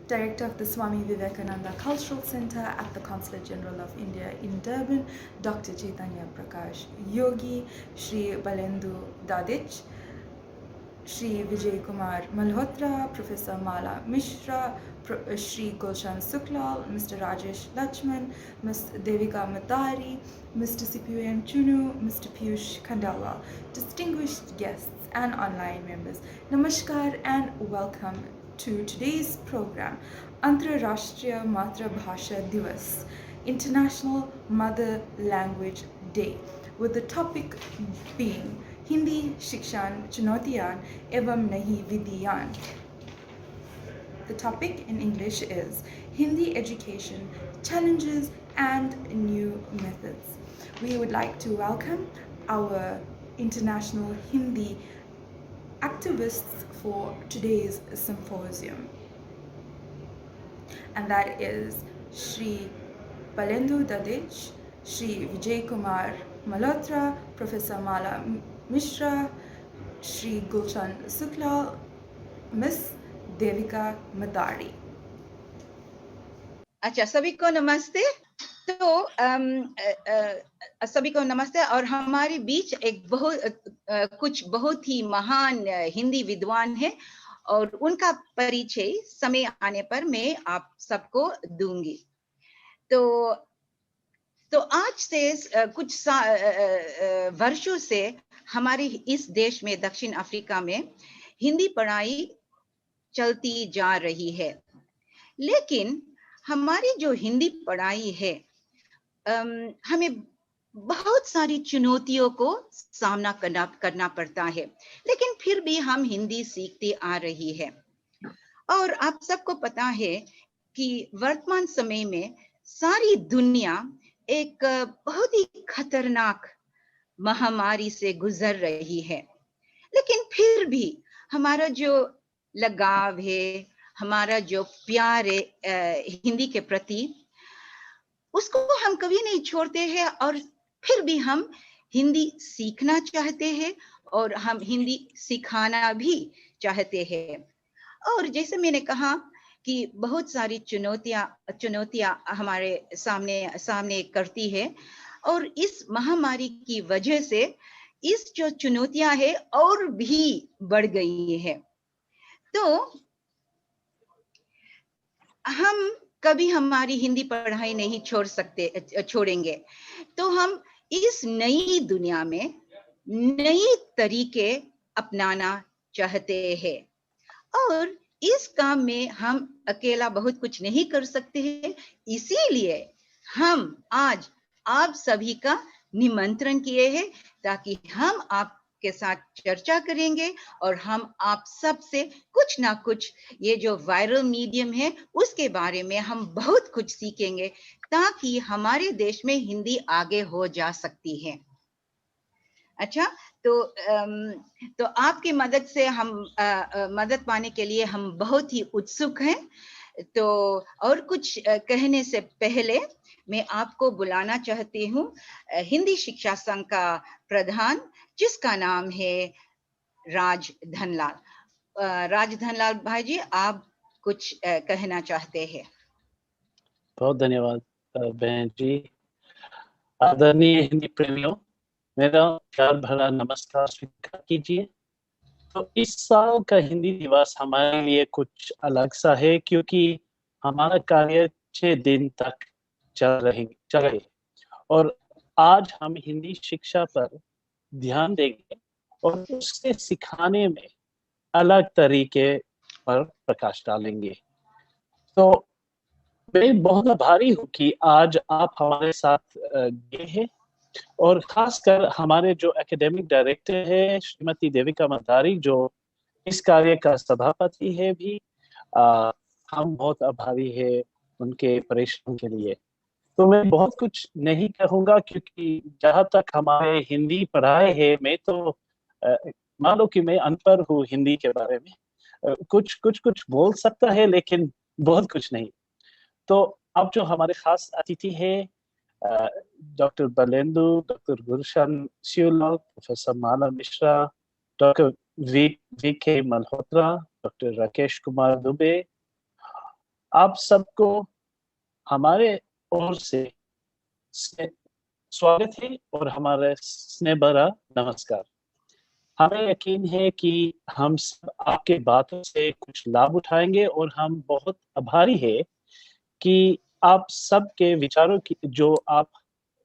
Director of the Swami Vivekananda Cultural Center at the Consulate General of India in Durban, Dr. Chaitanya Prakash Yogi, Shri Balendu Dadich, Shri Vijay Kumar Malhotra, Professor Mala Mishra, Shri Gulshan Suklal, Mr. Rajesh Lachman, Ms. Devika Matari, Mr. Sipuyan Chunu, Mr. Piyush Khandala, distinguished guests and online members, Namaskar and welcome to today's program, Antarashtriya Matrabhasha Divas, International Mother Language Day, with the topic being Hindi Shikshan Chunotiyan Evam Nahi Vidyan. The topic in English is Hindi Education Challenges and New Methods. We would like to welcome our international Hindi activists for today's symposium, and that is Shri Balendu Dadich, Shri Vijay Kumar Malhotra, Professor Mala Mishra, Shri Gulshan Sukla, Miss Devika Matari. अच्छा, सभी को नमस्ते। तो सभी को नमस्ते। और हमारे बीच एक कुछ बहुत ही महान हिंदी विद्वान है और उनका परिचय समय आने पर मैं आप सबको दूंगी। तो आज से कुछ वर्षों से हमारे इस देश में, दक्षिण अफ्रीका में, हिंदी पढ़ाई चलती जा रही है, लेकिन हमारी जो हिंदी पढ़ाई है हमें बहुत सारी चुनौतियों को सामना करना पड़ता है, लेकिन फिर भी हम हिंदी सीखते आ रही है। और आप सबको पता है कि वर्तमान समय में सारी दुनिया एक बहुत ही खतरनाक महामारी से गुजर रही है, लेकिन फिर भी हमारा जो लगाव है, हमारा जो प्यार है हिंदी के प्रति, उसको हम कभी नहीं छोड़ते हैं और फिर भी हम हिंदी सीखना चाहते हैं और हम हिंदी सिखाना भी चाहते हैं। और जैसे मैंने कहा कि बहुत सारी चुनौतियां हमारे सामने करती है, और इस महामारी की वजह से इस जो चुनौतियां है और भी बढ़ गई है। तो हम कभी हमारी हिंदी पढ़ाई नहीं छोड़ेंगे। तो हम इस नई दुनिया में नई तरीके अपनाना चाहते हैं, और इस काम में हम अकेला बहुत कुछ नहीं कर सकते हैं। इसीलिए हम आज आप सभी का निमंत्रण किए हैं ताकि हम आपके साथ चर्चा करेंगे और हम आप सब से कुछ ना कुछ, ये जो वायरल मीडियम है उसके बारे में हम बहुत कुछ सीखेंगे ताकि हमारे देश में हिंदी आगे हो जा सकती है। अच्छा, तो आपकी मदद से हम मदद पाने के लिए हम बहुत ही उत्सुक हैं। तो और कुछ कहने से पहले मैं आपको बुलाना चाहती हूँ हिंदी शिक्षा संघ का प्रधान, जिसका नाम है राज धनलाल। राज धनलाल भाई जी, आप कुछ कहना चाहते हैं? बहुत धन्यवाद बहन जी। आदरणीय हिंदी प्रेमियों, मेरा प्यार भरा नमस्कार स्वीकार कीजिए। तो इस साल का हिंदी दिवस हमारे लिए कुछ अलग सा है, क्योंकि हमारा कार्य 6 दिन तक चलेगा और आज हम हिंदी शिक्षा पर ध्यान देंगे और उसके सिखाने में अलग तरीके पर प्रकाश डालेंगे। तो मैं बहुत आभारी हूँ कि आज आप हमारे साथ गए हैं, और खासकर हमारे जो एकेडमिक डायरेक्टर है श्रीमती देविका मतारी, जो इस कार्य का सभापति है भी, हम बहुत आभारी है उनके परिश्रम के लिए। तो मैं बहुत कुछ नहीं कहूँगा, क्योंकि जहाँ तक हमारे हिंदी पढ़ाई है, मैं तो मान लो कि मैं अनपढ़ हूँ हिंदी के बारे में, कुछ बोल सकता है लेकिन बहुत कुछ नहीं। तो अब जो हमारे खास अतिथि है डॉक्टर बलेंदु, डॉक्टर गुलशन सियोलाल, professor Mala Mishra, doctor V के मल्होत्रा, डॉक्टर राकेश कुमार दुबे, आप सबको हमारे ओर से स्वागत है और हमारा स्नेह भरा नमस्कार। हमें यकीन है कि हम सब आपके बातों से कुछ लाभ उठाएंगे और हम बहुत आभारी है कि आप सबके विचारों की जो आप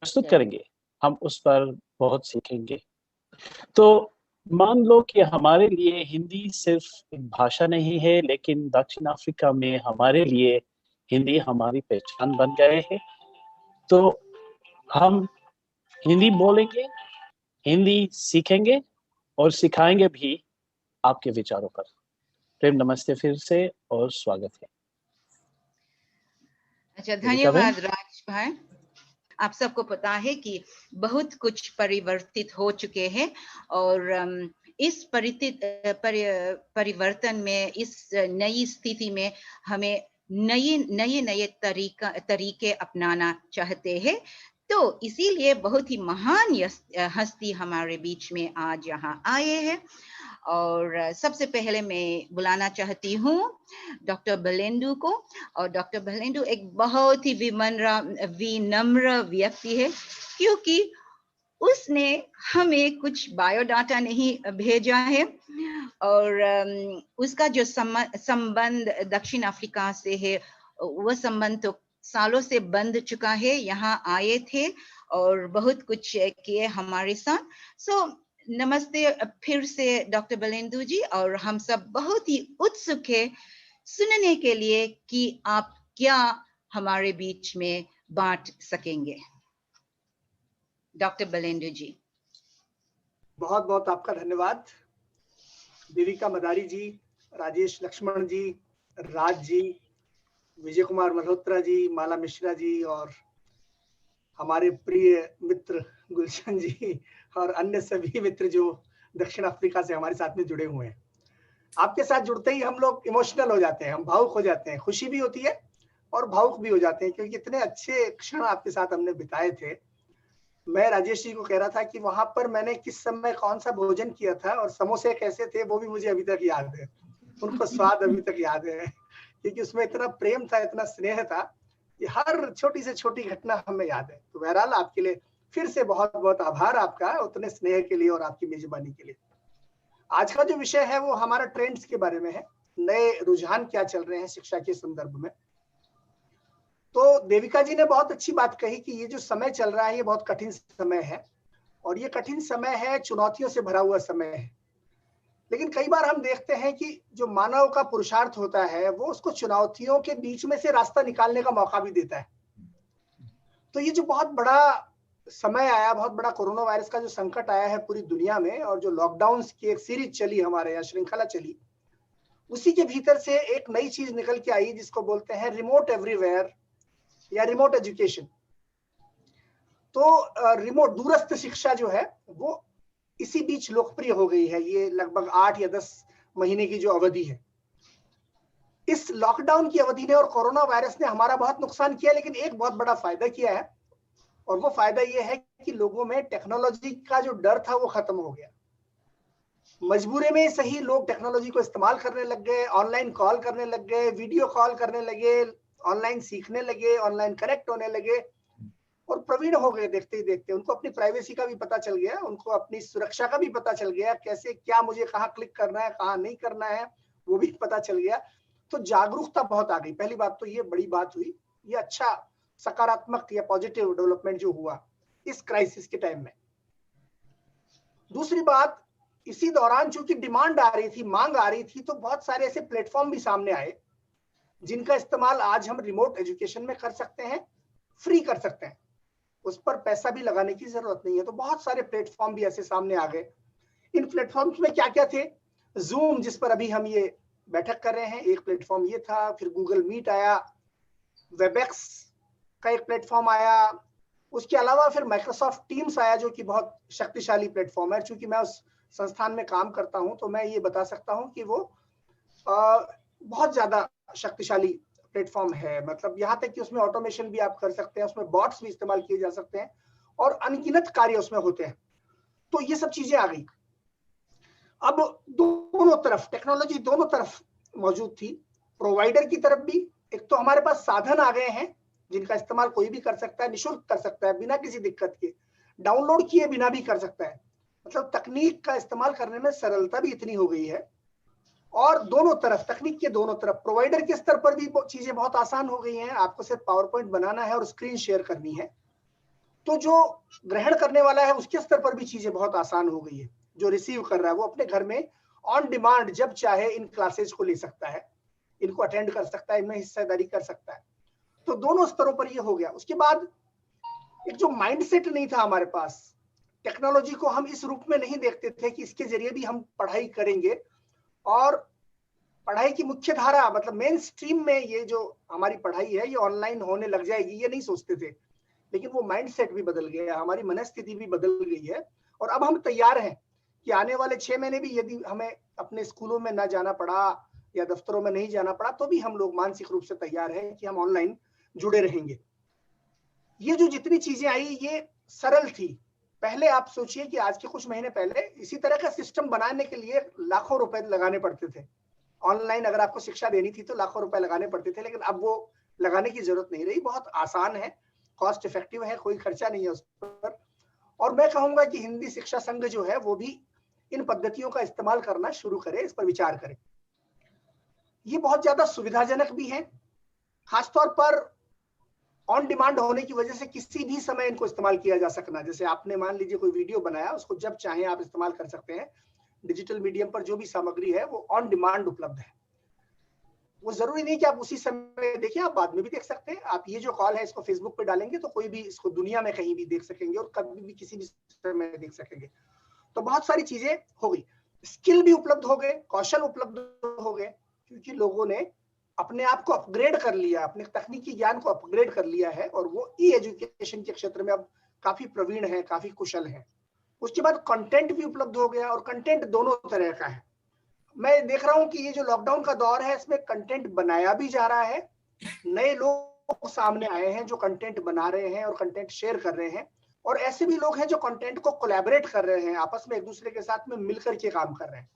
प्रस्तुत करेंगे हम उस पर बहुत सीखेंगे। तो मान लो कि हमारे लिए हिंदी सिर्फ एक भाषा नहीं है, लेकिन दक्षिण अफ्रीका में हमारे लिए हिंदी हमारी पहचान बन गए है। तो हम हिंदी बोलेंगे, हिंदी सीखेंगे और सिखाएंगे भी आपके विचारों पर। प्रेम नमस्ते फिर से और स्वागत है। अच्छा, देविका बहन। धन्यवाद राज भाई। आप सबको पता है कि बहुत कुछ परिवर्तित हो चुके हैं और इस परिवर्तन में, इस नई स्थिति में हमें नए तरीके अपनाना चाहते हैं। तो इसीलिए बहुत ही महान हस्ती हमारे बीच में आज यहाँ आए हैं। और सबसे पहले मैं बुलाना चाहती हूँ डॉक्टर बलेंदु को। और डॉक्टर बलेंदु एक बहुत ही विनम्र व्यक्ति है, क्योंकि उसने हमें कुछ बायोडाटा नहीं भेजा है और उसका जो संबंध दक्षिण अफ्रीका से है, वह संबंध तो सालों से बंद चुका है। यहाँ आए थे और बहुत कुछ किए हमारे साथ। नमस्ते फिर से डॉक्टर बलेंदु जी, और हम सब बहुत ही उत्सुक है सुनने के लिए कि आप क्या हमारे बीच में बांट सकेंगे। डॉक्टर बलेंदु जी। बहुत बहुत आपका धन्यवाद। देविका मदारी जी, राजेश लक्ष्मण जी, राज जी, विजय कुमार मल्होत्रा जी, माला मिश्रा जी और हमारे प्रिय मित्र गुलशन जी और अन्य सभी मित्र जो दक्षिण अफ्रीका से हमारे साथ में जुड़े हुए हैं। आपके साथ जुड़ते ही हम लोग इमोशनल हो जाते हैं, हम भावुक हो जाते हैं। खुशी भी होती है और भावुक भी हो जाते हैं, क्योंकि इतने अच्छे क्षण आपके साथ हमने बिताए थे। मैं राजेश जी को कह रहा था कि वहां पर मैंने किस समय कौन सा भोजन किया था और समोसे कैसे थे, वो भी मुझे अभी तक याद है। उनको स्वाद अभी तक याद है, क्योंकि उसमें इतना प्रेम था, इतना स्नेह था कि हर छोटी से छोटी घटना हमें याद है। तो बहरहाल आपके लिए फिर से बहुत बहुत आभार आपका, उतने स्नेह के लिए और आपकी मेजबानी के लिए। आज का जो विषय है वो हमारा ट्रेंड्स के बारे में है, नए रुझान क्या चल रहे हैं शिक्षा के संदर्भ में। तो देविका जी ने बहुत अच्छी बात कही कि ये जो समय चल रहा है ये बहुत कठिन समय है, और ये कठिन समय है, चुनौतियों से भरा हुआ समय है। लेकिन कई बार हम देखते हैं कि जो मानव का पुरुषार्थ होता है वो उसको चुनौतियों के बीच में से रास्ता निकालने का मौका भी देता है। तो ये जो बहुत बड़ा समय आया, बहुत बड़ा कोरोना वायरस का जो संकट आया है पूरी दुनिया में, और जो लॉकडाउन की एक सीरीज चली हमारे यहाँ, श्रृंखला चली, उसी के भीतर से एक नई चीज निकल के आई जिसको बोलते हैं रिमोट एवरीवेयर या रिमोट एजुकेशन। तो रिमोट दूरस्थ शिक्षा जो है वो इसी बीच लोकप्रिय हो गई है। ये लगभग 8 या 10 महीने की जो अवधि है, इस लॉकडाउन की अवधि ने और कोरोना वायरस ने हमारा बहुत नुकसान किया, लेकिन एक बहुत बड़ा फायदा किया है, और वो फायदा ये है कि लोगों में टेक्नोलॉजी का जो डर था वो खत्म हो गया। मजबूरी में सही लोग टेक्नोलॉजी को इस्तेमाल करने लग गए, ऑनलाइन कॉल करने लग गए, वीडियो कॉल करने लगे, ऑनलाइन सीखने लगे, ऑनलाइन कनेक्ट होने लगे और प्रवीण हो गए देखते ही देखते। उनको अपनी प्राइवेसी का भी पता चल गया, उनको अपनी सुरक्षा का भी पता चल गया, कैसे क्या मुझे कहाँ क्लिक करना है, कहाँ नहीं करना है, वो भी पता चल गया। तो जागरूकता बहुत आ गई। पहली बात तो ये बड़ी बात हुई, ये अच्छा सकारात्मक या पॉजिटिव डेवलपमेंट जो हुआ इस क्राइसिस के टाइम में। दूसरी बात, इसी दौरान चूंकि डिमांड आ रही थी, मांग आ रही थी, तो बहुत सारे ऐसे प्लेटफॉर्म भी सामने आए जिनका इस्तेमाल आज हम रिमोट एजुकेशन में कर सकते हैं, फ्री कर सकते हैं, उस पर पैसा भी लगाने की जरूरत नहीं है। तो बहुत सारे प्लेटफॉर्म भी ऐसे सामने आ गए। इन प्लेटफॉर्म्स में क्या क्या थे? जूम, जिस पर अभी हम ये बैठक कर रहे हैं, एक प्लेटफॉर्म ये था। फिर गूगल मीट आया, वेबएक्स का एक प्लेटफॉर्म आया, उसके अलावा फिर माइक्रोसॉफ्ट टीम्स आया जो कि बहुत शक्तिशाली प्लेटफॉर्म है। चूंकि मैं उस संस्थान में काम करता हूं तो मैं ये बता सकता हूं कि वो बहुत ज्यादा शक्तिशाली प्लेटफॉर्म है। मतलब यहाँ तक कि उसमें ऑटोमेशन भी आप कर सकते हैं, उसमें बॉट्स भी इस्तेमाल किए जा सकते हैं और अनगिनत कार्य उसमें होते हैं। तो ये सब चीजें आ गई। अब दोनों तरफ टेक्नोलॉजी दोनों तरफ मौजूद थी, प्रोवाइडर की तरफ भी, एक तो हमारे पास साधन आ गए हैं जिनका इस्तेमाल कोई भी कर सकता है, निशुल्क कर सकता है, बिना किसी दिक्कत के, डाउनलोड किए बिना भी कर सकता है। मतलब तकनीक का इस्तेमाल करने में सरलता भी इतनी हो गई है, और दोनों तरफ, तकनीक के दोनों तरफ, प्रोवाइडर के स्तर पर भी चीजें बहुत आसान हो गई हैं। आपको सिर्फ पावर पॉइंट बनाना है और स्क्रीन शेयर करनी है। तो जो ग्रहण करने वाला है उसके स्तर पर भी चीजें बहुत आसान हो गई है। जो रिसीव कर रहा है वो अपने घर में ऑन डिमांड जब चाहे इन क्लासेस को ले सकता है, इनको अटेंड कर सकता है, इनमें हिस्सेदारी कर सकता है। तो दोनों स्तरों पर ये हो गया। उसके बाद एक जो माइंडसेट नहीं था हमारे पास, टेक्नोलॉजी को हम इस रूप में नहीं देखते थे कि इसके जरिए भी हम पढ़ाई करेंगे और पढ़ाई की मुख्य धारा, मतलब मेन स्ट्रीम में ये जो हमारी पढ़ाई है ये ऑनलाइन होने लग जाएगी, ये नहीं सोचते थे। लेकिन वो माइंडसेट भी बदल गया, हमारी मनस्थिति भी बदल गई है, और अब हम तैयार हैं कि आने वाले 6 महीने भी यदि हमें अपने स्कूलों में ना जाना पड़ा या दफ्तरों में नहीं जाना पड़ा, तो भी हम लोग मानसिक रूप से तैयार हैं कि हम ऑनलाइन जुड़े रहेंगे। ये जो जितनी चीजें आई ये सरल थी। पहले आप सोचिए कि आज के कुछ महीने पहले इसी तरह का सिस्टम बनाने के लिए लाखों रुपए लगाने पड़ते थे। ऑनलाइन अगर आपको शिक्षा देनी थी तो लाखों रुपए लगाने पड़ते थे, लेकिन अब वो लगाने की जरूरत नहीं रही। बहुत आसान है, कॉस्ट इफेक्टिव है, कोई खर्चा नहीं है उस पर। और मैं कहूंगा कि हिंदी शिक्षा संघ जो है वो भी इन पद्धतियों का इस्तेमाल करना शुरू करे, इस पर विचार करे। ये बहुत ज्यादा सुविधाजनक भी है, खासतौर पर ऑन डिमांड होने की वजह से किसी भी समय इनको इस्तेमाल किया जा सकना। जैसे आपने मान लीजिए कोई वीडियो बनाया, उसको जब चाहे आप इस्तेमाल कर सकते हैं। डिजिटल मीडियम पर जो भी सामग्री है वो ऑन डिमांड उपलब्ध है। वो जरूरी नहीं कि आप उसी समय देखें, आप बाद में भी देख सकते हैं। आप ये जो कॉल है इसको फेसबुक पे डालेंगे तो कोई भी इसको दुनिया में कहीं भी देख सकेंगे और कभी भी किसी भी समय देख सकेंगे। तो बहुत सारी चीजें हो गई, स्किल भी उपलब्ध हो गए, कौशल उपलब्ध हो गए, क्योंकि लोगों ने अपने आप को अपग्रेड कर लिया, अपने तकनीकी ज्ञान को अपग्रेड कर लिया है, और वो ई एजुकेशन के क्षेत्र में अब काफी प्रवीण है, काफी कुशल है। उसके बाद कंटेंट भी उपलब्ध हो गया, और कंटेंट दोनों तरह का है। मैं देख रहा हूं कि ये जो लॉकडाउन का दौर है इसमें कंटेंट बनाया भी जा रहा है, नए लोग सामने आए हैं जो कंटेंट बना रहे हैं और कंटेंट शेयर कर रहे हैं, और ऐसे भी लोग हैं जो कंटेंट को कोलैबोरेट कर रहे हैं, आपस में एक दूसरे के साथ में मिलकर के काम कर रहे हैं।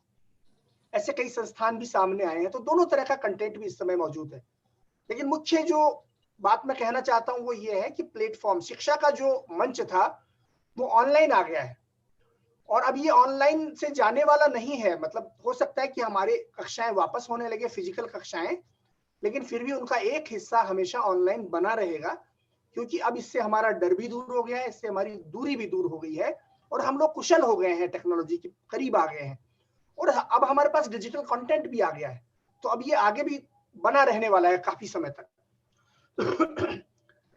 ऐसे कई संस्थान भी सामने आए हैं। तो दोनों तरह का कंटेंट भी इस समय मौजूद है। लेकिन मुख्य जो बात मैं कहना चाहता हूं वो ये है कि प्लेटफॉर्म, शिक्षा का जो मंच था वो ऑनलाइन आ गया है, और अब ये ऑनलाइन से जाने वाला नहीं है। मतलब हो सकता है कि हमारे कक्षाएं वापस होने लगे, फिजिकल कक्षाएं, लेकिन फिर भी उनका एक हिस्सा हमेशा ऑनलाइन बना रहेगा, क्योंकि अब इससे हमारा डर भी दूर हो गया है, इससे हमारी दूरी भी दूर हो गई है, और हम लोग कुशल हो गए हैं, टेक्नोलॉजी के करीब आ गए हैं, और अब हमारे पास डिजिटल कंटेंट भी आ गया है। तो अब ये आगे भी बना रहने वाला है काफी समय तक।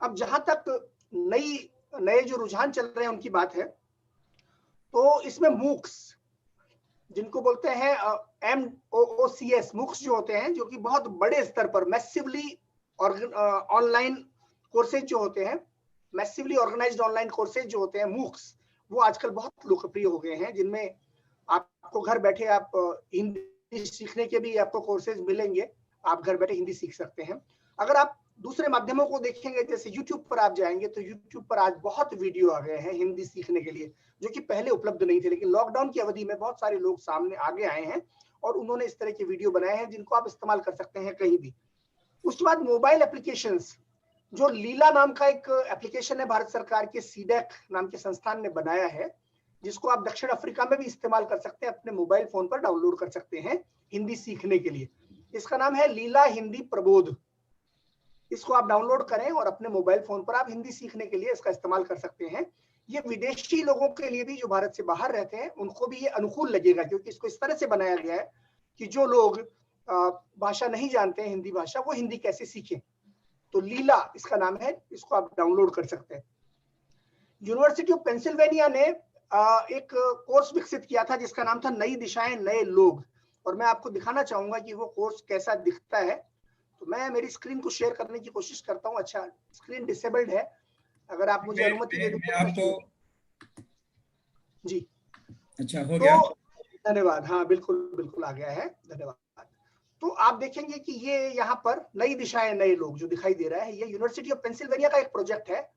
अब जहां तक नए जो रुझान चल रहे हैं उनकी बात है, तो इसमें मूक्स, जिनको बोलते हैं MOOCs, मूक्स जो होते हैं, जो कि बहुत बड़े स्तर पर मैसिवली ऑनलाइन कोर्सेज जो होते हैं, मैसिवली ऑर्गेनाइज्ड ऑनलाइन कोर्सेज जो होते हैं, मूक्स, वो आजकल बहुत लोकप्रिय हो गए हैं, जिनमें आपको घर बैठे आप हिंदी सीखने के भी आपको कोर्सेज मिलेंगे, आप घर बैठे हिंदी सीख सकते हैं। अगर आप दूसरे माध्यमों को देखेंगे, जैसे यूट्यूब पर आप जाएंगे तो यूट्यूब पर आज बहुत वीडियो आ गए हैं हिंदी सीखने के लिए, जो कि पहले उपलब्ध नहीं थे, लेकिन लॉकडाउन की अवधि में बहुत सारे लोग सामने आगे आए हैं और उन्होंने इस तरह के वीडियो बनाए हैं जिनको आप इस्तेमाल कर सकते हैं कहीं भी। उसके बाद मोबाइल एप्लीकेशंस, जो लीला नाम का एक एप्लीकेशन है, भारत सरकार के सीडेक नाम के संस्थान ने बनाया है, जिसको आप दक्षिण अफ्रीका में भी इस्तेमाल कर सकते हैं, अपने मोबाइल फोन पर डाउनलोड कर सकते हैं हिंदी सीखने के लिए। इसका नाम है लीला हिंदी प्रबोध। इसको आप डाउनलोड करें और अपने मोबाइल फोन पर आप हिंदी सीखने के लिए इसका इस्तेमाल कर सकते हैं। ये विदेशी लोगों के लिए भी, जो भारत से बाहर रहते हैं, उनको भी ये अनुकूल लगेगा, क्योंकि इसको इस तरह से बनाया गया है कि जो लोग भाषा नहीं जानते हैं, हिंदी भाषा, वो हिंदी कैसे सीखें। तो लीला इसका नाम है, इसको आप डाउनलोड कर सकते हैं। यूनिवर्सिटी ऑफ पेंसिल्वेनिया ने एक कोर्स विकसित किया था जिसका नाम था नई दिशाएं नए लोग, और मैं आपको दिखाना चाहूंगा कि वो कोर्स कैसा दिखता है। तो मैं मेरी स्क्रीन को शेयर करने की कोशिश करता हूँ। अच्छा, स्क्रीन डिसेबल्ड है, अगर आप मुझे अनुमति दे दें तो। जी अच्छा, हो गया, धन्यवाद। हाँ बिल्कुल बिल्कुल आ गया है, धन्यवाद। तो आप देखेंगे कि ये यहाँ पर नई दिशाएं नए लोग जो दिखाई दे रहा है, ये यूनिवर्सिटी ऑफ पेंसिल्वेनिया का एक प्रोजेक्ट है।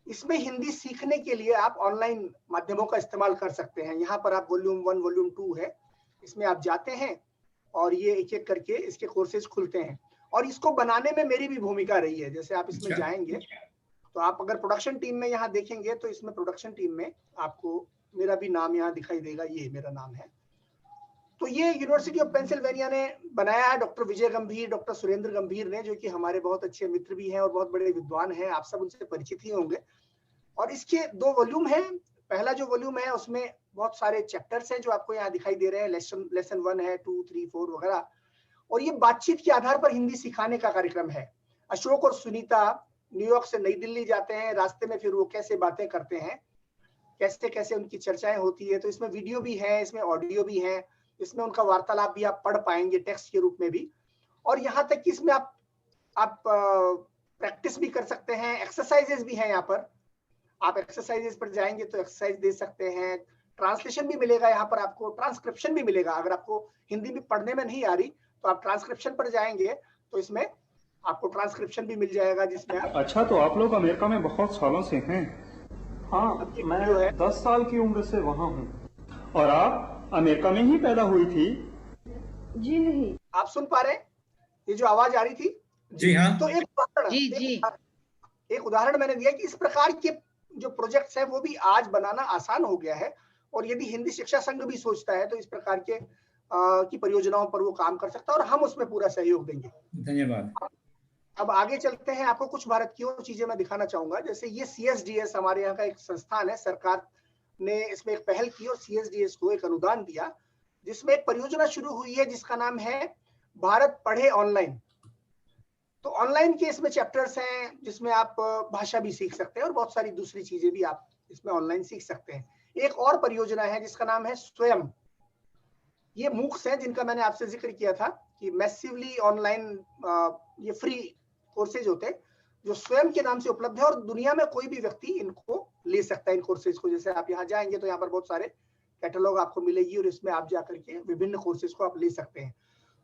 इसमें हिंदी सीखने के लिए आप ऑनलाइन माध्यमों का इस्तेमाल कर सकते हैं। यहाँ पर आप वॉल्यूम 1 वॉल्यूम 2 है, इसमें आप जाते हैं और ये एक एक करके इसके कोर्सेज खुलते हैं। और इसको बनाने में मेरी भी भूमिका रही है। जैसे आप इसमें जाएंगे तो आप अगर प्रोडक्शन टीम में यहाँ देखेंगे तो इसमें प्रोडक्शन टीम में आपको मेरा भी नाम यहाँ दिखाई देगा, ये मेरा नाम है। तो ये यूनिवर्सिटी ऑफ पेंसिल्वेनिया ने बनाया है, डॉक्टर विजय गंभीर, डॉक्टर सुरेंद्र गंभीर ने, जो कि हमारे बहुत अच्छे मित्र भी हैं और बहुत बड़े विद्वान हैं, आप सब उनसे परिचित ही होंगे। और इसके 2 वॉल्यूम हैं। पहला जो वॉल्यूम है उसमें बहुत सारे चैप्टर्स हैं जो आपको यहाँ दिखाई दे रहे हैं, लेसन 1 है, 2, 3, 4 वगैरह। और ये बातचीत के आधार पर हिंदी सिखाने का कार्यक्रम है। अशोक और सुनीता न्यूयॉर्क से नई दिल्ली जाते हैं, रास्ते में फिर वो कैसे बातें करते हैं, कैसे कैसे उनकी चर्चाएं होती है। तो इसमें वीडियो भी है, इसमें ऑडियो भी है, इसमें उनका वार्तालाप भी आप पढ़ पाएंगे टेक्स्ट के रूप में भी। और यहाँ तक कि इसमें आप प्रैक्टिस भी कर सकते हैं, एक्सरसाइजेस भी हैं यहाँ पर। आप एक्सरसाइजेस पर जाएंगे तो एक्सरसाइज दे सकते हैं, ट्रांसलेशन भी मिलेगा यहाँ पर, आपको ट्रांसक्रिप्शन भी मिलेगा। अगर आपको हिंदी में पढ़ने में नहीं आ रही तो आप ट्रांसक्रिप्शन पर जाएंगे तो इसमें आपको ट्रांसक्रिप्शन भी मिल जाएगा, जिसमें आप... अच्छा, तो आप लोग अमेरिका में बहुत सालों से हैं? हाँ, मैं 10 साल की उम्र से वहाँ हूँ। और आप अमेरिका में ही पैदा हुई थी? जी नहीं। आप सुन पा रहे हैं ये जो आवाज आ रही थी? जी हाँ। तो एक उदाहरण मैंने दिया कि इस प्रकार के जो प्रोजेक्ट्स है वो भी आज बनाना आसान हो गया है। और यदि हिंदी शिक्षा संघ भी सोचता है तो इस प्रकार के की परियोजनाओं पर वो काम कर सकता है और हम उसमें पूरा सहयोग देंगे। धन्यवाद। अब आगे चलते हैं, आपको कुछ भारत की और चीजें मैं दिखाना चाहूंगा। जैसे ये CSDS हमारे यहाँ का एक संस्थान है, सरकार ने इसमें एक पहल की और CSDS को एक अनुदान दिया, जिसमें एक परियोजना शुरू हुई है जिसका नाम है भारत पढ़े ऑनलाइन। तो ऑनलाइन के इसमें चैप्टर्स हैं जिसमें आप भाषा भी सीख सकते हैं और बहुत सारी दूसरी चीजें भी आप इसमें ऑनलाइन सीख सकते हैं। एक और परियोजना है जिसका नाम है स्वयं। ये मूक्स हैं जिनका मैंने आपसे जिक्र किया था कि मैसिवली ऑनलाइन ये फ्री कोर्सेज होते हैं जो स्वयं के नाम से उपलब्ध है और दुनिया में कोई भी व्यक्ति इनको ले सकता है, इन कोर्सेज को। जैसे आप यहाँ जाएंगे तो यहाँ पर बहुत सारे कैटलॉग आपको मिलेगी और इसमें आप जाकर के विभिन्न कोर्सेज को आप ले सकते हैं।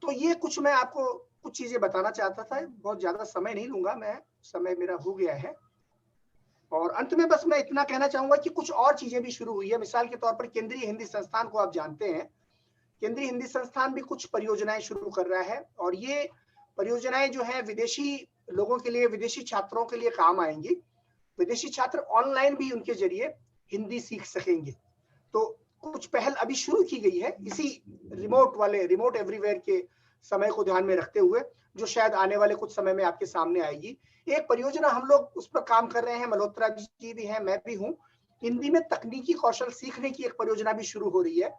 तो ये कुछ मैं आपको कुछ चीजें बताना चाहता था, बहुत ज्यादा समय नहीं लूंगा मैं, समय मेरा हो गया है। और अंत में बस मैं इतना कहना चाहूंगा कि कुछ और चीजें भी शुरू हुई है। मिसाल के तौर पर केंद्रीय हिंदी संस्थान को आप जानते हैं, केंद्रीय हिंदी संस्थान भी कुछ परियोजनाएं शुरू कर रहा है और ये परियोजनाएं जो है विदेशी लोगों के लिए, विदेशी छात्रों के लिए काम आएंगी। विदेशी छात्र ऑनलाइन भी उनके जरिए हिंदी सीख सकेंगे। तो कुछ पहल अभी शुरू की गई है इसी रिमोट एवरीवेयर के समय को ध्यान में रखते हुए, जो शायद आने वाले कुछ समय में आपके सामने आएगी। एक परियोजना हम लोग उस पर काम कर रहे हैं, मल्होत्रा जी भी हैं, मैं भी हूँ। हिंदी में तकनीकी कौशल सीखने की एक परियोजना भी शुरू हो रही है,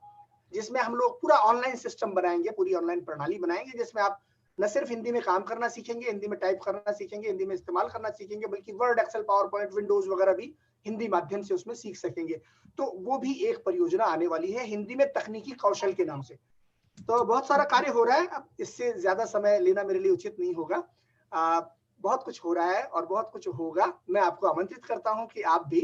जिसमें हम लोग पूरा ऑनलाइन सिस्टम बनाएंगे, पूरी ऑनलाइन प्रणाली बनाएंगे, जिसमें आप न सिर्फ हिंदी में काम करना सीखेंगे, हिंदी में टाइप करना सीखेंगे, हिंदी में इस्तेमाल करना सीखेंगे, बल्कि Word, Excel, PowerPoint, Windows वगैरह भी हिंदी माध्यम से उसमें सीख सकेंगे। तो वो भी एक परियोजना आने वाली है हिंदी में तकनीकी कौशल के नाम से। तो बहुत सारा कार्य हो रहा है, अब इससे ज्यादा समय लेना मेरे लिए उचित नहीं होगा। बहुत कुछ हो रहा है और बहुत कुछ होगा। मैं आपको आमंत्रित करता हूं कि आप भी,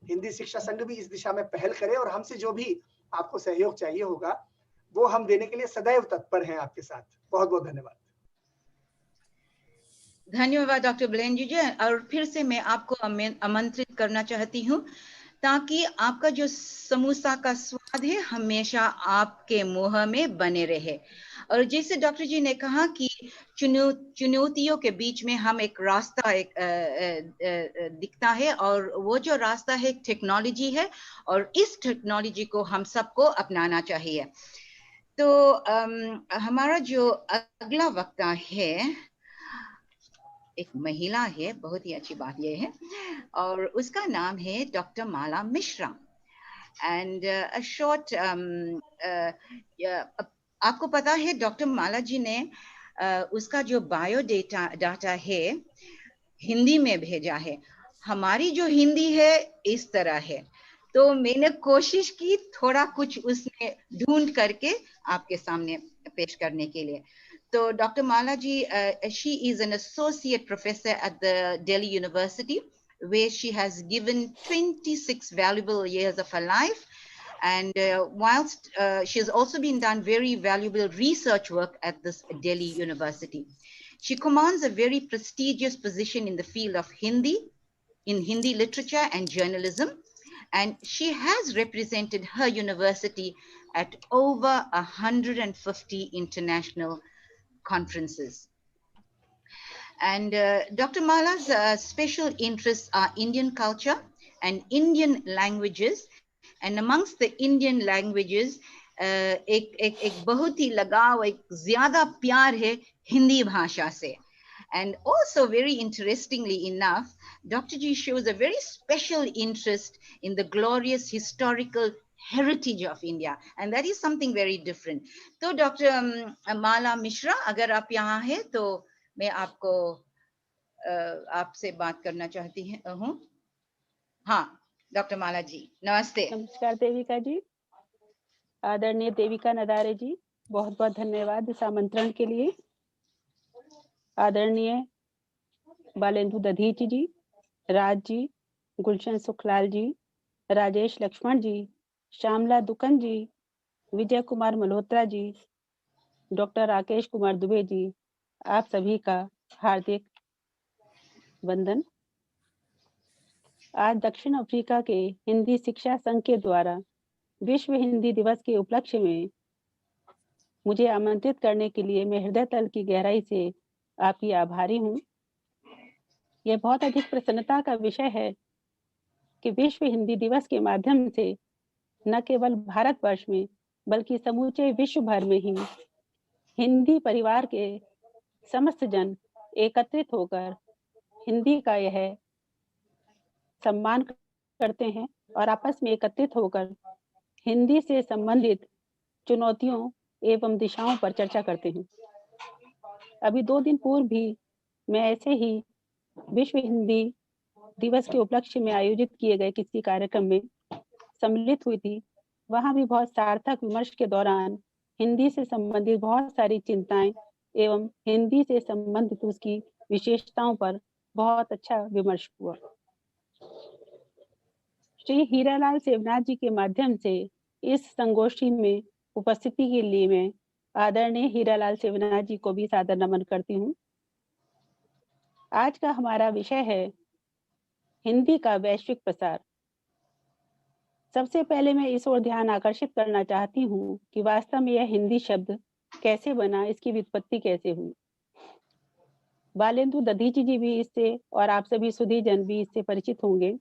हिंदी शिक्षा संघ भी इस दिशा में पहल करें और हमसे जो भी आपको सहयोग चाहिए होगा वो हम देने के लिए सदैव तत्पर हैं आपके साथ। बहुत बहुत धन्यवाद। धन्यवाद डॉक्टर बलेंजू जी। और फिर से मैं आपको आमंत्रित करना चाहती हूँ ताकि आपका जो समोसा का स्वाद है हमेशा आपके मुंह में बने रहे। और जैसे डॉक्टर जी ने कहा कि चुनौतियों के बीच में हम एक रास्ता दिखता है और वो जो रास्ता है टेक्नोलॉजी है और इस टेक्नोलॉजी को हम सबको अपनाना चाहिए। तो हमारा जो अगला वक्ता है एक महिला है, बहुत ही अच्छी बात यह है, और उसका नाम है doctor Mala Mishra. And short आपको पता है डॉक्टर माला जी ने उसका जो डाटा है हिंदी में भेजा है। हमारी जो हिंदी है इस तरह है, तो मैंने कोशिश की थोड़ा कुछ उसमें ढूंढ करके आपके सामने पेश करने के लिए। So Dr. Malaji, she is an associate professor at the Delhi University, where she has given 26 valuable years of her life. And whilst she has also been done very valuable research work at this Delhi University. She commands a very prestigious position in the field of Hindi, in Hindi literature and journalism. And she has represented her university at over 150 international conferences. And Dr. Mala's special interests are Indian culture and Indian languages. And amongst the Indian languages, एक बहुत ही लगाव, एक ज़्यादा प्यार है हिंदी भाषा से. And also, very interestingly enough, Dr. Ji shows a very special interest in the glorious historical heritage of India, and that is something very different. So, Dr. Mala Mishra, अगर आप यहाँ हैं तो मैं आपको आपसे बात करना चाहती हूँ. हाँ, डॉक्टर माला जी, नमस्ते. नमस्कार देविका जी. आदरणीय देविका नदारे जी, बहुत बहुत धन्यवाद इस आमंत्रण के लिए. आदरणीय बालेंदु दधीच जी, राज जी, गुलशन सुखलाल जी, राजेश लक्ष्मण जी, श्यामला दुकन जी, विजय कुमार मल्होत्रा जी, डॉक्टर राकेश कुमार दुबे जी, आप सभी का हार्दिक वंदन. आज दक्षिण अफ्रीका के हिंदी शिक्षा संघ के द्वारा विश्व हिंदी दिवस के उपलक्ष्य में मुझे आमंत्रित करने के लिए मैं हृदय तल की गहराई से आपकी आभारी हूँ. यह बहुत अधिक प्रसन्नता का विषय है कि विश्व हिंदी दिवस के माध्यम से न केवल भारतवर्ष में बल्कि समूचे विश्व भर में ही हिंदी परिवार के समस्त जन एकत्रित होकर हिंदी का यह सम्मान करते हैं और आपस में एकत्रित होकर हिंदी से संबंधित चुनौतियों एवं दिशाओं पर चर्चा करते हैं. अभी 2 दिन पूर्व भी मैं ऐसे ही विश्व हिंदी दिवस के उपलक्ष्य में आयोजित किए गए किसी कार्यक्रम में सम्मिलित हुई थी. वहां भी बहुत सार्थक विमर्श के दौरान हिंदी से संबंधित बहुत सारी चिंताएं एवं हिंदी से संबंधित उसकी विशेषताओं पर बहुत अच्छा विमर्श हुआ. श्री हीरालाल सेवनाथ जी के माध्यम से इस संगोष्ठी में उपस्थिति के लिए मैं आदरणीय हीरालाल सेवनाथ जी को भी सादर नमन करती हूँ. आज का हमारा विषय है हिंदी का वैश्विक प्रसार. सबसे पहले मैं इस ओर ध्यान आकर्षित करना चाहती हूँ कि वास्तव में यह हिंदी शब्द कैसे बना, इसकी व्युत्पत्ति कैसे हुई. बालेंदु दधीची जी भी इससे और आप सभी सुधी जन भी इससे परिचित होंगे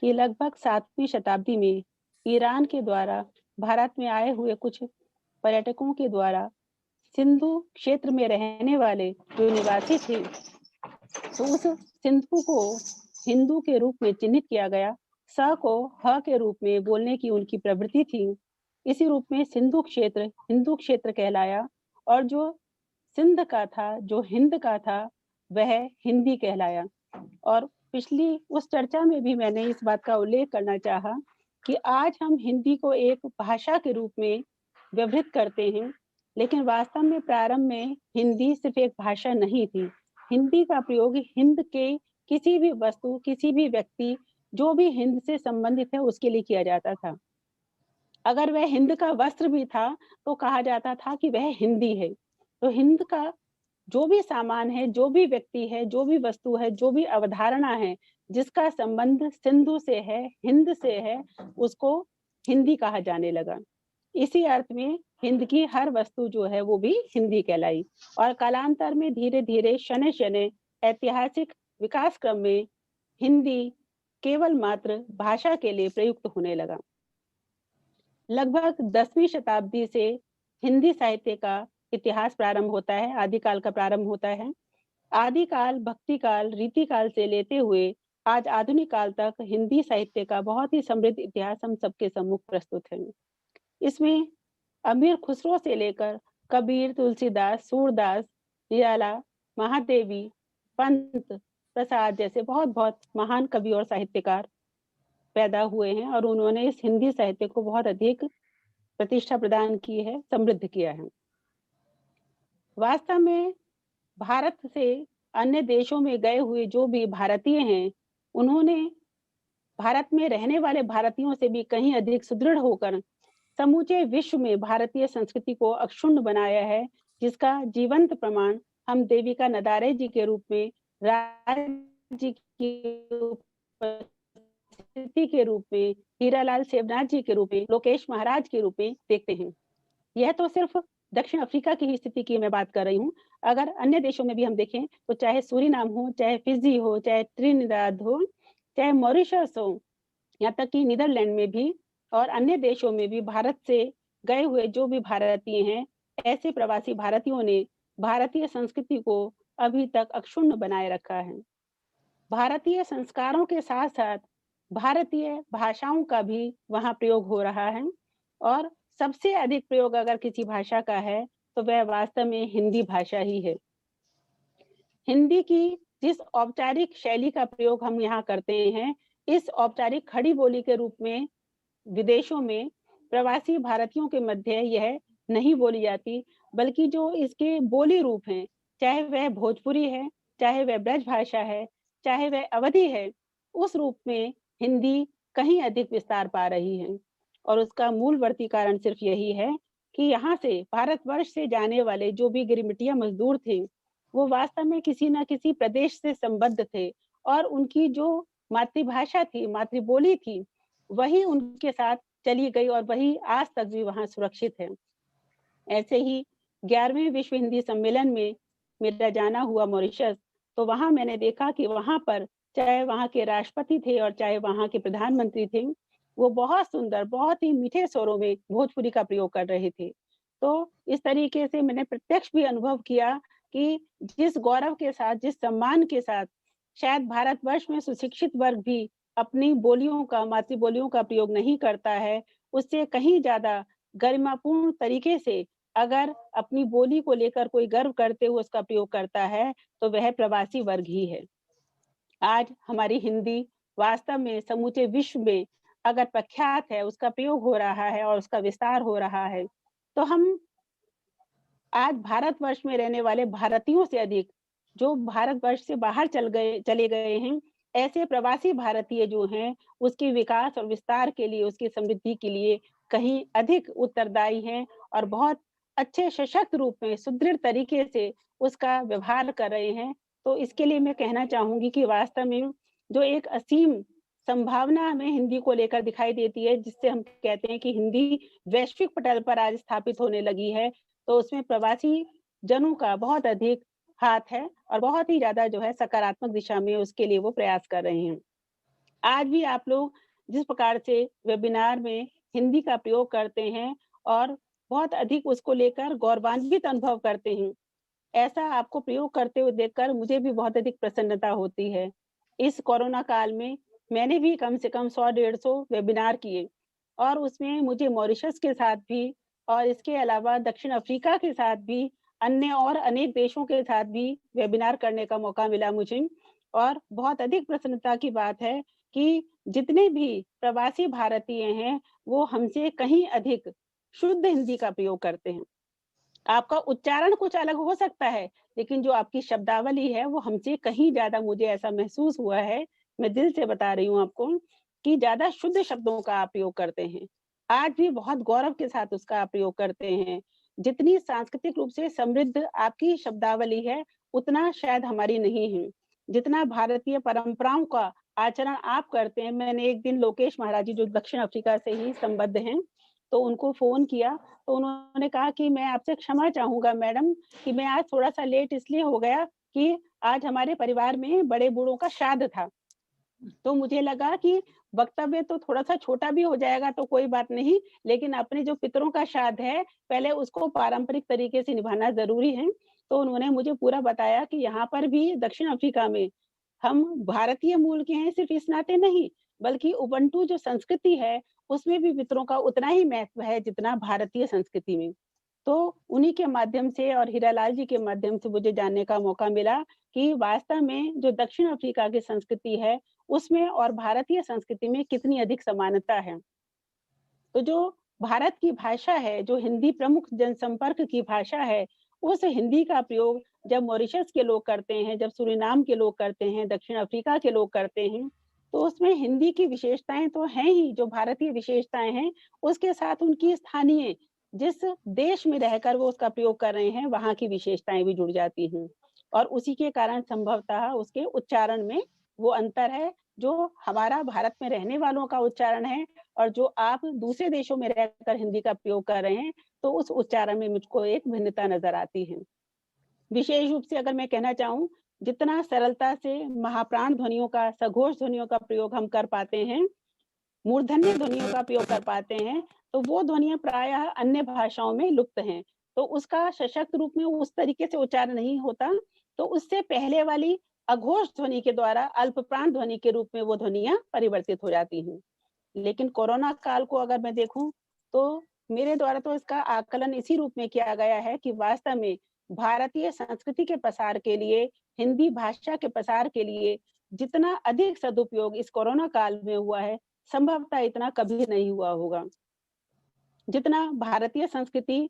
कि लगभग 7वीं शताब्दी में ईरान के द्वारा भारत में आए हुए कुछ पर्यटकों के द्वारा सिंधु क्षेत्र में रहने वाले जो निवासी थे तो उस सिंधु को हिंदू के रूप में चिन्हित किया गया. स को ह के रूप में बोलने की उनकी प्रवृत्ति थी. इसी रूप में सिंधु क्षेत्र हिंदू क्षेत्र कहलाया और जो सिंध का था, जो हिंद का था, वह हिंदी कहलाया. और पिछली उस चर्चा में भी मैंने इस बात का उल्लेख करना चाहा कि आज हम हिंदी को एक भाषा के रूप में व्यवहित करते हैं, लेकिन वास्तव में प्रारंभ में हिंदी सिर्फ एक भाषा नहीं थी. हिंदी का प्रयोग हिंद के किसी भी वस्तु, किसी भी व्यक्ति जो भी हिंद से संबंधित है उसके लिए किया जाता था. अगर वह हिंद का वस्त्र भी था तो कहा जाता था कि वह हिंदी है. तो हिंद का जो भी सामान है, जो भी व्यक्ति है, जो भी वस्तु है, जो भी अवधारणा है जिसका संबंध सिंधु से है, हिंद से है, उसको हिंदी कहा जाने लगा. इसी अर्थ में हिंद की हर वस्तु जो है वो भी हिंदी कहलाई और कालांतर में धीरे धीरे शने शने ऐतिहासिक विकास क्रम में हिंदी केवल मात्र भाषा के लिए प्रयुक्त होने लगा. लगभग 10वीं शताब्दी से हिंदी साहित्य का इतिहास प्रारंभ होता है, आदिकाल का प्रारंभ होता है. आदिकाल, भक्तिकाल, रीतिकाल से लेते हुए आज आधुनिक काल तक हिंदी साहित्य का बहुत ही समृद्ध इतिहास हम सबके सम्मुख प्रस्तुत है. इसमें अमीर खुसरो से लेकर कबीर, तुलसीदास, सूरदास, निराला, महादेवी, पंत, प्रसाद जैसे बहुत बहुत महान कवि और साहित्यकार पैदा हुए हैं और उन्होंने इस हिंदी साहित्य को बहुत अधिक प्रतिष्ठा प्रदान की है, समृद्ध किया है. वास्तव में भारत से अन्य देशों में गए हुए जो भी भारतीय हैं, उन्होंने भारत में रहने वाले भारतीयों से भी कहीं अधिक सुदृढ़ होकर समूचे विश्व में भारतीय संस्कृति को अक्षुण्ण बनाया है, जिसका जीवंत प्रमाण हम देविका नदारे जी के रूप में, राज जी की उपस्थिति के रूप में, हीरालाल सेवनाथ जी के रूप में, लोकेश महाराज के रूप में देखते हैं. यह तो सिर्फ दक्षिण अफ्रीका की ही स्थिति की मैं बात कर रही हूँ। अगर अन्य देशों में भी हम देखें तो चाहे सूरीनाम हो, चाहे फिजी हो, चाहे त्रिनिदाद हो, चाहे मॉरिशस हो, यहाँ तक कि नीदरलैंड में भी और अन्य देशों में भी भारत से गए हुए जो भी भारतीय हैं, ऐसे प्रवासी भारतीयों ने भारतीय संस्कृति को अभी तक अक्षुण्ण बनाए रखा है। भारतीय संस्कारों के साथ-साथ भारतीय भाषाओं का भी वहाँ प्रयोग हो रहा है और सबसे अधिक प्रयोग अगर किसी भाषा का है, तो वह वास्तव में हिंदी भाषा ही है। हिंदी की जिस औपचारिक शैली का प्रयोग हम यहाँ करते हैं, इस औपचारिक खड़ी बोली के रूप में विदेशों में प्रवासी भारतीयों के मध्य यह नहीं बोली जाती, बल्कि जो इसके बोली रूप हैं, चाहे वह भोजपुरी है, चाहे वह ब्रज भाषा है, चाहे वह अवधी है, उस रूप में हिंदी कहीं अधिक विस्तार पा रही है। और उसका मूलवर्ती कारण सिर्फ यही है कि यहाँ से भारतवर्ष से जाने वाले जो भी गिरिमिटिया मजदूर थे, वो वास्तव में किसी न किसी प्रदेश से संबद्ध थे और उनकी जो मातृभाषा थी, मातृबोली थी, वही उनके साथ चली गई और वही आज तक भी वहाँ सुरक्षित है। ऐसे ही 11वें विश्व हिंदी सम्मेलन में मेरा जाना हुआ मॉरिशस, तो वहाँ मैंने देखा कि वहाँ पर चाहे वहाँ के राष्ट्रपति थे और चाहे वहाँ के प्रधानमंत्री थे, वो बहुत सुंदर, बहुत ही मीठे स्वरों में भोजपुरी का प्रयोग कर रहे थे। तो इस तरीके से मैंने प्रत्यक्ष भी अनुभव किया कि जिस गौरव के साथ, जिस सम्मान के साथ शायद भारतवर्ष में सुशिक्षित वर्ग भी अपनी बोलियों का, मातृबोलियों का प्रयोग नहीं करता है, उससे कहीं ज़्यादा गरिमापूर्ण तरीके से अगर अपनी बोली को लेकर कोई गर्व करते हुए उसका प्रयोग करता है, तो वह प्रवासी वर्ग ही है। आज हमारी हिंदी वास्तव में समूचे विश्व में अगर प्रख्यात है, उसका प्रयोग हो रहा है और उसका विस्तार हो रहा है, तो हम आज भारतवर्ष में रहने वाले भारतीयों से अधिक जो भारतवर्ष से बाहर चले गए हैं, ऐसे प्रवासी भारतीय जो हैं, उसके विकास और विस्तार के लिए, उसकी समृद्धि के लिए कहीं अधिक उत्तरदायी हैं और बहुत अच्छे सशक्त रूप में सुदृढ़ तरीके से उसका व्यवहार कर रहे हैं। तो इसके लिए मैं कहना चाहूँगी कि वास्तव में जो एक असीम संभावना हमें हिंदी को लेकर दिखाई देती है, जिससे हम कहते हैं कि हिंदी वैश्विक पटल पर आज स्थापित होने लगी है, तो उसमें प्रवासी जनों का बहुत अधिक हाथ है और बहुत ही ज़्यादा जो है सकारात्मक दिशा में उसके लिए वो प्रयास कर रहे हैं। आज भी आप लोग जिस प्रकार से वेबिनार में हिंदी का प्रयोग करते हैं और बहुत अधिक उसको लेकर गौरवान्वित अनुभव करते हैं, ऐसा आपको प्रयोग करते हुए देखकर मुझे भी बहुत अधिक प्रसन्नता होती है। इस कोरोना काल में मैंने भी कम से कम 100-150 वेबिनार किए और उसमें मुझे मॉरिशस के साथ भी और इसके अलावा दक्षिण अफ्रीका के साथ भी, अन्य और अनेक देशों के साथ भी वेबिनार करने का मौका मिला मुझे। और बहुत अधिक प्रसन्नता की बात है कि जितने भी प्रवासी भारतीय हैं, वो हमसे कहीं अधिक शुद्ध हिंदी का प्रयोग करते हैं। आपका उच्चारण कुछ अलग हो सकता है, लेकिन जो आपकी शब्दावली है, वो हमसे कहीं ज़्यादा मुझे ऐसा महसूस हुआ है, मैं दिल से बता रही हूँ आपको, कि ज़्यादा शुद्ध शब्दों का आप प्रयोग करते हैं। आज भी बहुत गौरव के साथ उसका आप प्रयोग करते हैं। जितनी सांस्कृतिक रूप से समृद्ध आपकी शब्दावली है, उतना शायद हमारी नहीं है। जितना भारतीय परंपराओं का आचरण आप करते हैं, मैंने एक दिन लोकेश महाराज जी जो दक्षिण अफ्रीका से ही संबद्ध हैं, तो उनको फ़ोन किया, तो उन्होंने कहा कि मैं आपसे क्षमा चाहूँगा मैडम कि मैं आज थोड़ा-सा लेट इसलिए हो गया कि आज हमारे परिवार में बड़े-बूढ़ों का श्राद्ध था। तो मुझे लगा कि वक्तव्य तो थोड़ा-सा छोटा भी हो जाएगा तो कोई बात नहीं, लेकिन अपने जो पितरों का श्राद्ध है, पहले उसको पारंपरिक तरीके से निभाना ज़रूरी है। तो उन्होंने मुझे पूरा बताया कि यहाँ पर भी दक्षिण अफ्रीका में हम भारतीय मूल के हैं सिर्फ इस नाते नहीं, बल्कि उबंटू जो संस्कृति है, उसमें भी पितरों का उतना ही महत्व है जितना भारतीय संस्कृति में। तो उन्हीं के माध्यम से और हीरालाल जी के माध्यम से मुझे जानने का मौका मिला कि वास्तव में जो दक्षिण अफ्रीका की संस्कृति है, उसमें और भारतीय संस्कृति में कितनी अधिक समानता है। तो जो भारत की भाषा है, जो हिंदी प्रमुख जनसंपर्क की भाषा है, उस हिंदी का प्रयोग जब मॉरिशस के लोग करते हैं, जब सूरीनाम के लोग करते हैं, दक्षिण अफ्रीका के लोग करते हैं, तो उसमें हिंदी की विशेषताएँ तो हैं ही, जो भारतीय विशेषताएँ हैं, उसके साथ उनकी स्थानीय जिस देश में रहकर वो उसका प्रयोग कर रहे हैं, वहाँ की विशेषताएँ भी जुड़ जाती हैं। और उसी के कारण संभवतः उसके उच्चारण में वो अंतर है, जो हमारा भारत में रहने वालों का उच्चारण है और जो आप दूसरे देशों में रहकर हिंदी का प्रयोग कर रहे हैं, तो उस उच्चारण में मुझको एक भिन्नता नजर आती है। विशेष रूप से अगर मैं कहना चाहूँ, जितना सरलता से महाप्राण ध्वनियों का, सघोष ध्वनियों का प्रयोग हम कर पाते हैं, मूर्धन्य ध्वनियों का प्रयोग कर पाते हैं, तो वो ध्वनियां प्रायः अन्य भाषाओं में लुप्त हैं। तो उसका सशक्त रूप में उस तरीके से उच्चारण नहीं होता, तो उससे पहले वाली अघोष ध्वनि के द्वारा अल्प प्राण ध्वनि के रूप में वो ध्वनियां परिवर्तित हो जाती हैं। लेकिन कोरोना काल को अगर मैं देखूं, तो मेरे द्वारा तो इसका आकलन इसी रूप में किया गया है कि वास्तव में भारतीय संस्कृति के प्रसार के लिए, हिंदी भाषा के प्रसार के लिए जितना अधिक सदुपयोग इस कोरोना काल में हुआ है, संभवतः इतना कभी नहीं हुआ होगा। जितना भारतीय संस्कृति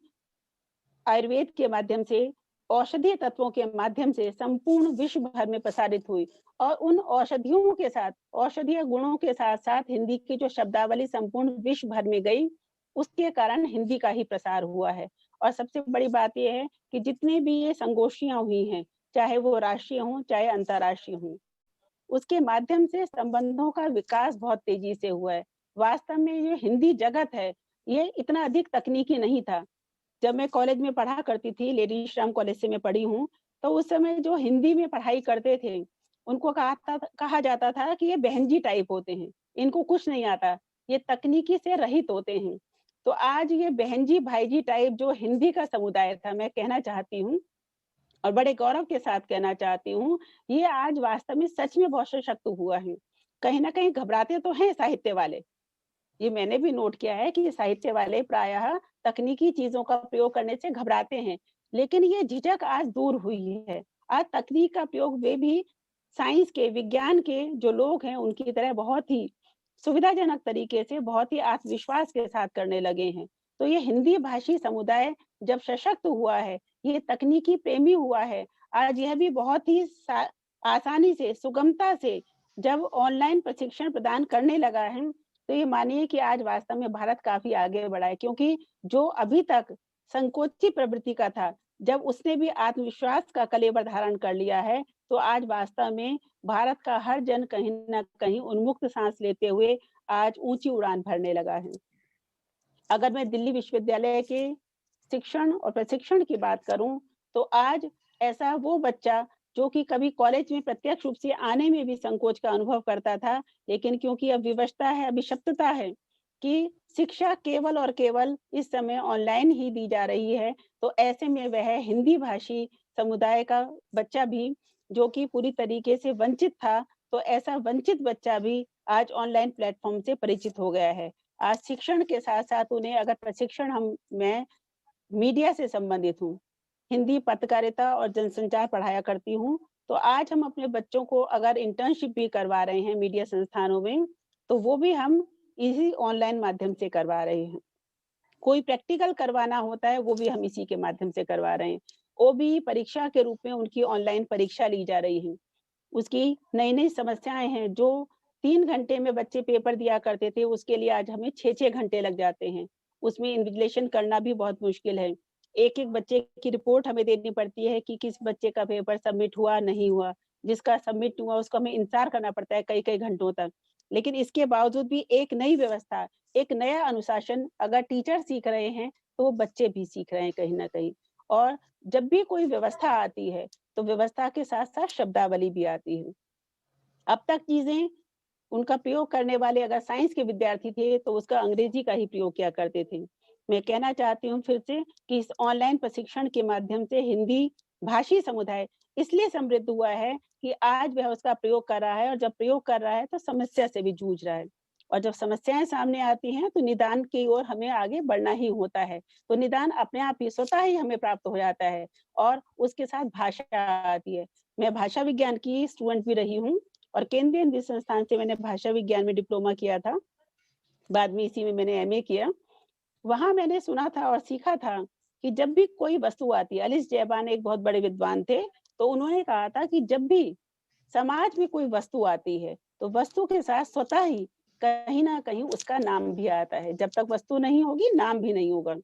आयुर्वेद के माध्यम से, औषधीय तत्वों के माध्यम से संपूर्ण विश्व भर में प्रसारित हुई, और उन औषधियों के साथ, औषधीय गुणों के साथ साथ हिंदी की जो शब्दावली संपूर्ण विश्व भर में गई, उसके कारण हिंदी का ही प्रसार हुआ है। और सबसे बड़ी बात यह है कि जितनी भी ये संगोष्ठियां हुई हैं, चाहे वो राष्ट्रीय हों चाहे अंतर्राष्ट्रीय हों, उसके माध्यम से संबंधों का विकास बहुत तेजी से हुआ है। वास्तव में ये हिंदी जगत है, ये इतना अधिक तकनीकी नहीं था। जब मैं कॉलेज में पढ़ा करती थी, लेडी श्याम कॉलेज से मैं पढ़ी हूँ, तो उस समय जो हिंदी में पढ़ाई करते थे, उनको कहा जाता था कि ये बहन जी टाइप होते हैं, इनको कुछ नहीं आता, ये तकनीकी से रहित होते हैं। तो आज ये बहन जी भाई जी टाइप जो हिंदी का समुदाय था, मैं कहना चाहती हूँ और बड़े गौरव के साथ कहना चाहती हूँ, ये आज वास्तव में सच में बहुत सशक्त हुआ है। कहीं ना कहीं घबराते तो हैं साहित्य वाले, ये मैंने भी नोट किया है कि साहित्य वाले प्रायः तकनीकी चीजों का प्रयोग करने से घबराते हैं, लेकिन ये झिझक आज दूर हुई है। आज तकनीक का प्रयोग वे भी साइंस के, विज्ञान के जो लोग हैं उनकी तरह बहुत ही सुविधाजनक तरीके से, बहुत ही आत्मविश्वास के साथ करने लगे हैं। तो ये हिंदी भाषी समुदाय जब सशक्त हुआ है, ये तकनीकी प्रेमी हुआ है, आज यह भी बहुत ही आसानी से, सुगमता से जब ऑनलाइन प्रशिक्षण प्रदान करने लगा है, तो ये मानिए कि आज वास्तव में भारत काफी आगे बढ़ा है। क्योंकि जो अभी तक संकोची प्रवृत्ति का था, जब उसने भी आत्मविश्वास का कलेवर धारण कर लिया है, तो आज वास्तव में भारत का हर जन कहीं ना कहीं उन्मुक्त सांस लेते हुए आज ऊंची उड़ान भरने लगा है। अगर मैं दिल्ली विश्वविद्यालय के शिक्षण और प्रशिक्षण की बात करूं, तो आज ऐसा वो बच्चा जो कि कभी कॉलेज में प्रत्यक्ष रूप से आने में भी संकोच का अनुभव करता था, लेकिन क्योंकि अब विवशता है, अभिशप्तता है कि शिक्षा केवल और केवल इस समय ऑनलाइन ही दी जा रही है, तो ऐसे में वह हिंदी भाषी समुदाय का बच्चा भी जो कि पूरी तरीके से वंचित था, तो ऐसा वंचित बच्चा भी आज ऑनलाइन प्लेटफॉर्म से परिचित हो गया है। आज शिक्षण के साथ साथ उन्हें अगर प्रशिक्षण मैं मीडिया से संबंधित हूँ, हिंदी पत्रकारिता और जनसंचार पढ़ाया करती हूँ, तो आज हम अपने बच्चों को अगर इंटर्नशिप भी करवा रहे हैं मीडिया संस्थानों में, तो वो भी हम इसी ऑनलाइन माध्यम से करवा रहे हैं। कोई प्रैक्टिकल करवाना होता है, वो भी हम इसी के माध्यम से करवा रहे हैं। ओबीई परीक्षा के रूप में उनकी ऑनलाइन परीक्षा ली जा रही है। उसकी नई नई समस्याएं हैं, जो 3 घंटे में बच्चे पेपर दिया करते थे, उसके लिए आज हमें 6-6 घंटे लग जाते हैं। उसमें इन्विजिलेशन करना भी बहुत मुश्किल है। एक-एक बच्चे की रिपोर्ट हमें देनी पड़ती है कि किस बच्चे का पेपर सबमिट हुआ, नहीं हुआ। जिसका सबमिट हुआ उसका हमें इंतजार करना पड़ता है कई-कई घंटों तक। लेकिन इसके बावजूद भी एक नई व्यवस्था, एक नया अनुशासन अगर टीचर सीख रहे हैं, तो वो बच्चे भी सीख रहे हैं कहीं न कहीं। और जब भी कोई व्यवस्था आती है, तो व्यवस्था के साथ-साथ शब्दावली भी आती है। अब तक चीज़ें उनका प्रयोग करने वाले अगर साइंस के विद्यार्थी थे, तो उसका अंग्रेजी का ही प्रयोग किया करते थे। मैं कहना चाहती हूँ फिर से कि इस ऑनलाइन प्रशिक्षण के माध्यम से हिंदी भाषी समुदाय इसलिए समृद्ध हुआ है कि आज वह उसका प्रयोग कर रहा है, और जब प्रयोग कर रहा है तो समस्या से भी जूझ रहा है। और जब समस्याएं सामने आती हैं, तो निदान की ओर हमें आगे बढ़ना ही होता है। तो निदान अपने आप ही स्वतः ही हमें प्राप्त हो जाता है, और उसके साथ भाषा आती है। मैं भाषा विज्ञान की स्टूडेंट भी रही हूँ, और केंद्रीय हिंदी संस्थान से मैंने भाषा विज्ञान में डिप्लोमा किया था। बाद में इसी में मैंने एमए किया। वहां मैंने सुना था और सीखा था कि जब भी कोई वस्तु आती है, अलिस जैबान एक बहुत बड़े विद्वान थे, तो उन्होंने कहा था कि जब भी समाज में कोई वस्तु आती है, तो वस्तु के साथ स्वतः ही कहीं ना कहीं उसका नाम भी आता है। जब तक वस्तु नहीं होगी, नाम भी नहीं होगा।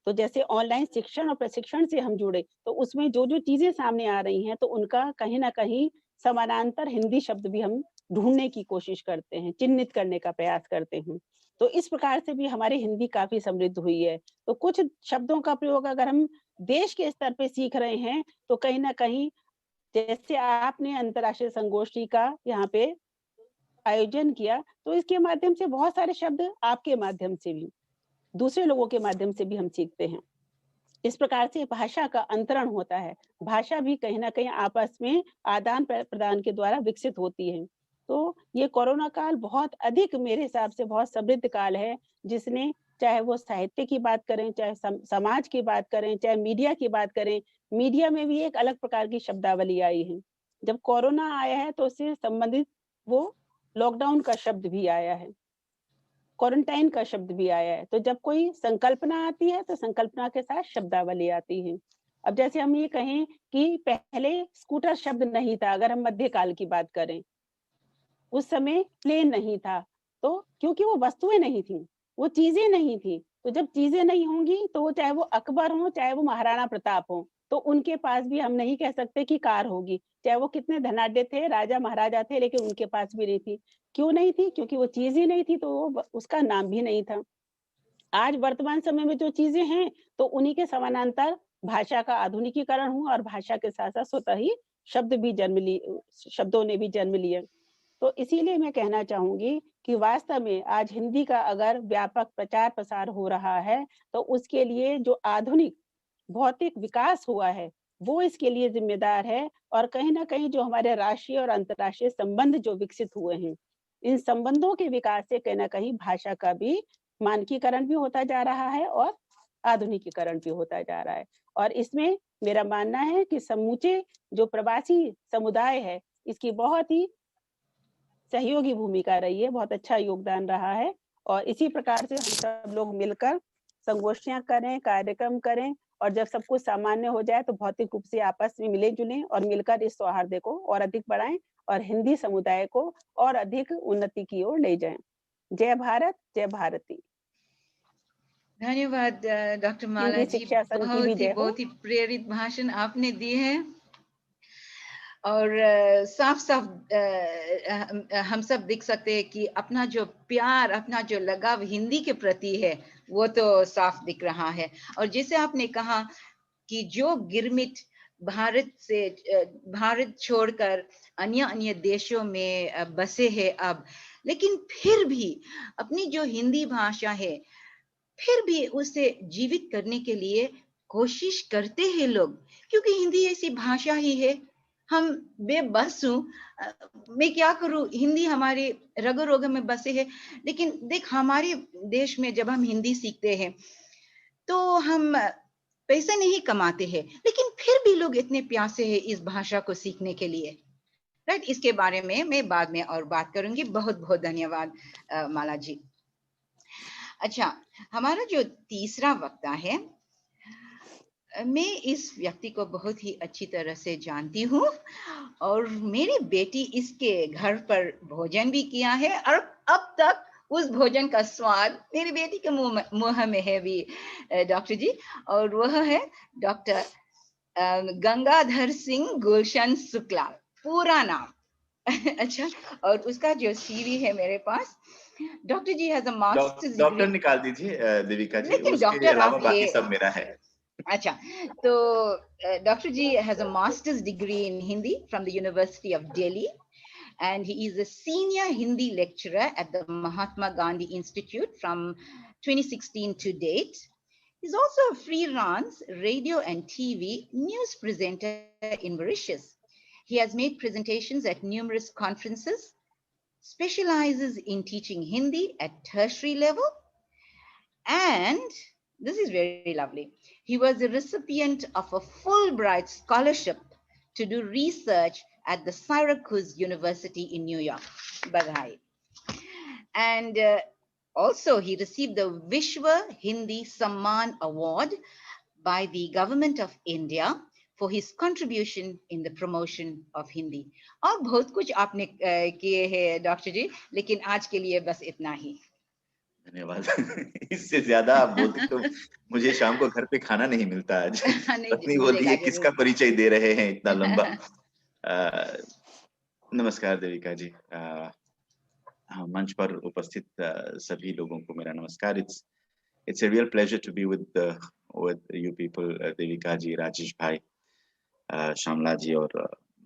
तो जैसे ऑनलाइन शिक्षण और प्रशिक्षण से हम जुड़े, तो उसमें जो जो चीजें सामने आ रही हैं, तो उनका कहीं ना कहीं समानांतर हिंदी शब्द भी हम ढूंढने की कोशिश करते हैं, चिन्हित करने का प्रयास करते हैं। तो इस प्रकार से भी हमारी हिंदी काफी समृद्ध हुई है। तो कुछ शब्दों का प्रयोग अगर हम देश के स्तर पे सीख रहे हैं तो कहीं ना कहीं, जैसे आपने अंतर्राष्ट्रीय संगोष्ठी का यहाँ पे आयोजन किया, तो इसके माध्यम से बहुत सारे शब्द आपके माध्यम से भी, दूसरे लोगों के माध्यम से भी हम सीखते हैं। इस प्रकार से भाषा का अंतरण होता है। भाषा भी कहीं ना कहीं आपस में आदान प्रदान के द्वारा विकसित होती है। तो ये कोरोना काल बहुत अधिक, मेरे हिसाब से बहुत समृद्ध काल है, जिसने, चाहे वो साहित्य की बात करें, चाहे समाज की बात करें, चाहे मीडिया की बात करें, मीडिया में भी एक अलग प्रकार की शब्दावली आई है। जब कोरोना आया है तो उससे संबंधित वो लॉकडाउन का शब्द भी आया है, क्वारंटाइन का शब्द भी आया है। तो जब कोई संकल्पना आती है तो संकल्पना के साथ शब्दावली आती है। अब जैसे हम ये कहें कि पहले स्कूटर शब्द नहीं था, अगर हम मध्यकाल की बात करें, उस समय प्लेन नहीं था, तो क्योंकि वो वस्तुएं नहीं थी, वो चीजें नहीं थी। तो जब चीजें नहीं होंगी तो वो, चाहे वो अकबर हो, चाहे वो महाराणा प्रताप हो, तो उनके पास भी हम नहीं कह सकते कि कार होगी, चाहे वो कितने धनाढ्य थे, राजा महाराजा थे, लेकिन उनके पास भी नहीं थी। क्यों नहीं थी? क्योंकि वो चीज ही नहीं थी, तो वो उसका नाम भी नहीं था। आज वर्तमान समय में जो चीजें हैं, तो उन्हीं के समानांतर भाषा का आधुनिकीकरण हुआ और भाषा के साथ साथ स्वतः ही शब्दों ने भी जन्म लिए। तो इसीलिए मैं कहना चाहूंगी कि वास्तव में आज हिंदी का अगर व्यापक प्रचार प्रसार हो रहा है, तो उसके लिए जो आधुनिक भौतिक विकास हुआ है, वो इसके लिए जिम्मेदार है। और कहीं ना कहीं जो हमारे राष्ट्रीय और अंतर्राष्ट्रीय संबंध जो विकसित हुए हैं, इन संबंधों के विकास से कहीं ना कहीं भाषा का भी मानकीकरण भी होता जा रहा है और आधुनिकीकरण भी होता जा रहा है। और इसमें मेरा मानना है कि समूचे जो प्रवासी समुदाय है, इसकी बहुत ही सहयोगी भूमिका रही है, बहुत अच्छा योगदान रहा है। और इसी प्रकार से हम सब लोग मिलकर संगोष्ठियां करें, कार्यक्रम करें, और जब सब कुछ सामान्य हो जाए तो भौतिक रूप से आपस में मिले जुलें और मिलकर इस सौहार्द को और अधिक बढ़ाएं और हिंदी समुदाय को और अधिक उन्नति की ओर ले जाएं। जय भारत, जय भारती। धन्यवाद डॉक्टर माला हिंदी जी, शिक्षा संघ की भी जय हो। बहुत ही प्रेरित भाषण आपने दी है। और साफ साफ हम सब देख सकते हैं कि अपना जो प्यार, अपना जो लगाव हिंदी के प्रति है, वो तो साफ दिख रहा है। और जैसे आपने कहा कि जो गिरमिट भारत छोड़कर अन्य देशों में बसे हैं अब, लेकिन फिर भी अपनी जो हिंदी भाषा है, फिर भी उसे जीवित करने के लिए कोशिश करते हैं लोग, क्योंकि हिंदी ऐसी भाषा ही है। हम बेबस हूँ, मैं क्या करूँ, हिंदी हमारे रगो रोग में बसे है। लेकिन देख, हमारे देश में जब हम हिंदी सीखते हैं तो हम पैसे नहीं कमाते हैं, लेकिन फिर भी लोग इतने प्यासे हैं इस भाषा को सीखने के लिए। राइट, इसके बारे में मैं बाद में और बात करूंगी। बहुत बहुत धन्यवाद माला जी। अच्छा, हमारा जो तीसरा वक्ता है, मैं इस व्यक्ति को बहुत ही अच्छी तरह से जानती हूँ और मेरी बेटी इसके घर पर भोजन भी किया है और अब तक उस भोजन का स्वाद मेरी बेटी के मुंह में है भी डॉक्टर जी, और वह है डॉक्टर गंगाधर सिंह गुलशन शुक्ला, पूरा नाम। अच्छा, और उसका जो सीवी है मेरे पास, doctor ji has a master's degree. Doctor निकाल दीजिए देविका जी, लेकिन उसके डॉक्टर अलावा आप बाकी सब मेरा है। अच्छा, तो doctor ji has a master's degree in Hindi from the university of Delhi and he is a senior Hindi lecturer at the Mahatma Gandhi Institute from 2016 to date. He's also a freelance radio and TV news presenter in Mauritius. He has made presentations at numerous conferences, specializes in teaching Hindi at tertiary level, and this is very lovely, he was a recipient of a Fulbright scholarship to do research at the Syracuse University in New York. Badhai. And also he received the Vishwa Hindi Samman Award by the government of India for his contribution in the promotion of Hindi. और बहुत कुछ आपने किए हैं doctor जी, लेकिन आज के लिए बस इतना ही। धन्यवाद। इससे ज्यादा आप बोलते तो मुझे शाम को घर पे खाना नहीं मिलता आज। पत्नी बोलती है किसका परिचय दे रहे हैं इतना लंबा। नमस्कार देविका जी, मंच पर उपस्थित सभी लोगों को मेरा नमस्कार। It's a real pleasure to be with you people, Devika जी, राजेश भाई, श्यामला जी और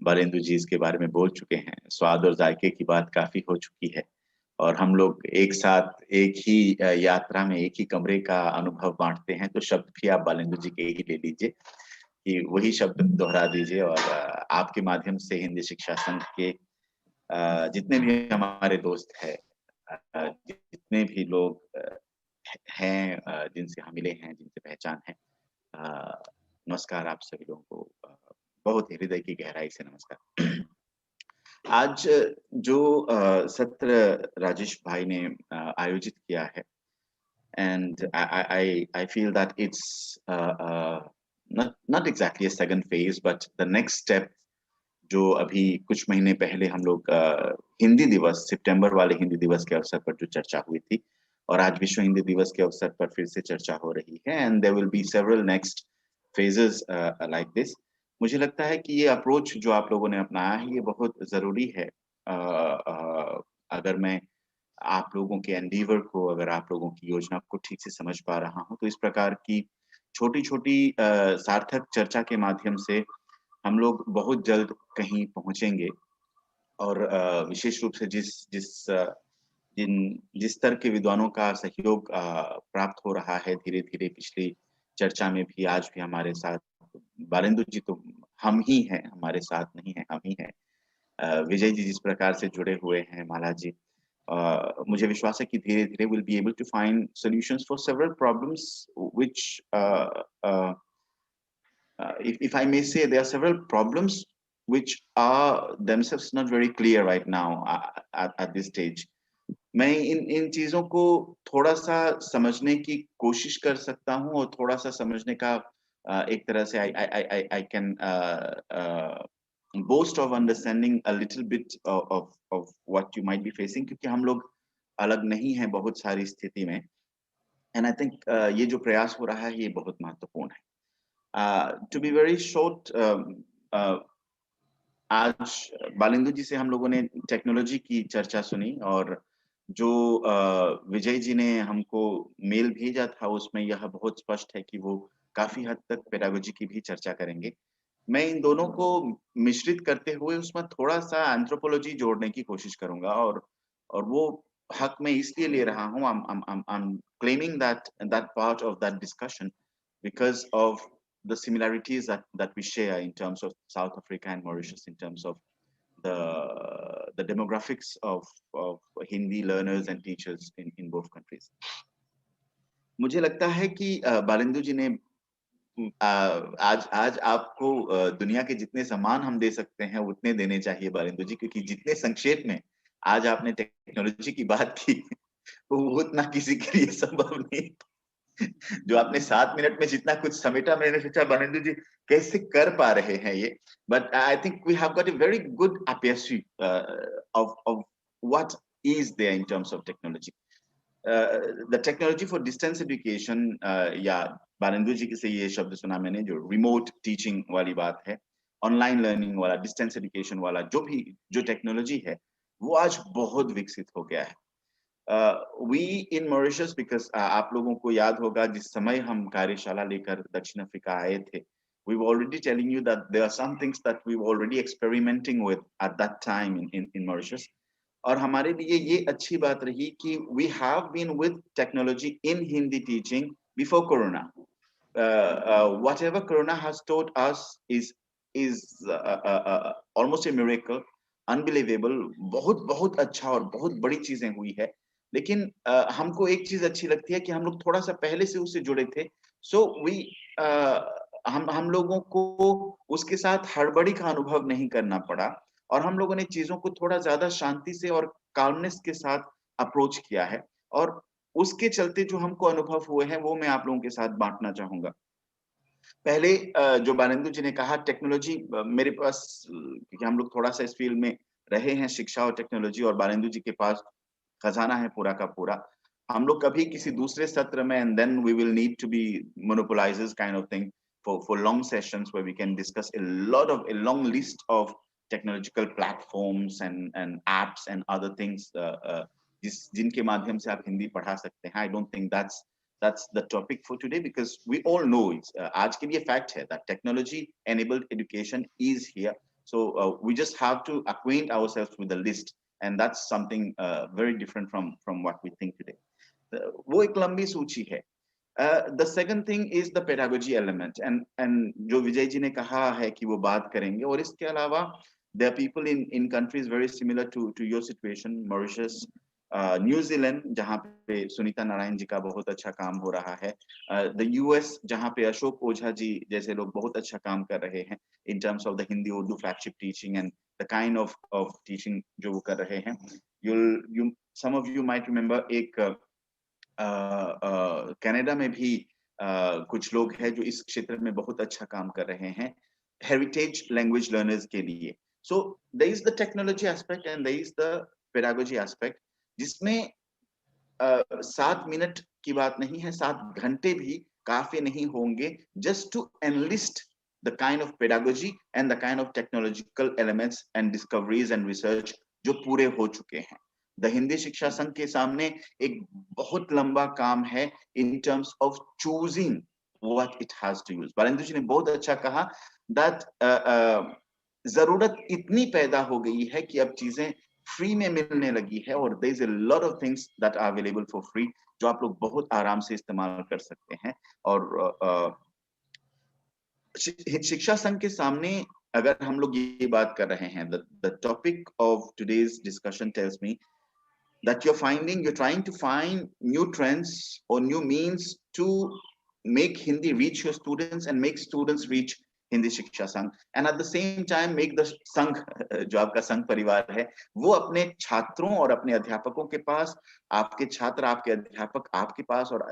बालेंदु जी इसके बारे में बोल चुके हैं। स्वाद और जायके की बात काफी हो चुकी है और हम लोग एक साथ एक ही यात्रा में एक ही कमरे का अनुभव बांटते हैं, तो शब्द भी आप बालेंदु जी के ही ले लीजिए कि वही शब्द दोहरा दीजिए और आपके माध्यम से हिंदी शिक्षा संघ के जितने भी हमारे दोस्त हैं, जितने भी लोग हैं जिनसे हम मिले हैं, जिनसे पहचान है, नमस्कार आप सभी लोगों को, बहुत हृदय की गहराई से नमस्कार। आज जो सत्र राजेश भाई ने आयोजित किया है, and I feel that it's not exactly a second phase, but the next step जो अभी कुछ महीने पहले हम लोग हिंदी दिवस, सितंबर वाले हिंदी दिवस के अवसर पर जो चर्चा हुई थी और आज विश्व हिंदी दिवस के अवसर पर फिर से चर्चा हो रही है, and there will be several next phases like this. मुझे लगता है कि ये अप्रोच जो आप लोगों ने अपनाया है ये बहुत जरूरी है। अगर मैं आप लोगों के एंडीवर को, अगर आप लोगों की योजना को ठीक से समझ पा रहा हूँ, तो इस प्रकार की छोटी-छोटी सार्थक चर्चा के माध्यम से हम लोग बहुत जल्द कहीं पहुंचेंगे और विशेष रूप से जिस स्तर के विद्वानों का सहयोग प्राप्त हो रहा है धीरे-धीरे, पिछली चर्चा में भी, आज भी हमारे साथ बालेंदु जी तो हम ही हैं, हमारे साथ नहीं है, हम ही हैं। विजय जी जिस प्रकार से जुड़े हुए हैं, माला जी, मुझे विश्वास है कि धीरे-धीरे we'll be able to find solutions for several problems which if I may say, there are several problems which are themselves not very clear right now at this stage. मैं इन चीजों को थोड़ा सा समझने की कोशिश कर सकता हूँ और थोड़ा सा समझने का एक तरह से I can boast of understanding a little bit of what you might be facing, क्योंकि हम लोग अलग नहीं हैं बहुत सारी स्थिति में, and I think ये जो प्रयास हो रहा है ये बहुत महत्वपूर्ण है। To be very short, आज बालेंदु जी से हम लोगों ने टेक्नोलॉजी की चर्चा सुनी और जो विजय जी ने हमको मेल भेजा था उसमें यह बहुत स्पष्ट है कि वो काफी हद तक पेडागोजी की भी चर्चा करेंगे। मैं इन दोनों को मिश्रित करते हुए उसमें थोड़ा सा एंथ्रोपोलॉजी जोड़ने की कोशिश करूंगा और वो हक मैं इसलिए ले रहा हूँ, I'm claiming that part of that discussion because of the similarities that we share in terms of South Africa and Mauritius, in terms of the demographics of Hindi learners and teachers in both countries. मुझे लगता है कि बालेंदु जी ने आज आपको दुनिया के जितने सम्मान हम दे सकते हैं उतने देने चाहिए बालेंदु जी, क्योंकि जितने संक्षेप में आज आपने टेक्नोलॉजी की बात की वो उतना किसी के लिए संभव नहीं। जो आपने 7 मिनट में जितना कुछ समेटा, मैंने सोचा बालेंदु जी कैसे कर पा रहे हैं ये, but I think we have got a very good appreciation of what is there in terms of technology. The technology for distance education, या बालेंदु जी से ये शब्द सुना मैंने, जो रिमोट टीचिंग वाली बात है, ऑनलाइन लर्निंग वाला, डिस्टेंस एजुकेशन वाला जो टेक्नोलॉजी है वो आज बहुत विकसित हो गया है। We in Mauritius, because आप लोगों को याद होगा जिस समय हम कार्यशाला लेकर दक्षिण अफ्रीका आए थे, we were already telling you that there are some things that we were already experimenting with at that time in Mauritius. और हमारे लिए ये अच्छी बात रही कि we have been with technology in Hindi teaching before Corona. Whatever Corona has taught us is almost a miracle, unbelievable, बहुत अच्छा और बहुत बड़ी चीजें हुई है। लेकिन हमको एक चीज अच्छी लगती है कि हम लोग थोड़ा सा पहले से उससे जुड़े थे, सो हम लोगों को उसके साथ हड़बड़ी का अनुभव नहीं करना पड़ा और हम लोगों ने चीजों को थोड़ा ज्यादा शांति से और काल्मनेस के साथ अप्रोच किया है और उसके चलते जो हमको अनुभव हुए हैं वो मैं आप लोगों के साथ बांटना चाहूंगा। पहले जो बालेंदु जी ने कहा टेक्नोलॉजी, मेरे पास, क्योंकि हम लोग थोड़ा सा इस फील्ड में रहे हैं, शिक्षा और टेक्नोलॉजी, और बालेंदु जी के पास खजाना है पूरा का पूरा। हम लोग कभी किसी दूसरे सत्र में and then we will need to be monopolizers kind of thing for long sessions where we can discuss a long list of technological platforms and apps and other things जिनके माध्यम से आप हिंदी पढ़ा सकते हैं. I don't think that's the topic for today, because we all know it's आज के लिए fact है that technology enabled education is here. So we just have to acquaint ourselves with the list, and that's something very different from what we think today. वो एक लंबी सूची है. The second thing is the pedagogy element, and जो विजय जी ने कहा है कि वो बात करेंगे, और इसके अलावा there are people in countries very similar to your situation, Mauritius, New Zealand, जहाँ पे सुनीता नारायण जी का बहुत अच्छा काम हो रहा है, the US, जहाँ पे अशोक ओझा जी जैसे लोग बहुत अच्छा काम कर रहे हैं in terms of the Hindi Urdu flagship teaching and the kind of teaching जो वो कर रहे हैं. Some of you might remember एक कनाडा में भी कुछ लोग हैं जो इस क्षेत्र में बहुत अच्छा काम कर रहे हैं हेरिटेज लैंग्वेज लर्नर्स के लिए. So there is the technology aspect and there is the pedagogy aspect, जिसमें 7 मिनट की बात नहीं है, 7 घंटे भी काफी नहीं होंगे just to enlist the kind of pedagogy and the kind of technological elements and discoveries and research जो पूरे हो चुके हैं. द हिंदी शिक्षा संघ के सामने एक बहुत लंबा काम है in terms of choosing what it has to use. Balendra जी ने बहुत अच्छा कहा that जरूरत इतनी पैदा हो गई है कि अब चीजें फ्री में मिलने लगी है, और there is a lot of things that are available for free जो आप लोग बहुत आराम से इस्तेमाल कर सकते हैं. और शिक्षा संघ के सामने अगर हम लोग ये बात कर रहे हैं, the topic of today's discussion tells me that you're trying to find new trends or new means to make Hindi reach your students and make students reach Hindi Shiksha Sangh, and at the same time make the संघ जो आपका संघ परिवार है वो अपने छात्रों और अपने अध्यापकों के पास, आपके छात्र आपके अध्यापक आपके पास, और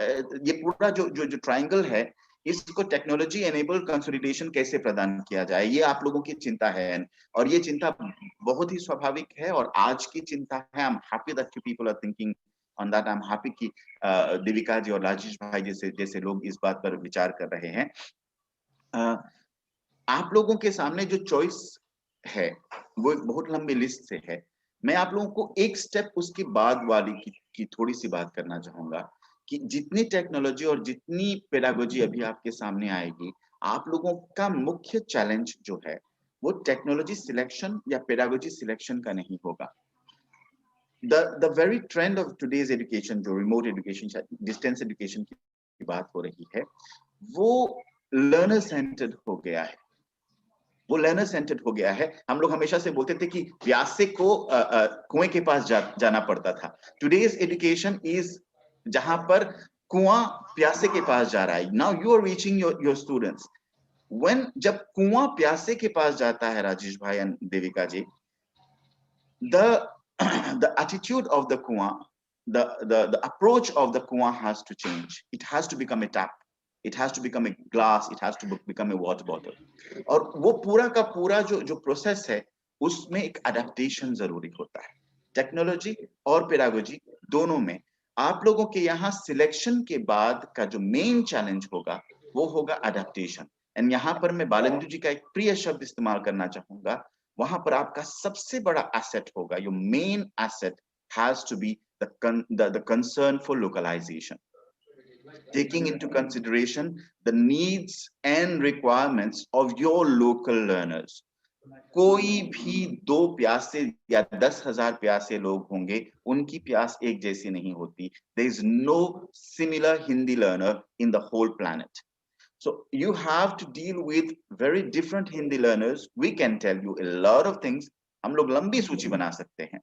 ये पूरा जो ट्रायंगल है इसको टेक्नोलॉजी एनेबल्ड कंसोलिडेशन कैसे प्रदान किया जाए, ये आप लोगों की चिंता है, और ये चिंता बहुत ही स्वाभाविक है और आज की चिंता है. I am happy that you people are thinking on that. I am happy कि देविका जी और राजेश भाई जैसे लोग इस बात पर विचार कर रहे हैं. आप लोगों के सामने जो चॉइस है वो एक बहुत लंबी लिस्ट से है. मैं आप लोगों को एक स्टेप उसके बाद वाली की थोड़ी सी बात करना चाहूंगा कि जितनी टेक्नोलॉजी और जितनी पेडागोजी अभी आपके सामने आएगी, आप लोगों का मुख्य चैलेंज जो है वो टेक्नोलॉजी सिलेक्शन या पेडागोजी सिलेक्शन का नहीं होगा. The very trend of today's education, जो रिमोट एजुकेशन, डिस्टेंस एजुकेशन की बात हो रही है, वो लर्नर सेंटर्ड हो गया है. वो लर्नर सेंटर्ड हो गया है. हम लोग हमेशा से बोलते थे कि प्यासे को कुएं के पास जाना पड़ता था. टुडेज एजुकेशन इज जहां पर कुआं प्यासे के पास जा रहा है. Now you are reaching your students. When जब कुआं प्यासे के पास जाता है, राजेश भाई and Devika ji, the attitude of the कुआं, the approach of the कुआं has to change. It has to become a tap, it has to become a glass, it has to become a water bottle. और वो पूरा का पूरा जो process है उसमें एक अडेप्टेशन जरूरी होता है. टेक्नोलॉजी और पेडागोजी दोनों में आप लोगों के यहाँ सिलेक्शन के बाद का जो मेन चैलेंज होगा वो होगा अडेप्टेशन. एंड यहाँ पर मैं बालेंद्र जी का एक प्रिय शब्द इस्तेमाल करना चाहूंगा. वहां पर आपका सबसे बड़ा एसेट होगा, your main asset has to be the concern for localization, taking into consideration the needs and requirements of your local learners. कोई भी 2 प्यासे या 10,000 प्यासे लोग होंगे, उनकी प्यास एक जैसी नहीं होती. There is no similar Hindi learner in the whole planet. So you have to deal with very different Hindi learners. We can tell you a lot of things. हम लोग लंबी सूची बना सकते हैं,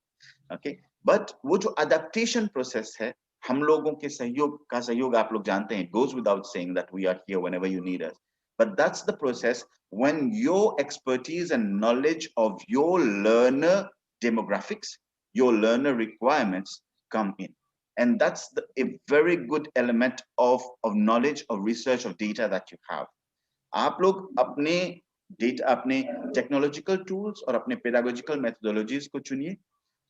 okay? But वो जो adaptation process है, हम लोगों के सहयोग आप लोग जानते हैं. It goes without saying that we are here whenever you need us. But that's the process when your expertise and knowledge of your learner demographics, your learner requirements come in. And that's a very good element of knowledge, of research, of data that you have. आप लोग अपने data, अपने technological tools और अपने pedagogical methodologies को चुनिए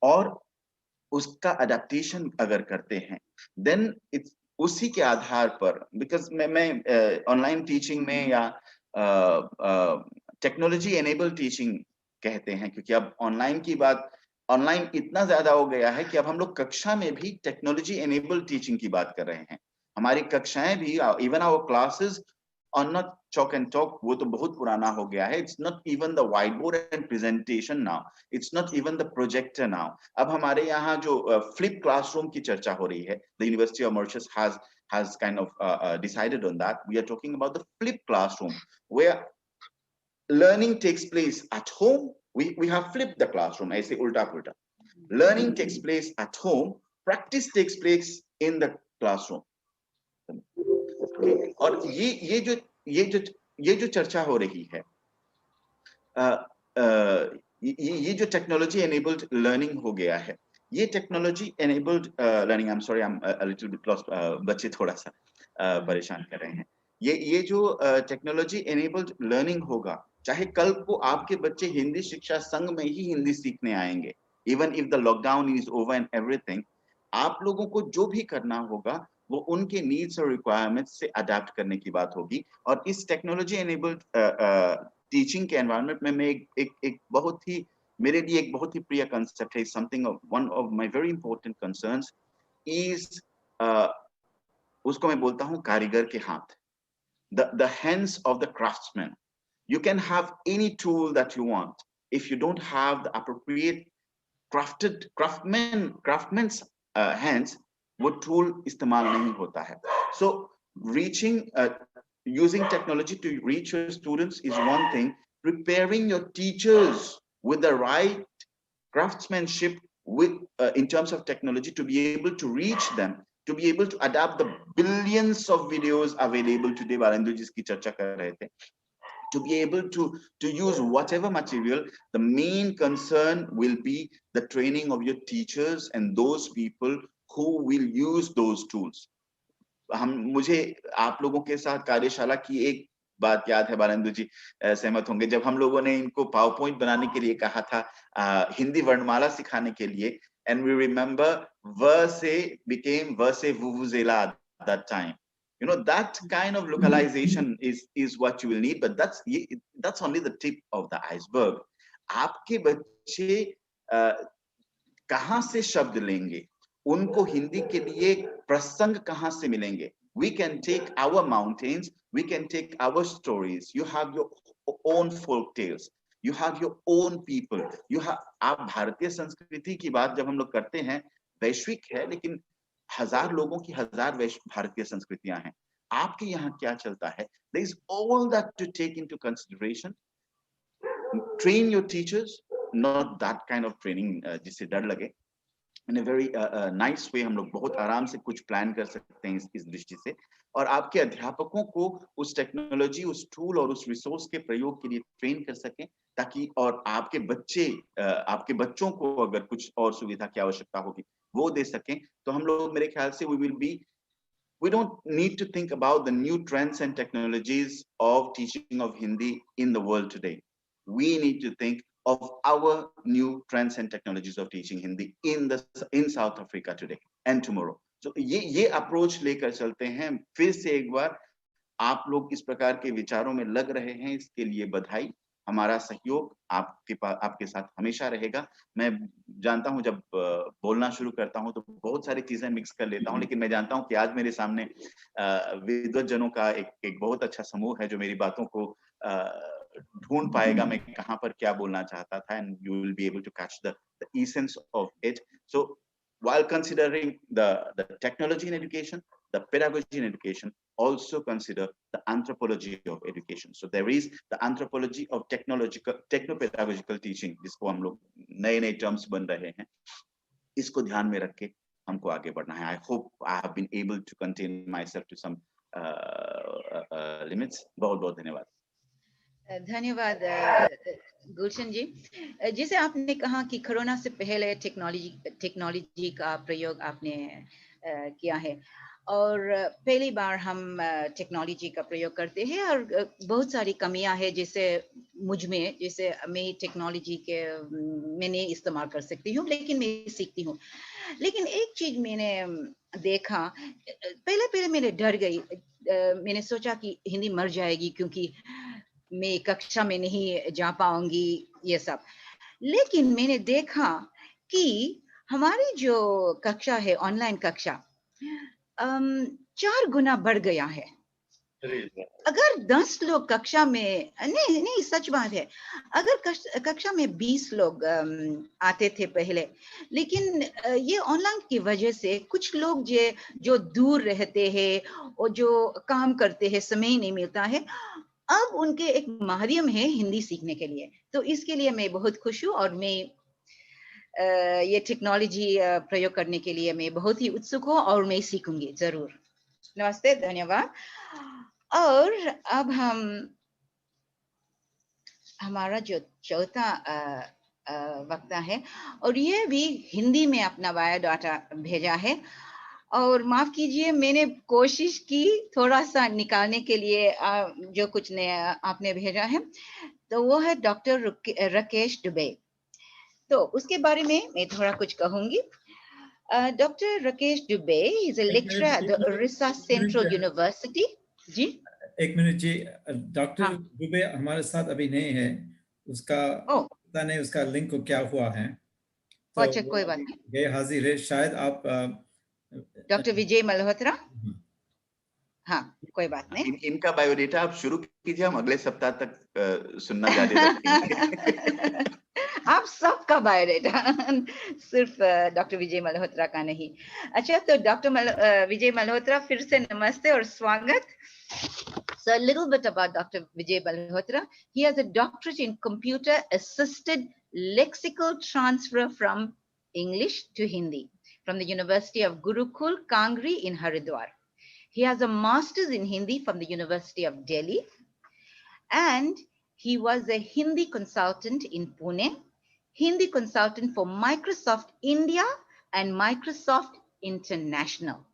और उसका अडेप्टेशन अगर करते हैं, देन इट्स उसी के आधार पर, बिकॉज मैं ऑनलाइन टीचिंग में या टेक्नोलॉजी एनेबल टीचिंग कहते हैं, क्योंकि अब ऑनलाइन की बात ऑनलाइन इतना ज्यादा हो गया है कि अब हम लोग कक्षा में भी टेक्नोलॉजी एनेबल्ड टीचिंग की बात कर रहे हैं। हमारी कक्षाएं भी, इवन आवर क्लासेस और नॉट चॉक एंड टॉक, वो तो बहुत पुराना हो गया है। It's not even the white board and presentation now, it's not even the projector now. अब हमारे यहाँ जो फ्लिप क्लासरूम की चर्चा हो रही है, the university of Mauritius has kind of decided on that. We are talking about the flip classroom, where learning takes place at home. We have flipped the classroom, ऐसे उल्टा पुल्टा। Learning takes place at home, practice takes place in the classroom. और ये जो चर्चा हो रही है, ये जो टेक्नोलॉजी एनेबल्ड लर्निंग हो गया है, ये technology enabled learning, I am sorry, I am a little bit lost, बच्चे थोड़ा सा परेशान कर रहे हैं। ये जो टेक्नोलॉजी एनेबल्ड लर्निंग होगा, चाहे कल को आपके बच्चे हिंदी शिक्षा संघ में ही हिंदी सीखने आएंगे, even if the lockdown is over and everything, आप लोगों को जो भी करना होगा वो उनके नीड्स और रिक्वायरमेंट्स से अडेप्ट करने की बात होगी। और इस टेक्नोलॉजी एनेबल्ड टीचिंग के एनवायरनमेंट में मैं एक बहुत ही, मेरे लिए एक बहुत ही प्रिय कंसेप्ट है, something of one of my very important concerns is, उसको मैं बोलता हूं कारीगर के हाथ, the hands of the craftsman. You can have any tool that you want. If you don't have the appropriate craftsman's hands, वो tool इस्तेमाल नहीं होता है। So using technology to reach your students is one thing. Preparing your teachers with the right craftsmanship in terms of technology to be able to reach them, to be able to adapt the billions of videos available today, बारेंद्र जिसकी चर्चा कर रहे थे, to be able to use whatever material, the main concern will be the training of your teachers and those people who will use those tools. मुझे आप लोगों के साथ कार्यशाला की एक बात याद है, बारेंद्र जी सहमत होंगे, जब हम लोगों ने इनको पावर पॉइंट बनाने के लिए कहा था, हिंदी वर्णमाला सिखाने के लिए, and we remember verse became verse vuvuzela at that time. You know, that kind of localization is what you will need, but that's only the tip of the iceberg. आपके बच्चे कहाँ से शब्द लेंगे, उनको हिंदी के लिए प्रसंग कहाँ से मिलेंगे? We can take our mountains, we can take our stories. You have your own folk tales, you have your own people, you have, आप भारतीय संस्कृति की बात जब हम लोग करते हैं, वैश्विक है, लेकिन हजार लोगों की हजार भारतीय संस्कृतियां हैं। आपके यहाँ क्या चलता है? There is all that to take into consideration. Train your teachers, not that kind of training जिससे डर लगे. In a very nice way, हम लोग बहुत आराम से कुछ प्लान कर सकते हैं इस दृष्टि से, और आपके अध्यापकों को उस टेक्नोलॉजी, उस टूल और उस रिसोर्स के प्रयोग के लिए ट्रेन कर सकें, ताकि और आपके बच्चों को अगर कुछ और सुविधा की आवश्यकता होगी वो दे सकें। तो हम लोग, मेरे ख्याल से, we don't need to think about the new trends and technologies of teaching of Hindi in the world today. We need to think of our new trends and technologies of teaching Hindi in South Africa today and tomorrorow. So ये approach लेकर चलते हैं। फिर से एक बार आप लोग इस प्रकार के विचारों में लग रहे हैं, इसके लिए बधाई। हमारा सहयोग आपके साथ हमेशा रहेगा। मैं जानता हूं जब बोलना शुरू करता हूं तो बहुत सारी चीजें मिक्स कर लेता हूं, लेकिन मैं जानता हूं कि आज मेरे सामने विद्वत जनों का एक बहुत अच्छा समूह है जो मेरी बातों को ढूंढ पाएगा मैं कहां पर क्या बोलना चाहता था, and you will be able to catch the essence of it. So while considering the technology in education, the pedagogy in education, also consider the anthropology of education. So there is the anthropology of techno-pedagogical teaching, जिसको हम लोग नए terms बन रहे हैं, इसको ध्यान में रख के हमको आगे बढ़ना है. I hope I have been able to contain myself to some limits. बहुत धन्यवाद. धन्यवाद गुलशन जी। जैसे आपने कहा कि कोरोना से पहले टेक्नोलॉजी का प्रयोग आपने किया है, और पहली बार हम टेक्नोलॉजी का प्रयोग करते हैं, और बहुत सारी कमियां हैं जैसे मुझ में, जैसे मैं टेक्नोलॉजी के मैं नहीं इस्तेमाल कर सकती हूँ, लेकिन मैं सीखती हूँ। लेकिन एक चीज मैंने देखा, पहले मैंने डर गई, मैंने सोचा कि हिंदी मर जाएगी क्योंकि मैं कक्षा में नहीं जा पाऊंगी ये सब। लेकिन मैंने देखा कि हमारी जो कक्षा है, ऑनलाइन कक्षा 4 गुना बढ़ गया है। अगर 10 लोग कक्षा में, नहीं नहीं सच बात है, अगर कक्षा में 20 लोग आते थे पहले, लेकिन ये ऑनलाइन की वजह से कुछ लोग जो दूर रहते हैं और जो काम करते हैं, समय नहीं मिलता है, अब उनके एक माध्यम है हिंदी सीखने के लिए। तो इसके लिए मैं बहुत खुश हूँ और मैं ये टेक्नोलॉजी प्रयोग करने के लिए मैं बहुत ही उत्सुक हूँ और मैं सीखूंगी जरूर। नमस्ते, धन्यवाद। और अब हमारा जो चौथा वक्ता है, और ये भी हिंदी में अपना बायोडाटा भेजा है, और माफ कीजिए मैंने कोशिश की थोड़ा सा निकालने के लिए जो कुछ ने आपने भेजा है, तो वो है डॉक्टर राकेश दुबे। तो उसके बारे में मैं थोड़ा कुछ कहूंगी। Doctor Rakesh Dubey is a lecturer at the Orissa central university. जी एक मिनट जी, डॉक्टर दुबे हमारे साथ अभी नहीं है, उसका पता नहीं उसका लिंक को क्या हुआ है, तो अच्छा कोई बात नहीं, ये हाजिर है। शायद आप डॉक्टर विजय मल्होत्रा। हाँ कोई बात नहीं, इनका बायोडेटा आप शुरू कीजिए, हम अगले सप्ताह तक सुनना जारी रखेंगे। आप सबका बायोडेटा, सिर्फ डॉक्टर विजय मल्होत्रा का नहीं। अच्छा, तो डॉक्टर विजय मल्होत्रा, फिर से नमस्ते और स्वागत। So a little bit about Dr. Vijay Malhotra. He has a doctorate in computer assisted lexical transfer from English to Hindi from the University of Gurukul, Kangri in Haridwar. He has a master's in Hindi from the University of Delhi, and he was a Hindi consultant in Pune, Hindi consultant for Microsoft India and Microsoft International.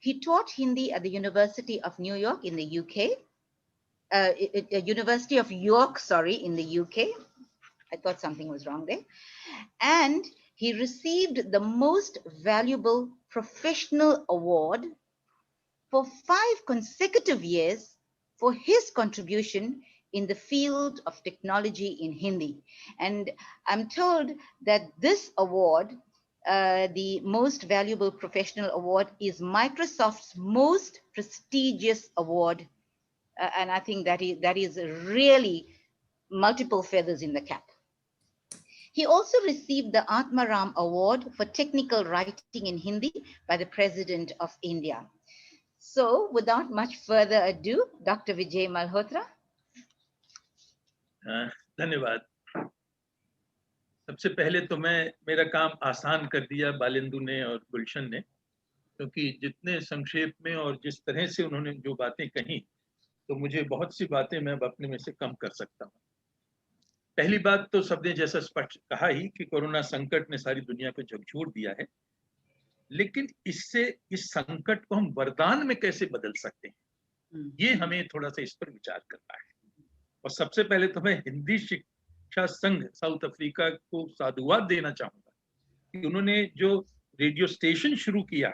He taught Hindi at the University of New York in the UK, University of York, sorry, in the UK. I thought something was wrong there. And he received the Most Valuable Professional Award for 5 consecutive years for his contribution in the field of technology in Hindi. And I'm told that this award, the Most Valuable Professional Award, is Microsoft's most prestigious award. And I think that is really multiple feathers in the cap. He also received the Atmaram Award for technical writing in Hindi by the President of India. So without much further ado, Dr. Vijay Malhotra. धन्यवाद। सबसे पहले तो मेरा काम आसान कर दिया बालेंदु ने और गुलशन ने, क्योंकि जितने संक्षेप में और जिस तरह से उन्होंने जो बातें कही, तो मुझे बहुत सी बातें मैं अब अपने में से कम कर सकता हूँ। पहली बात तो सबने जैसा स्पष्ट कहा ही कि कोरोना संकट ने सारी दुनिया को झकझोर दिया है, लेकिन इससे इस संकट को हम वरदान में कैसे बदल सकते हैं, ये हमें थोड़ा सा इस पर विचार करना है। और सबसे पहले तो मैं हिंदी शिक्षा संघ साउथ अफ्रीका को साधुवाद देना चाहूंगा कि उन्होंने जो रेडियो स्टेशन शुरू किया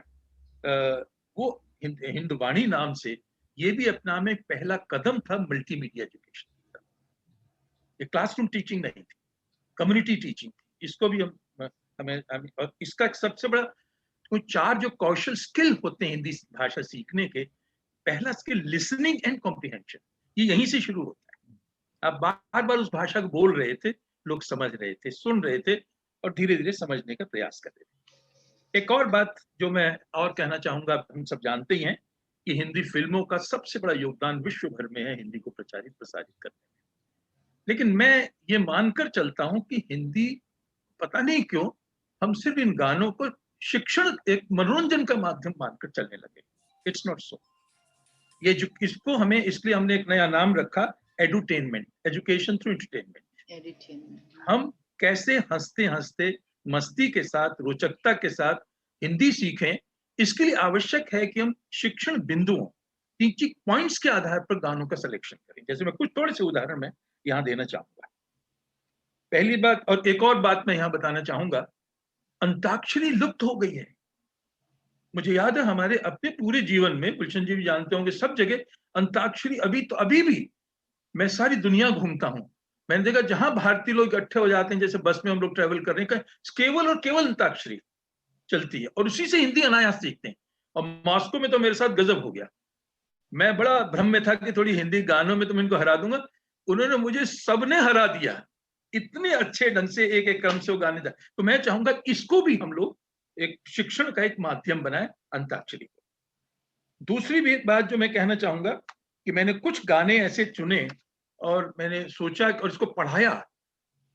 वो हिंदवाणी नाम से, ये भी अपना में पहला कदम था मल्टीमीडिया एजुकेशन का। ये क्लासरूम टीचिंग नहीं थी, कम्युनिटी टीचिंग थी। इसको भी हमें और इसका सबसे बड़ा कोई 4 जो कौशल स्किल होते हैं हिंदी भाषा सीखने के, पहला स्किल लिसनिंग एंड कॉम्प्रिहेंशन, ये यहीं से शुरू होता है। आप बार बार उस भाषा को बोल रहे थे, लोग समझ रहे थे, सुन रहे थे और धीरे धीरे समझने का प्रयास कर रहे थे। एक और बात जो मैं और कहना चाहूंगा, हम सब जानते ही हैं कि हिंदी फिल्मों का सबसे बड़ा योगदान विश्व भर में है हिंदी को प्रचारित प्रसारित करने में। लेकिन मैं ये मानकर चलता हूं कि हिंदी, पता नहीं क्यों हम सिर्फ इन गानों को शिक्षण, एक मनोरंजन का माध्यम मानकर चलने लगे। It's not so. ये जो इसको हमें, इसलिए हमने एक नया नाम रखा एडुटेनमेंट, एजुकेशन थ्रू एंटरटेनमेंट। हम कैसे हंसते हंसते मस्ती के साथ, रोचकता के साथ हिंदी सीखें, इसके लिए आवश्यक है कि हम शिक्षण बिंदुओं, टीचिंग पॉइंट्स के आधार पर गानों का सिलेक्शन करें। जैसे मैं कुछ थोड़े से उदाहरण मैं यहाँ देना चाहूंगा। पहली बात, और एक और बात मैं यहाँ बताना चाहूंगा, अंताक्षरी लुप्त हो गई है। मुझे याद है हमारे अपने पूरे जीवन में, गुलशन जी भी जानते होंगे, सब जगह अंताक्षरी, अभी भी मैं सारी दुनिया घूमता हूं मैंने देखा जहां भारतीय लोग इकट्ठे हो जाते हैं, जैसे बस में हम लोग ट्रेवल कर रहे हैं, केवल और केवल अंताक्षरी चलती है और उसी से हिंदी अनायास सीखते हैं। और मॉस्को में तो मेरे साथ गजब हो गया, मैं बड़ा भ्रम में था कि थोड़ी हिंदी गानों में तो मैं इनको हरा दूंगा, उन्होंने मुझे सबने हरा दिया, इतने अच्छे ढंग से एक एक क्रम से वो गाने। तो मैं चाहूंगा इसको भी हम लोग एक शिक्षण का एक माध्यम बनाए, अंताक्षरी को। दूसरी भी बात जो मैं कहना चाहूंगा कि मैंने कुछ गाने ऐसे चुने और मैंने सोचा और इसको पढ़ाया।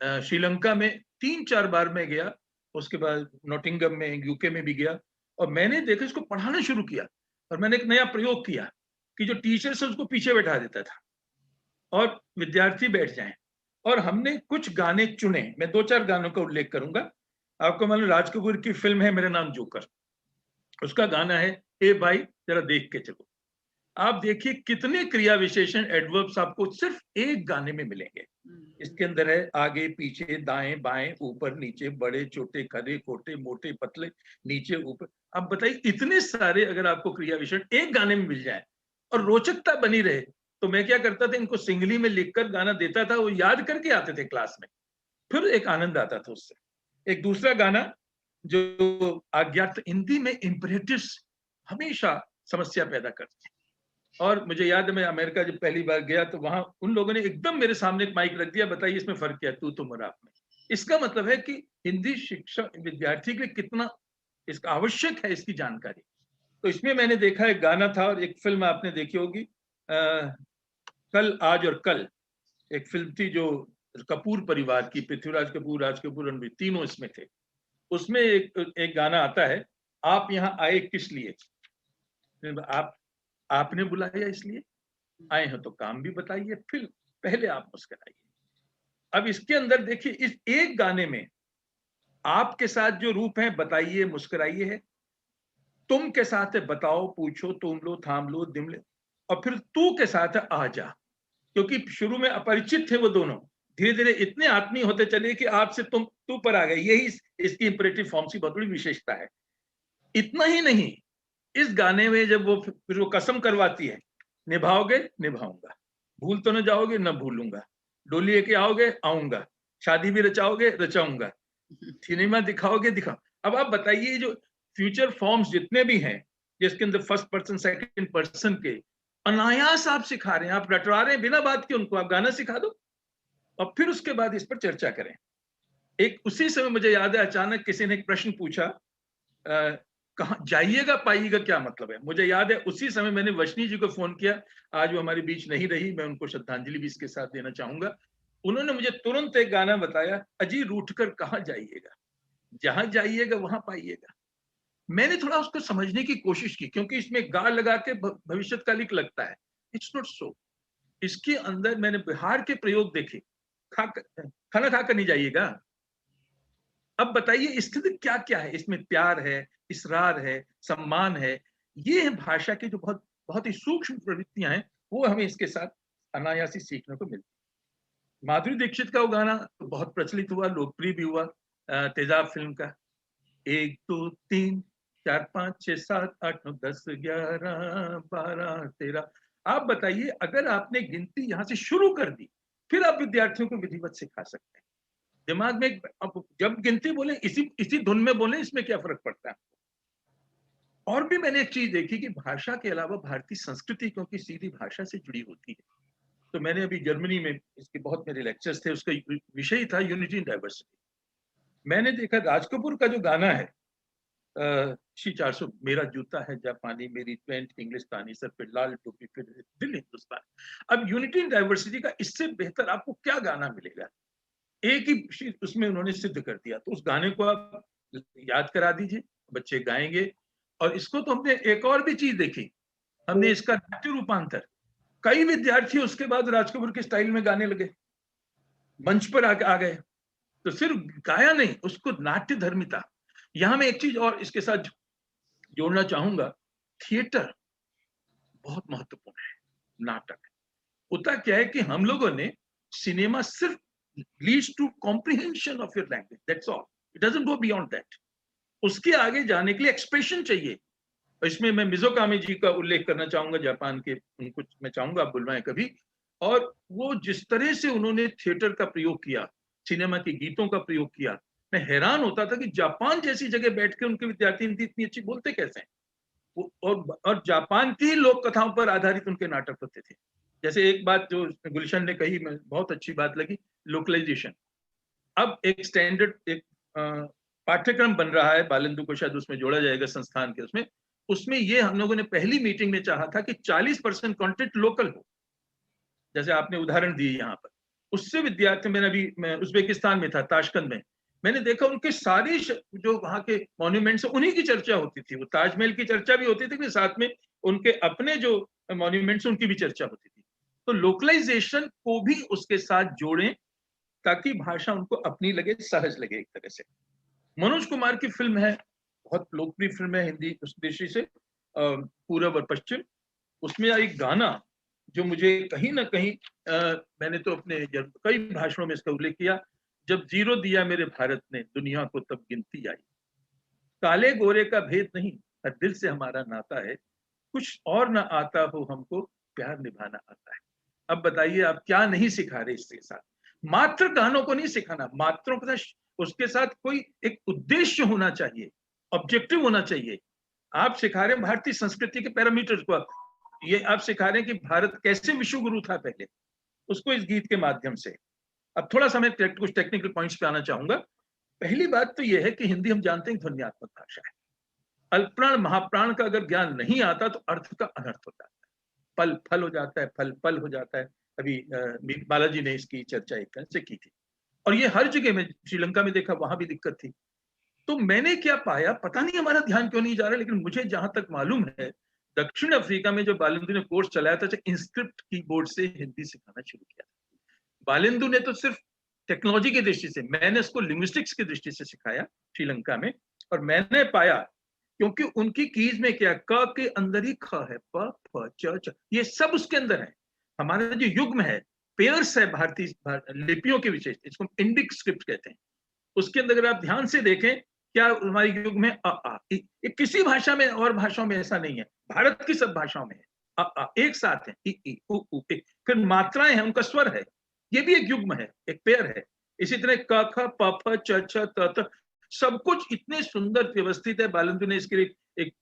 श्रीलंका में 3-4 बार मैं गया, उसके बाद नॉटिंगम में, यूके में भी गया, और मैंने देखा इसको पढ़ाना शुरू किया। और मैंने एक नया प्रयोग किया कि जो टीचर से उसको पीछे बैठा देता था और विद्यार्थी बैठ जाएं, और हमने कुछ गाने चुने। मैं 2-4 गानों का उल्लेख करूंगा। आपको मालूम राज कपूर की फिल्म है मेरा नाम जोकर, उसका गाना है ए भाई जरा देख के चलो। आप देखिए कितने क्रिया विशेषण एडवर्ब्स आपको सिर्फ एक गाने में मिलेंगे। इसके अंदर है आगे पीछे, दाएं बाएं, ऊपर नीचे, बड़े छोटे, खड़े खोटे, मोटे पतले, नीचे ऊपर। अब बताइए इतने सारे अगर आपको क्रिया विशेषण एक गाने में मिल जाए और रोचकता बनी रहे, तो मैं क्या करता था, इनको सिंगली में लिखकर गाना देता था, वो याद करके आते थे क्लास में, फिर एक आनंद आता था उससे। एक दूसरा गाना जो अज्ञात, हिंदी में इंपरेटिव्स हमेशा समस्या पैदा करते हैं। और मुझे याद है मैं अमेरिका जब पहली बार गया तो वहां उन लोगों ने एकदम मेरे सामने एक माइक रख दिया, बताइए इसमें फर्क क्या है, तू तुम और आप में। इसका मतलब है कि हिंदी शिक्षा विद्यार्थी के लिए कितना इसका आवश्यक है, इसकी जानकारी। तो इसमें मैंने देखा एक गाना था, और एक फिल्म आपने देखी होगी, कल आज और कल, एक फिल्म थी जो कपूर परिवार की, पृथ्वीराज कपूर, राज कपूर, रणबीर तीनों इसमें थे। उसमें एक गाना आता है, आप यहाँ आए किस लिए, आपने बुलाया इसलिए, आए हैं तो काम भी बताइए, फिर पहले आप मुस्कुराइए। अब इसके अंदर देखिए, इस एक गाने में आपके साथ जो रूप है बताइए मुस्कुराइए है, तुम के साथ है बताओ पूछो तुम लो थाम लो दिम ले, और फिर तू के साथ है आ जा। क्योंकि शुरू में अपरिचित थे वो दोनों, धीरे धीरे इतने आत्मीय होते चले कि आपसे तुम तू पर आ गए। यही इसकी इंपरेटिव फॉर्म की बहुत बड़ी विशेषता है। इतना ही नहीं, इस गाने में जब वो फिर वो कसम करवाती है, निभाओगे निभाऊंगा, भूल तो न जाओगे न भूलूंगा, डोली लेके आओगे आऊंगा, शादी भी रचाओगे रचाऊंगा, सिनेमा दिखाओगे दिखाओ। अब आप बताइए जो फ्यूचर फॉर्म्स जितने भी हैं, जिसके अंदर फर्स्ट पर्सन सेकंड पर्सन के अनायास आप सिखा रहे हैं, आप रटवा रहे हैं बिना बात के उनको, आप गाना सिखा दो और फिर उसके बाद इस पर चर्चा करें। एक उसी समय मुझे याद है अचानक किसी ने एक प्रश्न पूछा, कहाँ जाइएगा पाइएगा क्या मतलब है। मुझे याद है उसी समय मैंने वशनी जी को फोन किया, आज वो हमारे बीच नहीं रही, मैं उनको श्रद्धांजलि भी इसके साथ देना चाहूंगा। उन्होंने मुझे तुरंत एक गाना बताया, अजी रूठ कर कहाँ जाइएगा, जहां जाइएगा वहां पाइएगा। मैंने थोड़ा उसको समझने की कोशिश की, क्योंकि इसमें गा लगा के भविष्यकालिक लगता है, इट्स नॉट सो। इसके अंदर मैंने बिहार के प्रयोग देखे, खाना खाकर नहीं जाइएगा। अब बताइए स्थिति क्या क्या है इसमें, प्यार है, इसरार है, सम्मान है, ये है भाषा की जो बहुत बहुत ही सूक्ष्म प्रवृत्तियां हैं, वो हमें इसके साथ अनायासी सीखने को मिलती। माधुरी दीक्षित का वो गाना बहुत प्रचलित हुआ, लोकप्रिय भी हुआ, तेजाब फिल्म का, 1 2 3 4 5 6 7 8 9 10 11 12 13। आप बताइए अगर आपने गिनती यहाँ से शुरू कर दी, फिर आप विद्यार्थियों को विधिवत सिखा सकते हैं। दिमाग में अब जब गिनती बोले इसी धुन में बोले, इसमें क्या फर्क पड़ता है। और भी मैंने एक चीज देखी कि भाषा के अलावा भारतीय संस्कृति क्योंकि सीधी भाषा से जुड़ी होती है। तो मैंने अभी जर्मनी में इसके बहुत मेरे लेक्चर्स थे, उसका विषय था यूनिटी इन डाइवर्सिटी। मैंने देखा राज कपूर का जो गाना है शी 400, मेरा जूता है जापानी, मेरी पैंट इंग्लिस्तानी, सर पे लाल टोपी, फिर दिल हिंदुस्तान। अब यूनिटी इन डाइवर्सिटी का इससे बेहतर आपको क्या गाना मिलेगा, एक ही उसमें उन्होंने सिद्ध कर दिया। तो उस गाने को आप याद करा दीजिए, बच्चे गाएंगे। और इसको तो हमने एक और भी चीज देखी, हमने इसका नाट्य रूपांतर, कई विद्यार्थी उसके बाद राज कपूर के स्टाइल में गाने लगे, मंच पर आ गए। तो सिर्फ गाया नहीं, उसको नाट्य धर्मिता। यहां मैं एक चीज और इसके साथ जोड़ना चाहूंगा, थिएटर बहुत महत्वपूर्ण है। नाटक होता क्या है कि हम लोगों ने सिनेमा सिर्फ leads to comprehension of your language, that's all, it doesn't go beyond that। उसके आगे जाने के लिए एक्सप्रेशन चाहिए। इसमें मैं मिज़ोकामी जी का उल्लेख करना चाहूंगा, जापान के, उनको मैं चाहूंगा आप बुलवाएं कभी। और वो जिस तरह से उन्होंने थिएटर का प्रयोग किया, सिनेमा के गीतों का प्रयोग किया, मैं हैरान होता था कि जापान जैसी जगह बैठ के उनके विद्यार्थी हिंदी इतनी अच्छी बोलते कैसे हैं। और जापान की लोक कथाओं पर आधारित उनके नाटक होते थे। जैसे एक बात जो गुलशन ने कही, मैं बहुत अच्छी बात लगी, लोकलाइजेशन। अब एक स्टैंडर्ड एक पाठ्यक्रम बन रहा है, बालेंदु को शायद उसमें जोड़ा जाएगा संस्थान के उसमें ये हम लोगों ने पहली मीटिंग में चाहा था कि 40% कंटेंट लोकल हो, जैसे आपने उदाहरण दिए यहाँ पर। उससे विद्यार्थी, मैं उज्बेकिस्तान में था, ताशकंद में, मैंने देखा उनके सारे जो वहाँ के मॉन्यूमेंट्स उन्हीं की चर्चा होती थी। वो ताजमहल की चर्चा भी होती थी, फिर साथ में उनके अपने जो मॉन्यूमेंट्स उनकी भी चर्चा होती थी। तो लोकलाइजेशन को भी उसके साथ जोड़ें ताकि भाषा उनको अपनी लगे, सहज लगे एक तरह से। मनोज कुमार की फिल्म है, बहुत लोकप्रिय फिल्म है हिंदी उस दृष्टि से, पूरब और पश्चिम। उसमें एक गाना जो मुझे कहीं ना कहीं मैंने तो अपने कई भाषणों में इसका उल्लेख किया, जब जीरो दिया मेरे भारत ने दुनिया को तब गिनती आई, काले गोरे का भेद नहीं, हर दिल से हमारा नाता है, कुछ और ना आता हो हमको प्यार निभाना आता है। अब बताइए आप क्या नहीं सिखा रहे इसके साथ? मात्र गानों को नहीं सिखाना, मात्रों के साथ उसके साथ कोई एक उद्देश्य होना चाहिए, ऑब्जेक्टिव होना चाहिए। आप सिखा रहे हैं भारतीय संस्कृति के पैरामीटर्स को, ये आप सिखा रहे हैं कि भारत कैसे विश्व गुरु था पहले, उसको इस गीत के माध्यम से। अब थोड़ा सा मैं कुछ टेक्निकल पॉइंट्स पे आना चाहूंगा। पहली बात तो यह है कि हिंदी हम जानते हैं ध्वन्यात्मक भाषा है। अल्पप्राण महाप्राण का अगर ज्ञान नहीं आता तो अर्थ का अनर्थ हो जाता है, पल फल हो जाता है, फल पल हो जाता है। अभी बालाजी ने इसकी चर्चा एक तरह से की थी, और ये हर जगह में, श्रीलंका में देखा, वहां भी दिक्कत थी। तो मैंने क्या पाया, पता नहीं हमारा ध्यान क्यों नहीं जा रहा, लेकिन मुझे जहां तक मालूम है, दक्षिण अफ्रीका में जो बालेंदु ने कोर्स चलाया था, इंस्क्रिप्ट कीबोर्ड से हिंदी सिखाना शुरू किया। बालेंदु ने तो सिर्फ टेक्नोलॉजी की दृष्टि से, मैंने इसको लिंग्विस्टिक्स की दृष्टि से सिखाया श्रीलंका में। और मैंने पाया, क्योंकि उनकी कीज में क्या, क के अंदर ही ख है, प फ च, ये सब उसके अंदर है। हमारा जो युग्म है, पेयर्स है भारतीय लिपियों के विशेष, इसको इंडिक स्क्रिप्ट कहते हैं। उसके अंदर अगर आप ध्यान से देखें, क्या हमारी युग में अ आ, किसी भाषा में और भाषाओं में ऐसा नहीं है, भारत की सब भाषाओं में है अ आ एक साथ है, इ ई उ उ ए। फिर मात्राएं हैं, उनका स्वर है, ये भी एक युग्म है, एक पेयर है। इसी तरह क ख प फ च छ त थ, सब कुछ इतने सुंदर व्यवस्थित है। बालेंदु ने इसके लिए एक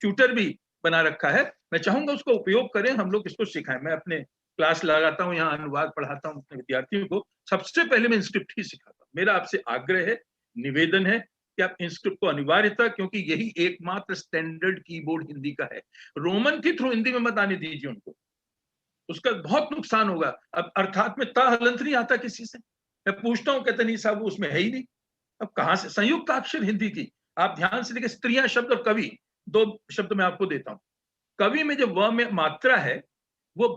ट्यूटर भी बना रखा है, मैं चाहूंगा उसको उपयोग करें, हम लोग इसको सिखाएं। मैं अपने क्लास लगाता हूँ, यहाँ अनुवाद पढ़ाता हूँ अपने विद्यार्थियों को, सबसे पहले मैं इंस्क्रिप्ट ही सिखाता हूँ। मेरा आपसे आग्रह है, निवेदन है कि आप इंस्क्रिप्ट को अनिवार्यता, क्योंकि यही एकमात्र स्टैंडर्ड कीबोर्ड हिंदी का है। रोमन के थ्रू हिंदी में मत आने दीजिए उनको, उसका बहुत नुकसान होगा। अब अर्थात में ता हलंत नहीं आता किसी से, मैं पूछता हूँ, कहते नहीं साहब उसमें है ही नहीं। अब कहाँ से संयुक्त अक्षर हिंदी की, आप ध्यान से देखिए, स्त्रियां शब्द और कवि, दो शब्द मैं आपको देता हूँ। कवि में जो व में मात्रा है वो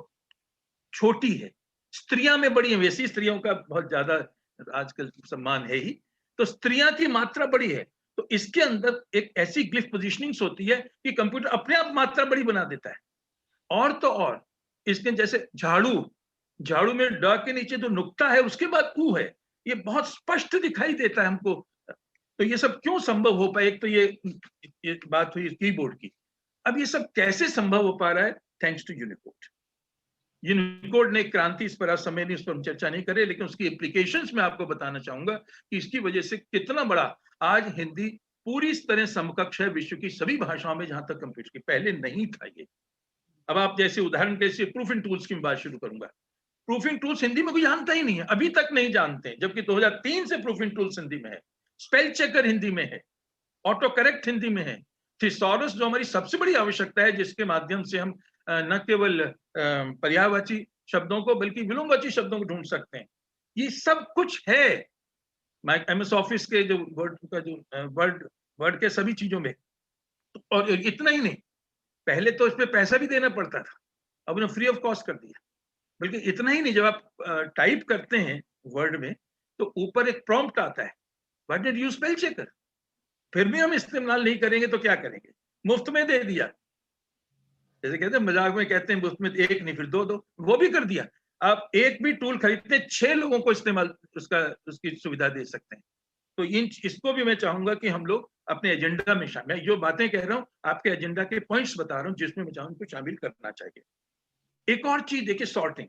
छोटी है, स्त्रियां में बड़ी है, वैसी स्त्रियों का बहुत ज्यादा आजकल सम्मान है ही, तो स्त्रियां की मात्रा बड़ी है। तो इसके अंदर एक ऐसी ग्लिफ पोजिशनिंग्स होती है कि कंप्यूटर अपने आप मात्रा बड़ी बना देता है। और तो और इसके जैसे झाड़ू, झाड़ू में ड के नीचे जो नुक्ता है उसके बाद ऊ है, ये बहुत स्पष्ट दिखाई देता है हमको। तो ये सब क्यों संभव हो पाए? एक तो ये बात हुई कीबोर्ड की। अब ये सब कैसे संभव हो पा रहा है? Thanks to Unicode. यूनिकोड ने क्रांति, इस पर समय नहीं, इस पर हम चर्चा नहीं करें, लेकिन उसकी एप्लीकेशंस में आपको बताना चाहूंगा कि इसकी वजह से कितना बड़ा आज हिंदी पूरी तरह समकक्ष है विश्व की सभी भाषाओं में, जहां तक कंप्यूटर की पहले नहीं था ये। अब आप जैसे उदाहरण कैसे प्रूफिंग टूल्स की बात शुरू करूंगा। प्रूफिंग टूल्स हिंदी में कोई जानता ही नहीं है, अभी तक नहीं जानते, जबकि 2003 से प्रूफिंग टूल्स हिंदी में है, स्पेल चेकर हिंदी में है, ऑटो करेक्ट हिंदी में है, थिसॉरस जो हमारी सबसे बड़ी आवश्यकता है, जिसके माध्यम से हम न केवल पर्यायवाची शब्दों को बल्कि विलोमवाची शब्दों को ढूंढ सकते हैं, ये सब कुछ है MS ऑफिस के जो वर्ड के सभी चीजों में। और इतना ही नहीं, पहले तो इसमें पैसा भी देना पड़ता था, अब उन्होंने फ्री ऑफ कॉस्ट कर दिया। बल्कि इतना ही नहीं, जब आप टाइप करते हैं वर्ड में तो ऊपर एक प्रॉम्प्ट आता है, what did you spell checker, फिर भी हम इस्तेमाल नहीं करेंगे तो क्या करेंगे? मुफ्त में दे दिया, जैसे कहते हैं मजाक में कहते हैं मुफ्त में एक नहीं फिर दो, वो भी कर दिया। आप एक भी टूल खरीदते 6 लोगों को इस्तेमाल उसकी सुविधा दे सकते हैं। तो इसको भी मैं चाहूंगा कि हम लोग अपने एजेंडा में शामिल, मैं जो बातें कह रहा हूं आपके एजेंडा के पॉइंट्स बता रहा हूं जिसमें मैं चाहूँ शामिल करना चाहिए। एक और चीज देखिए, सॉर्टिंग।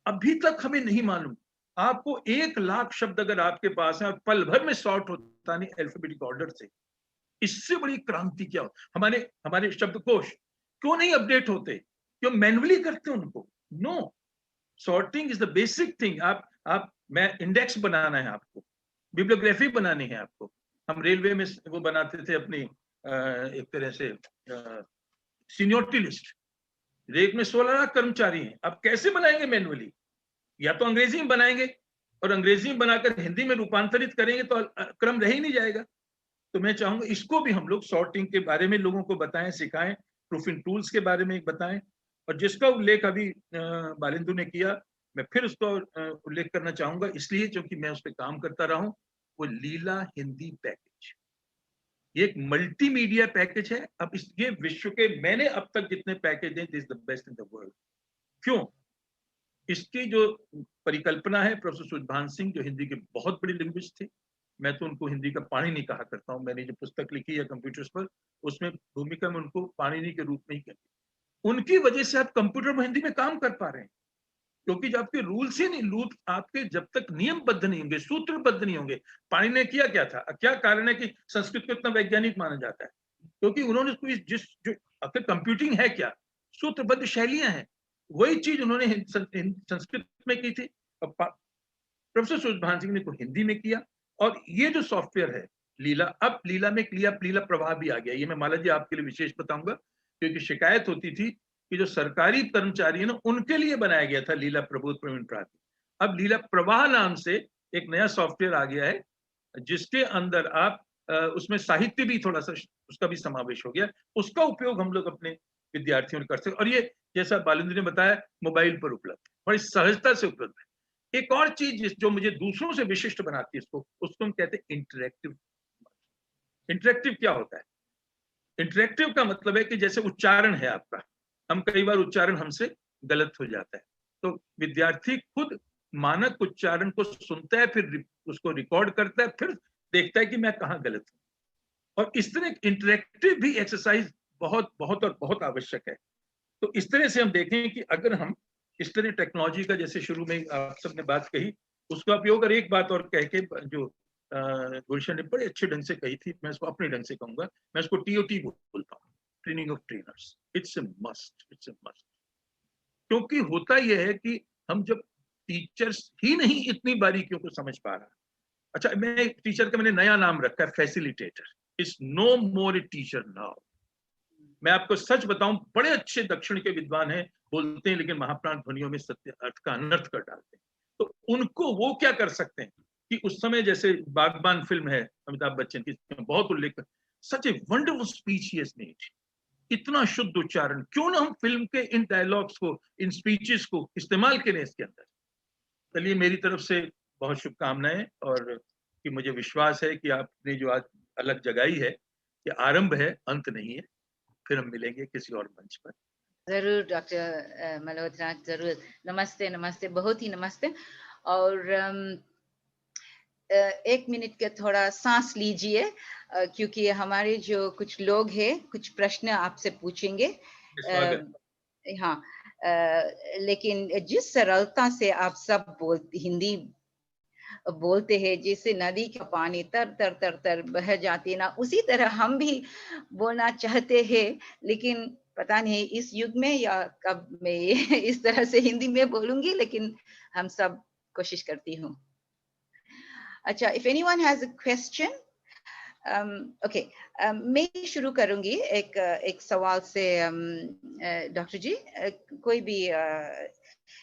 अभी तक हमें नहीं मालूम। आपको 1 लाख शब्द अगर आपके पास है और पल भर में सॉर्ट होता नहीं अल्फाबेटिक ऑर्डर से, इससे बड़ी क्रांति क्या हो। हमारे हमारे शब्दकोश क्यों नहीं अपडेट होते, क्यों मैन्युअली करते उनको? No, sorting is the basic thing. आप मैं इंडेक्स बनाना है आपको, बिब्लियोग्राफी बनानी है आपको। हम रेलवे में वो बनाते थे अपनी एक तरह से सीनियोरिटी लिस्ट। रेल में 16 लाख कर्मचारी हैं, अब कैसे बनाएंगे मैन्युअली? या तो अंग्रेजी में बनाएंगे, और अंग्रेजी में बनाकर हिंदी में रूपांतरित करेंगे तो क्रम रह ही नहीं जाएगा। तो मैं चाहूंगा इसको भी हम लोग सॉर्टिंग के बारे में लोगों को बताएं, सिखाएं, प्रूफिंग टूल्स के बारे में बताएं। और जिसका उल्लेख अभी बालिंदु ने किया, मैं फिर उसका उल्लेख करना चाहूंगा, इसलिए क्योंकि मैं उस पर काम करता रहा हूं, वो लीला हिंदी पैकेज। ये एक मल्टीमीडिया पैकेज है। अब ये विश्व के मैंने अब तक जितने पैकेज हैं, this the best in the world. क्यों? इसकी जो परिकल्पना है प्रोफेसर सुजभान सिंह, जो हिंदी के बहुत बड़े लिंग्विस्ट थे, मैं तो उनको हिंदी का पाणिनि कहा करता हूँ। मैंने जो पुस्तक लिखी है कंप्यूटर्स पर, उसमें भूमिका में उनको पाणिनि के रूप में ही करती। उनकी वजह से आप कंप्यूटर में हिंदी में काम कर पा रहे हैं, क्योंकि जब आपके रूल्स ही नहीं, रूल आपके जब तक नियमबद्ध नहीं होंगे, सूत्रबद्ध नहीं होंगे। पाणिनि ने किया क्या था? क्या कारण है कि संस्कृत को इतना वैज्ञानिक माना जाता है? क्योंकि उन्होंने कोई जो आखिर कंप्यूटिंग है क्या, सूत्रबद्ध शैलियां हैं। वही चीज उन्होंने संस्कृत में की थी, और प्रोफेसर सुजभान सिंह ने को हिंदी में किया। और ये जो सॉफ्टवेयर है लीला, अब लीला में लीला प्रवाह भी आ गया। ये मैं माला जी आपके लिए विशेष बताऊंगा, क्योंकि शिकायत होती थी कि जो सरकारी कर्मचारी है ना, उनके लिए बनाया गया था लीला प्रबोध प्रवीण प्राति। अब लीला प्रवाह नाम से एक नया सॉफ्टवेयर आ गया है, जिसके अंदर आप उसमें साहित्य भी थोड़ा सा उसका भी समावेश हो गया। उसका उपयोग हम लोग अपने विद्यार्थियों ने कर सकते। और ये जैसा बालिंद्र ने बताया, मोबाइल पर उपलब्ध, बड़ी सहजता से उपलब्ध है। एक और चीज जो मुझे दूसरों से विशिष्ट बनाती है इसको, उसको हम कहते हैं इंटरेक्टिव। इंटरेक्टिव क्या होता है? इंटरेक्टिव का मतलब है कि जैसे उच्चारण है आपका, हम कई बार उच्चारण हमसे गलत हो जाता है, तो विद्यार्थी खुद मानक उच्चारण को सुनता है, फिर उसको रिकॉर्ड करता है, फिर देखता है कि मैं कहाँ गलत हूं। और इस तरह इंटरेक्टिव भी एक्सरसाइज बहुत बहुत और बहुत आवश्यक है। तो इस तरह से हम देखें कि अगर हम इस तरह टेक्नोलॉजी का, जैसे शुरू में आप सबने बात कही, उसका उपयोग, और एक बात और कह के जो गुलशन ने बड़े अच्छे ढंग से कही थी, मैं इसको अपने ढंग से कहूंगा, मैं इसको TOT बोलता हूँ, training of trainers. It's a must, it's a must. क्योंकि होता यह है कि हम जब टीचर्स ही नहीं इतनी बारीकियों को समझ पा रहा। अच्छा, मैं टीचर का मैंने नया नाम रखा है, facilitator. It's no more a teacher now. मैं आपको सच बताऊं, बड़े अच्छे दक्षिण के विद्वान हैं, बोलते हैं, लेकिन महाप्राण ध्वनियों में सत्य अर्थ का अनर्थ कर डालते हैं। तो उनको वो क्या कर सकते हैं कि उस समय, जैसे बागबान फिल्म है अमिताभ बच्चन की, बहुत उल्लेख, such a wonderful speech he has made, इतना शुद्ध उच्चारण। क्यों ना हम फिल्म के इन डायलॉग्स को, इन स्पीचेस को इस्तेमाल करें इसके अंदर। चलिए, मेरी तरफ से बहुत शुभकामनाएं, और कि मुझे विश्वास है कि आपने जो आज अलग जगाई है, ये आरंभ है, अंत नहीं है। फिर हम मिलेंगे किसी और मंच पर। जरूर डॉक्टर मल्होत्रा, जरूर। नमस्ते, नमस्ते, बहुत ही नमस्ते। और 1 मिनट का थोड़ा सांस लीजिए, क्योंकि हमारे जो कुछ लोग हैं, कुछ प्रश्न आपसे पूछेंगे। हाँ, लेकिन जिस सरलता से आप सब हिंदी बोलते हैं, जैसे नदी का पानी तर तर तर तर बह जाती है ना, उसी तरह हम भी बोलना चाहते हैं, लेकिन पता नहीं इस युग में या कब मैं इस तरह से हिंदी में बोलूंगी, लेकिन हम सब कोशिश करती हूँ। अच्छा, if anyone has a question, okay, मैं शुरू करूंगी एक सवाल से। डॉक्टर जी, कोई भी,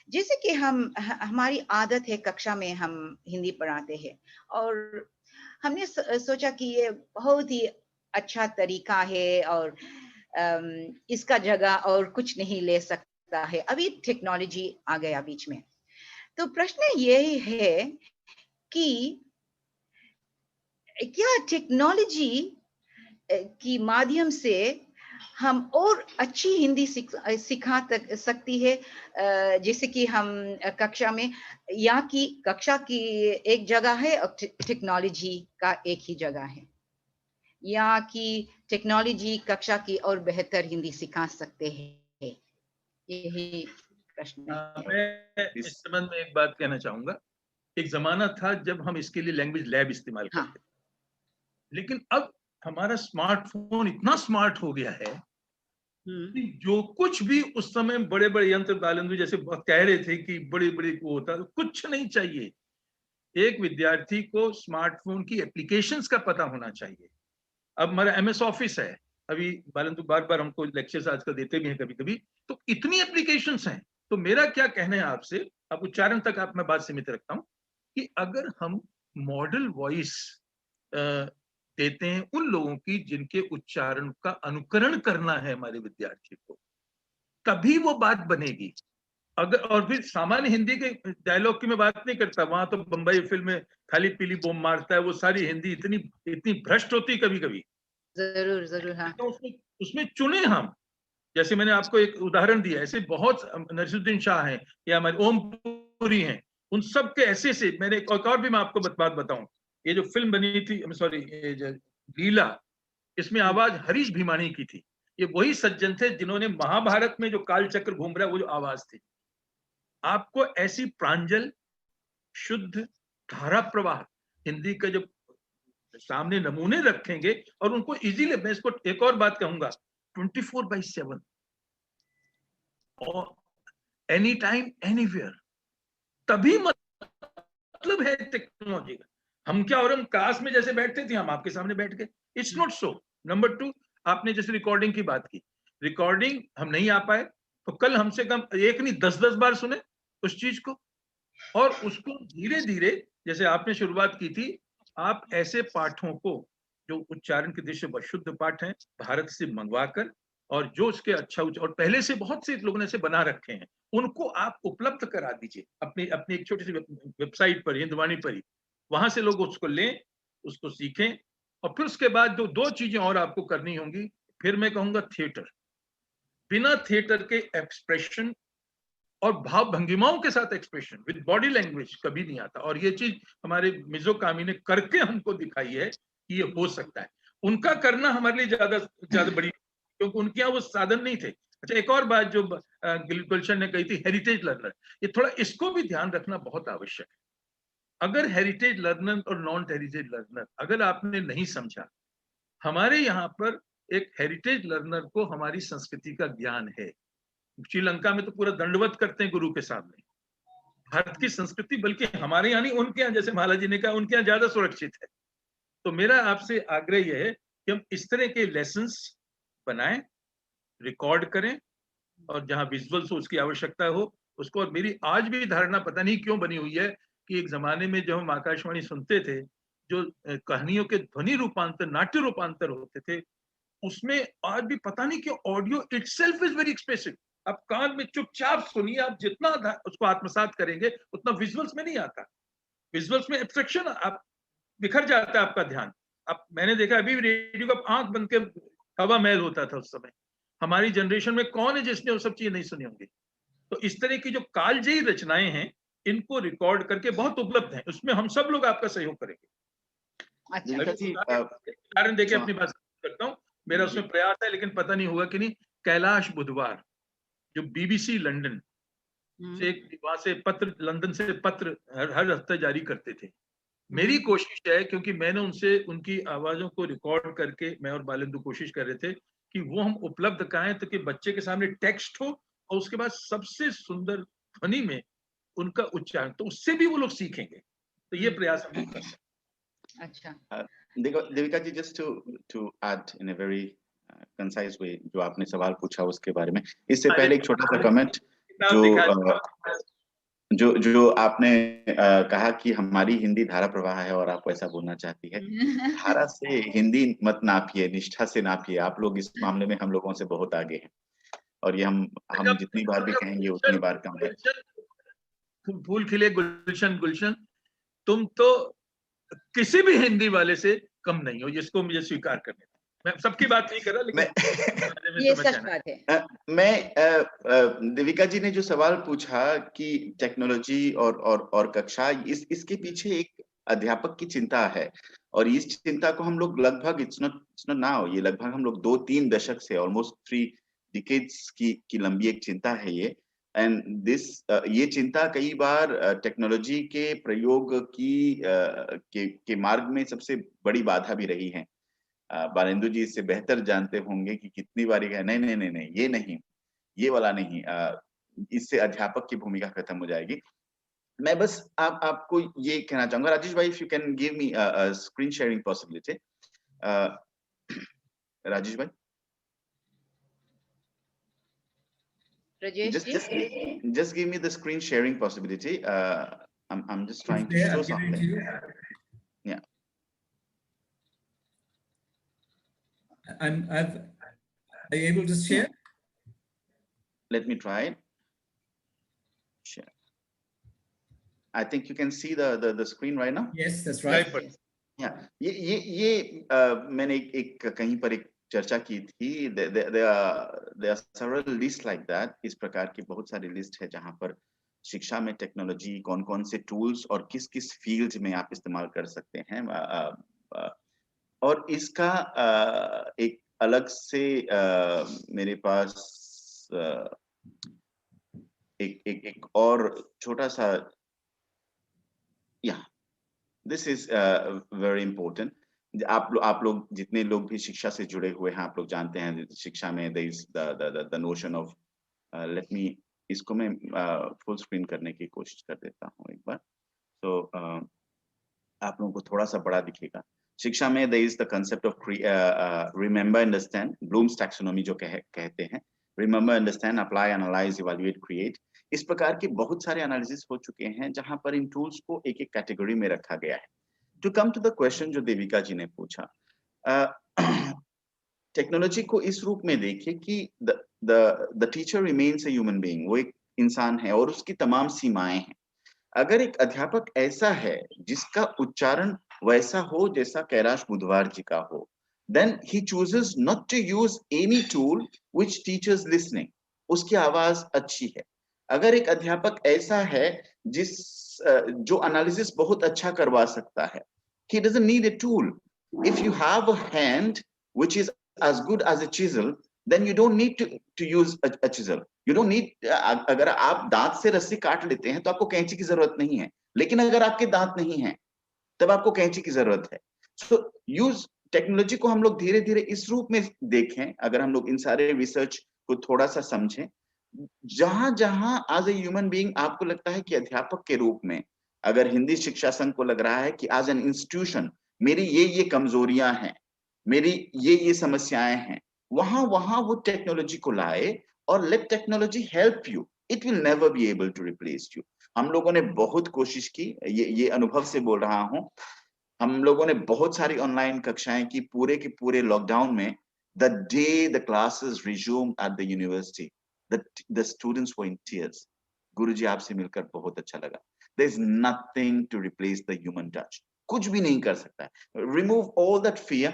जैसे कि हमारी आदत है, कक्षा में हम हिंदी पढ़ाते हैं, और हमने सोचा कि ये बहुत ही अच्छा तरीका है, और इसका जगह और कुछ नहीं ले सकता है। अभी टेक्नोलॉजी आ गया बीच में, तो प्रश्न ये है कि क्या टेक्नोलॉजी की माध्यम से हम और अच्छी हिंदी सिखा सकती है, जैसे कि हम कक्षा में, या कि कक्षा की एक जगह है और टेक्नोलॉजी का एक ही जगह है, या कि टेक्नोलॉजी कक्षा की और बेहतर हिंदी सिखा सकते हैं? यही प्रश्न है। मैं इस संबंध में एक बात कहना चाहूंगा। एक जमाना था जब हम इसके लिए लैंग्वेज लैब इस्तेमाल करते थे, लेकिन अब हमारा स्मार्टफोन इतना स्मार्ट हो गया है कि जो कुछ भी उस समय बड़े बड़े यंत्र बालेंदु जैसे कह रहे थे कि बड़ी बड़ी वो होता, कुछ नहीं चाहिए। एक विद्यार्थी को स्मार्टफोन की एप्लीकेशंस का पता होना चाहिए। अब हमारा MS ऑफिस है, अभी बालेंदु बार बार हमको लेक्चर्स आजकल देते भी हैं कभी कभी, तो इतनी एप्लीकेशंस हैं। तो मेरा क्या कहना है आपसे, अब उच्चारण तक आप मैं बात सीमित रखता हूं, कि अगर हम मॉडल वॉइस देते हैं उन लोगों की जिनके उच्चारण का अनुकरण करना है हमारे विद्यार्थी को, तभी वो बात बनेगी। अगर और फिर सामान्य हिंदी के डायलॉग की मैं बात नहीं करता, वहां तो बंबई फिल्म में खाली पीली बम मारता है, वो सारी हिंदी इतनी इतनी भ्रष्ट होती कभी कभी। जरूर जरूर, हाँ। तो उसमें चुने हम, जैसे मैंने आपको एक उदाहरण दिया, ऐसे बहुत नसीरुद्दीन शाह हैं या हमारे ओमपुरी हैं, उन सब के ऐसे से मैंने एक और भी मैं आपको बात बताऊं। ये जो फिल्म बनी थी, सॉरी, लीला, इसमें आवाज हरीश भीमानी की थी। ये वही सज्जन थे जिन्होंने महाभारत में जो काल चक्र घूम रहा है वो जो आवाज थी। आपको ऐसी प्रांजल शुद्ध धारा प्रवाह हिंदी का जब सामने नमूने रखेंगे और उनको इजीली, मैं इसको एक और बात कहूंगा, 24/7 और एनी टाइम एनीवेयर, तभी मतलब है टेक्नोलॉजी का। हम क्या, और हम क्लास में जैसे बैठते थे हम आपके सामने बैठ के, इट्स नॉट सो। नंबर 2, आपने जैसे रिकॉर्डिंग की बात की, रिकॉर्डिंग हम नहीं आ पाए तो कल हमसे कम एक नहीं 10-10 बार सुने उस चीज को, और उसको धीरे धीरे, जैसे आपने शुरुआत की थी, आप ऐसे पाठों को जो उच्चारण के दृष्टि से शुद्ध पाठ हैं भारत से मंगवाकर, और जो उसके अच्छा और पहले से बहुत से लोगों ने ऐसे बना रखे हैं, उनको आप उपलब्ध करा दीजिए अपनी अपनी एक छोटी सी वेबसाइट पर, हिंदवाणी पर ही, वहां से लोग उसको लें, उसको सीखें। और फिर उसके बाद जो 2 चीजें और आपको करनी होंगी, फिर मैं कहूंगा थिएटर। बिना थिएटर के एक्सप्रेशन और भाव भंगिमाओं के साथ एक्सप्रेशन विद बॉडी लैंग्वेज कभी नहीं आता। और ये चीज हमारे मिजो कामी ने करके हमको दिखाई है कि ये हो सकता है। उनका करना हमारे लिए ज्यादा बड़ी, क्योंकि उनके यहाँ वो साधन नहीं थे। अच्छा, एक और बात जो गुलशन ने कही थी, हेरिटेज लर्नर, ये थोड़ा इसको भी ध्यान रखना बहुत आवश्यक है। अगर हेरिटेज लर्नर और नॉन हेरिटेज लर्नर अगर आपने नहीं समझा, हमारे यहाँ पर एक हेरिटेज लर्नर को हमारी संस्कृति का ज्ञान है। श्रीलंका में तो पूरा दंडवत करते हैं गुरु के सामने। भारत की संस्कृति, बल्कि हमारे यहाँ नहीं, उनके यहाँ, जैसे माला जी ने कहा, उनके यहाँ ज्यादा सुरक्षित है। तो मेरा आपसे आग्रह यह है कि हम इस तरह के लेसन्स बनाएं, रिकॉर्ड करें, और जहां विजुअल्स हो उसकी आवश्यकता हो उसको। और मेरी आज भी धारणा पता नहीं क्यों बनी हुई है कि एक जमाने में जब हम आकाशवाणी सुनते थे, जो कहानियों के ध्वनि रूपांतर, नाट्य रूपांतर होते थे, उसमें आज भी पता नहीं क्यों audio itself is very expressive. आप कान में चुपचाप सुनिए, आप जितना उसको आत्मसात करेंगे उतना विजुअल्स में नहीं आता। विजुअल्स में एब्स्ट्रैक्शन, आप बिखर जाता है आपका ध्यान। अब मैंने देखा अभी रेडियो का आंख बंद के हवा महल होता था उस समय। हमारी जनरेशन में कौन है जिसने वो सब चीजें नहीं सुनी होंगी। तो इस तरह की जो कालजयी रचनाएं हैं, इनको रिकॉर्ड करके बहुत उपलब्ध हैं, उसमें हम सब लोग आपका सहयोग करेंगे। उदाहरण देके अपनी बात करता हूँ, मेरा उसमें प्रयास है, लेकिन पता नहीं हुआ कि नहीं। कैलाश बुधवार जो BBC लंदन से, वहां से पत्र, लंदन से पत्र हर हफ्ते जारी करते थे। मेरी कोशिश है, क्योंकि मैंने उनसे उनकी आवाजों को रिकॉर्ड करके, मैं और बालेंदु कोशिश कर रहे थे कि वो हम उपलब्ध कराएं, ताकि बच्चे के सामने टेक्स्ट हो और उसके बाद सबसे सुंदर ध्वनि में उनका उच्चारण, तो उससे भी वो लोग सीखेंगे। तो ये प्रयास हम कर सकते हैं। अच्छा, Devika ji, just to add in a very concise way, जो आपने सवाल पूछा उसके बारे में, इससे पहले एक छोटा सा कमेंट, जो आपने कहा कि हमारी हिंदी धारा प्रवाह है और आप ऐसा बोलना चाहती है। धारा से हिंदी मत नापिए, निष्ठा से नापिए। आप लोग इस मामले में हम लोगों से बहुत आगे हैं, और ये हम जितनी बार भी कहेंगे उतनी बार कम है। फूल खिले गुलशन गुलशन, तुम तो किसी भी हिंदी वाले से कम नहीं हो, जिसको मुझे स्वीकार करने। मैं सबकी बात नहीं कर रहा, लेकिन ये सच बात है। मैं देविका जी ने जो सवाल पूछा कि टेक्नोलॉजी और कक्षा, इसके पीछे एक अध्यापक की चिंता है, और इस चिंता को हम लोग लगभग, इट्स नॉट नाउ, ये लगभग हम लोग 2-3 दशक से, ऑलमोस्ट 3 डिकेड्स की लंबी एक चिंता है ये। एंड दिस ये चिंता कई बार टेक्नोलॉजी के प्रयोग की के मार्ग में सबसे बड़ी बाधा भी रही है। बालेंदु जी इससे बेहतर जानते होंगे कि कितनी बार ये नहीं नहीं नहीं नहीं ये नहीं, ये वाला नहीं, इससे अध्यापक की भूमिका खत्म हो जाएगी। मैं बस आपको ये कहना चाहूंगा, राजेश भाई, if you can give me screen sharing possibility. Rajesh भाई, just give me the screen sharing possibility. I'm just trying to show something. Yeah. Are you able to share? Let me try it. Share. I think you can see the screen right now. Yes, that's right. Yeah. ये मैंने एक कहीं पर एक चर्चा की थी। there are several lists like that. इस प्रकार की बहुत सारी लिस्ट है जहां पर शिक्षा में टेक्नोलॉजी कौन कौन से टूल्स और किस किस फील्ड में आप इस्तेमाल कर सकते हैं, और इसका एक अलग से मेरे पास एक और छोटा सा, दिस इज वेरी इम्पोर्टेंट। आप लोग जितने लोग भी शिक्षा से जुड़े हुए हैं, आप लोग जानते हैं शिक्षा में there is the notion of let me इसको मैं फुल स्क्रीन करने की कोशिश कर देता हूँ एक बार, तो आप लोगों को थोड़ा सा बड़ा दिखेगा। शिक्षा में there is the concept of remember, understand, Bloom's taxonomy जो कहते हैं, remember, understand, apply, analyze, evaluate, create। इस प्रकार के बहुत सारे एनालिसिस हो चुके हैं जहां पर इन टूल्स को एक एक कैटेगरी में रखा गया है। To come to the question जो देविका जी ने पूछा, टेक्नोलॉजी को इस रूप में देखिए कि the teacher remains a human being, वो एक इंसान है और उसकी तमाम सीमाएं हैं। अगर एक अध्यापक ऐसा है जिसका उच्चारण वैसा हो जैसा कैलाश बुधवार जी का हो, then he chooses not to use any tool which teaches listening, उसकी आवाज अच्छी है। अगर एक अध्यापक ऐसा है जो एनालिसिस बहुत अच्छा करवा सकता है, he doesn't need a tool. If you have a hand which is as good as a chisel, then you don't need to use a chisel. You don't need, अगर आप दांत से रस्सी काट लेते हैं तो आपको कैंची की जरूरत नहीं है, लेकिन अगर आपके दांत नहीं है तब आपको कैंची की जरूरत है। So use टेक्नोलॉजी को हम लोग धीरे धीरे इस रूप में देखें, अगर हम लोग इन सारे रिसर्च को थोड़ा सा समझें, जहां जहां एज ए ह्यूमन बीइंग आपको लगता है कि अध्यापक के रूप में, अगर हिंदी शिक्षा संघ को लग रहा है कि एज एन इंस्टीट्यूशन मेरी ये कमजोरियां हैं, मेरी ये समस्याएं हैं, वहां वो टेक्नोलॉजी को लाए और let technology help you. It will never be able to replace you. हम लोगों ने बहुत कोशिश की, ये अनुभव से बोल रहा हूं, हम लोगों ने बहुत सारी ऑनलाइन कक्षाएं की पूरे के पूरे लॉकडाउन में। The day the classes resumed at the university, the students were in tears. गुरुजी आपसे मिलकर बहुत अच्छा लगा। There is nothing to replace the human touch. कुछ भी नहीं कर सकता है। Remove all that fear.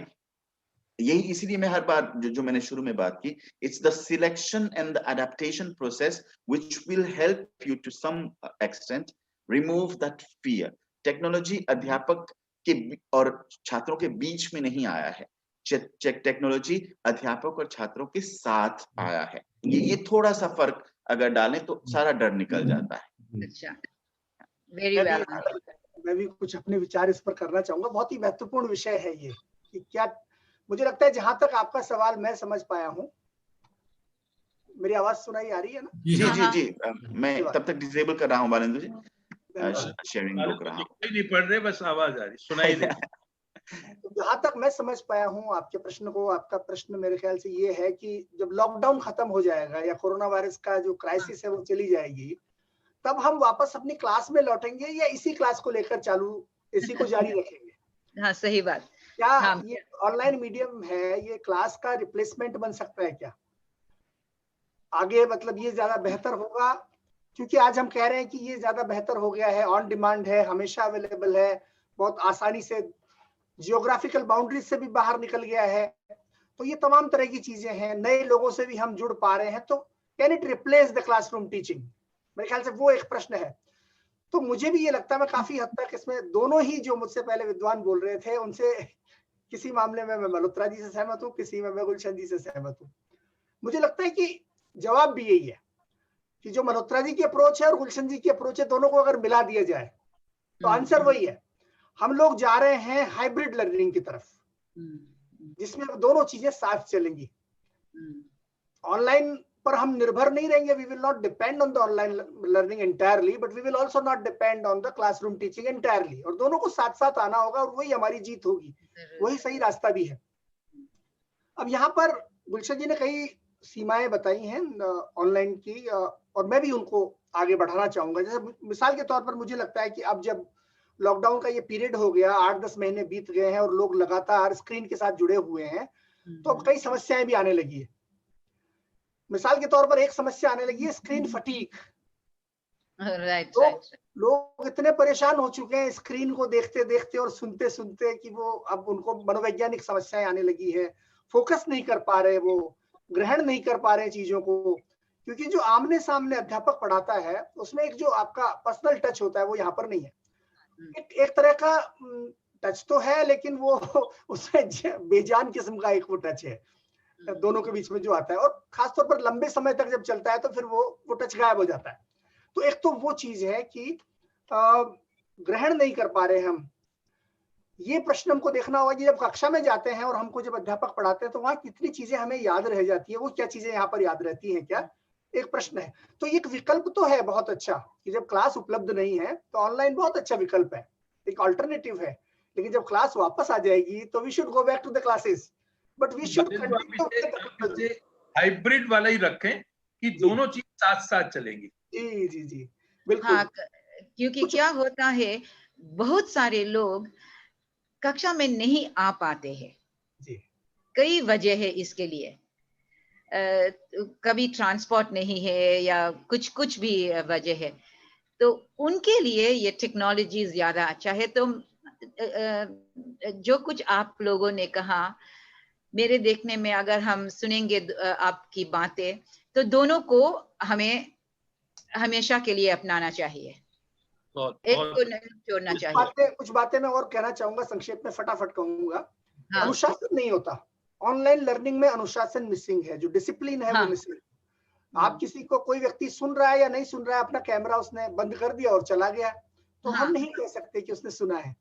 यही इसीलिए मैं हर बार जो मैंने शुरू में बात की, it's the selection and the adaptation process which will help you to some extent remove that fear. Technology अध्यापक के और छात्रों के बीच में नहीं आया है, टेक्नोलॉजी अध्यापक और छात्रों के साथ आया है। ये थोड़ा सा फर्क अगर डालें तो सारा डर निकल जाता है। अच्छा, वेरी वेल। मैं भी कुछ अपने विचार इस पर करना चाहूंगा। बहुत ही महत्वपूर्ण विषय है ये, कि क्या मुझे लगता है, जहां तक आपका सवाल मैं समझ पाया हूं, मेरी आवाज सुनाई आ रही है ना? जी। मैं तब तक डिसेबल कर रहा हूँ बालेंदु जी, शेयरिंग रोक रहा हूँ। नहीं पढ़ रहे, बस आवाज आ रही, सुनाई दे। तो जहां तक मैं समझ पाया हूं आपके प्रश्न को, आपका प्रश्न मेरे ख्याल से ये है कि जब लॉकडाउन खत्म हो जाएगा या कोरोना वायरस का जो क्राइसिस है वो चली जाएगी, तब हम वापस अपनी क्लास में लौटेंगे या इसी क्लास को लेकर इसी को जारी रखेंगे? हाँ, सही बात। क्या ये ऑनलाइन मीडियम है, ये क्लास का रिप्लेसमेंट बन सकता है क्या आगे? मतलब ये ज्यादा बेहतर होगा, क्योंकि आज हम कह रहे हैं कि ये ज्यादा बेहतर हो गया है, ऑन डिमांड है, हमेशा अवेलेबल है, बहुत आसानी से, जियोग्राफिकल बाउंड्रीज से भी बाहर निकल गया है, तो ये तमाम तरह की चीजें हैं, नए लोगों से भी हम जुड़ पा रहे हैं, तो can it replace the classroom teaching? मेरे ख्याल से वो एक प्रश्न है। तो मुझे भी ये लगता है, मैं काफी हद तक इसमें दोनों ही जो मुझसे पहले विद्वान बोल रहे थे उनसे किसी मामले में मैं मल्होत्रा जी से सहमत हूँ, किसी में मैं गुलशन जी से सहमत हूँ। मुझे लगता है कि जवाब भी यही है, कि जो मल्होत्रा जी की अप्रोच है और गुलशन जी की अप्रोच है, दोनों को अगर मिला दिया जाए तो आंसर वही है। हम लोग जा रहे हैं हाइब्रिड लर्निंग की तरफ, जिसमें अब दोनों चीजें साथ चलेंगी। ऑनलाइन पर हम निर्भर नहीं रहेंगे, we will not depend on the online learning entirely, but we will also not depend on the classroom teaching entirely, और दोनों को साथ साथ आना होगा और वही हमारी जीत होगी, वही सही रास्ता भी है। अब यहाँ पर गुलशन जी ने कई सीमाएं बताई हैं ऑनलाइन की, और मैं भी उनको आगे बढ़ाना चाहूंगा। जैसे मिसाल के तौर पर मुझे लगता है कि अब जब लॉकडाउन का ये पीरियड हो गया, 8-10 महीने बीत गए हैं और लोग लगातार स्क्रीन के साथ जुड़े हुए हैं, तो अब कई समस्याएं भी आने लगी है। मिसाल के तौर पर एक समस्या आने लगी है स्क्रीन फटीग। लोग इतने परेशान हो चुके हैं स्क्रीन को देखते देखते और सुनते सुनते कि वो अब उनको मनोवैज्ञानिक समस्याएं आने लगी है, फोकस नहीं कर पा रहे, वो ग्रहण नहीं कर पा रहे चीजों को, क्योंकि जो आमने सामने अध्यापक पढ़ाता है उसमें एक जो आपका पर्सनल टच होता है वो यहाँ पर नहीं है। एक तरह का टच तो है, लेकिन वो उसमें बेजान किस्म का एक वो टच है दोनों के बीच में जो आता है, और खासतौर पर लंबे समय तक जब चलता है तो फिर वो टच गायब हो जाता है। तो एक तो वो चीज है कि ग्रहण नहीं कर पा रहे हम। ये प्रश्न हमको देखना होगा कि जब कक्षा में जाते हैं और हमको जब अध्यापक पढ़ाते हैं तो वहाँ कितनी चीजें हमें याद रह जाती है, वो क्या चीजें यहाँ पर याद रहती हैं, क्या एक प्रश्न है। तो एक विकल्प तो है बहुत अच्छा कि जब क्लास उपलब्ध नहीं है तो ऑनलाइन बहुत अच्छा विकल्प है, एक अल्टरनेटिव है, लेकिन जब क्लास वापस आ जाएगी तो we should go back to the classes, but we should hybrid वाला ही रखें कि दोनों चीज साथ साथ चलेंगी। जी जी जी बिल्कुल। हाँ, क्योंकि क्या होता है, बहुत सारे लोग कक्षा में नहीं आ पाते हैं जी, कई वजह है इसके लिए। कभी ट्रांसपोर्ट नहीं है या कुछ भी वजह है, तो उनके लिए ये टेक्नोलॉजी ज्यादा अच्छा है। तो जो कुछ आप लोगों ने कहा, मेरे देखने में अगर हम सुनेंगे आपकी बातें, तो दोनों को हमें हमेशा के लिए अपनाना चाहिए, एक को नहीं छोड़ना चाहिए। कुछ बातें मैं और कहना चाहूंगा, संक्षेप में फटाफट कहूंगा। अनुशासन नहीं होता ऑनलाइन लर्निंग में, अनुशासन मिसिंग है, जो डिसिप्लिन है वो मिसिंग। आप किसी को, कोई व्यक्ति सुन रहा है या नहीं सुन रहा है, अपना कैमरा उसने बंद कर दिया और चला गया, तो हम नहीं कह सकते कि उसने सुना है।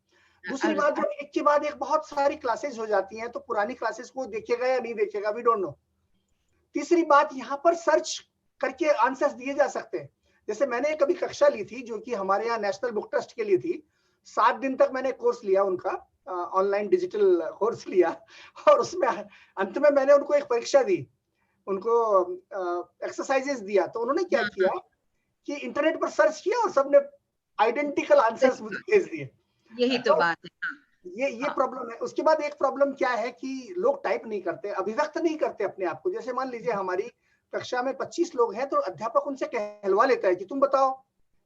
दूसरी बात, जब एक के बाद एक बहुत सारी क्लासेस हो जाती हैं तो पुरानी क्लासेस को देखेगा या नहीं देखेगा, वी डोंट नो। तीसरी बात, यहाँ पर सर्च करके आंसर्स दिए जा सकते हैं। जैसे मैंने कभी कक्षा ली थी जो कि हमारे यहाँ नेशनल बुक ट्रस्ट के लिए थी, 7 दिन तक मैंने कोर्स लिया उनका, ऑनलाइन डिजिटल कोर्स लिया, और उसमें अंत में मैंने उनको एक परीक्षा दी, उनको एक्सरसाइजेस दिया। तो उन्होंने क्या किया कि इंटरनेट पर सर्च किया और सबने आइडेंटिकल आंसर्स मुझे भेज दिए। यही तो बात है। ये प्रॉब्लम है। उसके बाद एक प्रॉब्लम क्या है कि लोग टाइप नहीं करते, अभिव्यक्त नहीं करते अपने आप को। जैसे मान लीजिए हमारी कक्षा में 25 लोग हैं, तो अध्यापक उनसे कहलवा लेता है कि तुम बताओ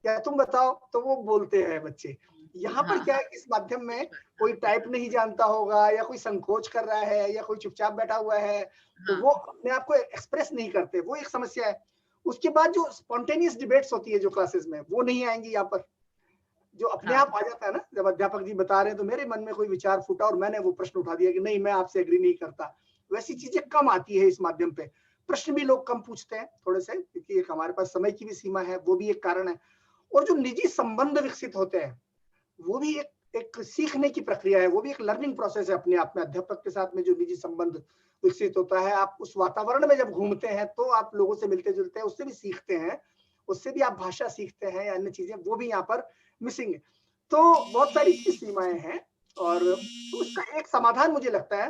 या तुम बताओ, तो वो बोलते हैं बच्चे। यहाँ पर क्या है, इस माध्यम में कोई टाइप नहीं जानता होगा, या कोई संकोच कर रहा है, या कोई चुपचाप बैठा हुआ है, तो वो अपने आप को एक्सप्रेस नहीं करते, वो एक समस्या है। उसके बाद जो स्पॉन्टेनियस डिबेट्स होती है जो क्लासेस में, वो नहीं आएंगी यहाँ पर। जो अपने आप आ जाता है ना, जब अध्यापक जी बता रहे हैं तो मेरे मन में कोई विचार फूटा और मैंने वो प्रश्न उठा दिया कि नहीं, मैं आपसे एग्री नहीं करता, वैसी चीजें कम आती है इस माध्यम पे। प्रश्न भी लोग कम पूछते हैं थोड़े से, क्योंकि एक हमारे पास समय की भी सीमा है, वो भी एक कारण है। और जो निजी संबंध विकसित होते हैं, वो भी एक सीखने की प्रक्रिया है, वो भी एक लर्निंग प्रोसेस है अपने आप में। अध्यापक के साथ में जो निजी संबंध विकसित होता है, आप उस वातावरण में जब घूमते हैं तो आप लोगों से मिलते जुलते हैं, उससे भी सीखते हैं, उससे भी आप भाषा सीखते हैं या अन्य चीजें, वो भी यहाँ पर मिसिंग है। तो बहुत सारी सीमाएं हैं, और उसका एक समाधान मुझे लगता है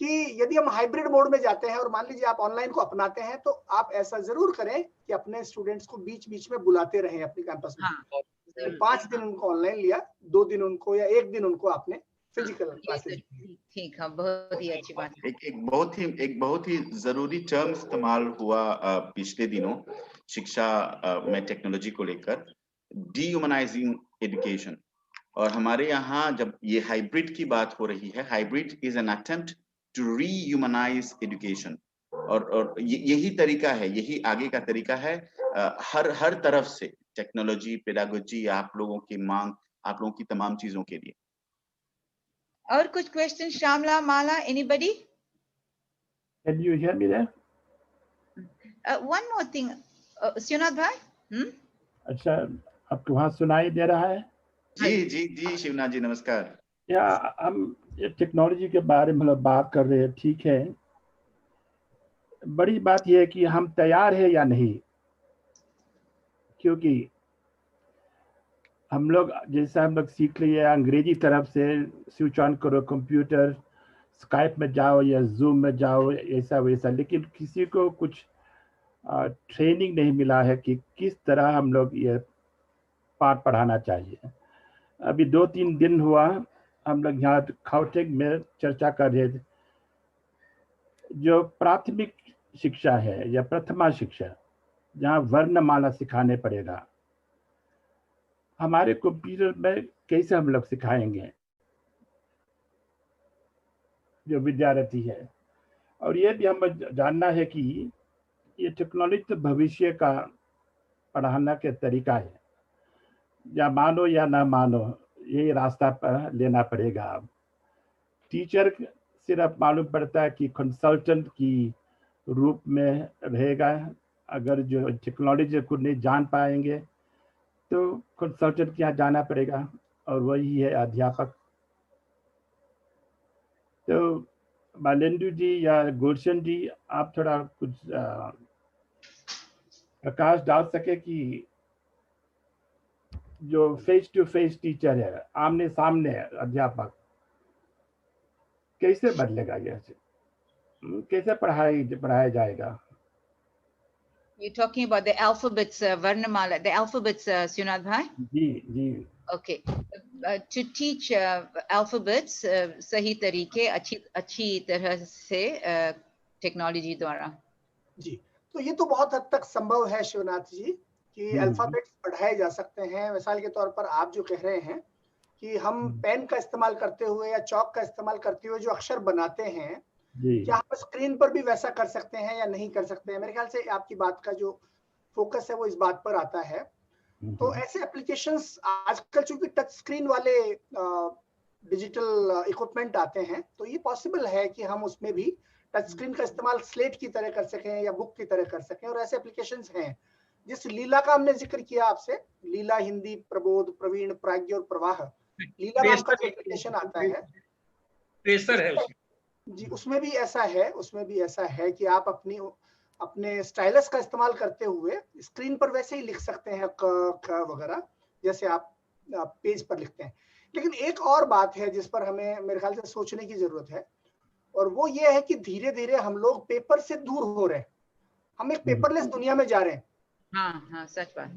कि यदि हम हाइब्रिड मोड में जाते हैं और मान लीजिए आप ऑनलाइन को अपनाते हैं, तो आप ऐसा जरूर करें कि अपने स्टूडेंट्स को बीच बीच में बुलाते रहें अपने कैंपस में। 5 दिन उनको ऑनलाइन लिया, 2 दिन उनको या 1 दिन उनको आपने फिजिकल क्लासेस। ठीक है, बहुत ही अच्छी बात है। एक बहुत ही जरूरी टर्म इस्तेमाल हुआ पिछले दिनों शिक्षा में टेक्नोलॉजी को लेकर, डीह्यूमनाइजिंग एजुकेशन। और हमारे यहाँ जब ये हाइब्रिड की बात हो रही है, hybrid is an attempt to rehumanize education, और यही तरीका है, यही आगे का तरीका है हर तरफ से टेक्नोलॉजी, पेडागोजी, आप लोगों की मांग, आप लोगों की तमाम चीजों के लिए। और कुछ question, Shyamala, Mala, anybody? Can you hear me there? One more thing. Shivnath भाई। अच्छा, आपको वहाँ सुनाई दे रहा है? जी जी जी शिवनाथ जी नमस्कार। या हम टेक्नोलॉजी के बारे में बात कर रहे हैं, ठीक है। बड़ी बात यह है कि हम तैयार है या नहीं, क्योंकि हम लोग जैसा हम लोग सीख लिए अंग्रेजी तरफ से स्विच ऑन करो कंप्यूटर, स्काइप में जाओ या जूम में जाओ, ऐसा वैसा, लेकिन किसी को कुछ ट्रेनिंग नहीं मिला है कि किस तरह हम लोग ये पाठ पढ़ाना चाहिए। अभी 2-3 दिन हुआ हम लोग यहाँ खाउटेक में चर्चा कर रहे थे, जो प्राथमिक शिक्षा है या प्रथमा शिक्षा, जहाँ वर्णमाला सिखाने पड़ेगा, हमारे कंप्यूटर में कैसे हम लोग सिखाएंगे जो विद्यार्थी है। और ये भी हमें जानना है कि ये टेक्नोलॉजी तो भविष्य का पढ़ाना के तरीका है, या मानो या ना मानो यही रास्ता पर लेना पड़ेगा। अब टीचर सिर्फ मालूम पड़ता है कि कंसल्टेंट की रूप में रहेगा, अगर जो टेक्नोलॉजी को नहीं जान पाएंगे तो कंसल्टेंट के यहाँ जाना पड़ेगा, और वही है अध्यापक। तो बालेंदु जी या गुलशन जी, आप थोड़ा कुछ प्रकाश डाल सके कि जो फेस टू फेस टीचर है, आमने सामने अध्यापक, कैसे बदलेगा, यह कैसे पढ़ाया जाएगा? You're talking about the alphabets, Varnamala, the alphabets, Sunad Bhai? Ji. Okay. To teach alphabets सही तरीके अच्छी तरह से टेक्नोलॉजी द्वारा। जी, तो ये तो बहुत हद तक संभव है शिवनाथ जी कि अल्फाबेट्स पढ़ाए जा सकते हैं। मिसाल के तौर पर आप जो कह रहे हैं कि हम पेन का इस्तेमाल करते हुए या चौक का इस्तेमाल करते हुए जो अक्षर बनाते हैं, क्या हम स्क्रीन पर भी वैसा कर सकते हैं या नहीं कर सकते हैं? मेरे ख्याल से आपकी बात का जो फोकस है वो इस बात पर आता है। तो ऐसे एप्लीकेशंस आजकल चूंकि टच स्क्रीन वाले डिजिटल इक्विपमेंट आते हैं, तो ये पॉसिबल है कि हम उसमें भी टच स्क्रीन का इस्तेमाल स्लेट की तरह कर सकें या बुक की तरह कर सकें। और ऐसे एप्लीकेशंस हैं, जिस लीला का हमने जिक्र किया आपसे, लीला हिंदी प्रबोध, प्रवीण, प्राज्ञ और प्रवाह, लीला नाम का एप्लीकेशन आता है, ट्रेसर है उसमें। जी, उसमें भी ऐसा है कि आप अपने स्टाइलस का इस्तेमाल करते हुए स्क्रीन पर वैसे ही लिख सकते हैं क वगैरह, जैसे आप पेज पर लिखते हैं। लेकिन एक और बात है जिस पर हमें मेरे ख्याल से सोचने की जरूरत है, और वो ये है कि धीरे धीरे हम लोग पेपर से दूर हो रहे हैं, हम एक पेपरलेस दुनिया में जा रहे हैं। हाँ, सच बात।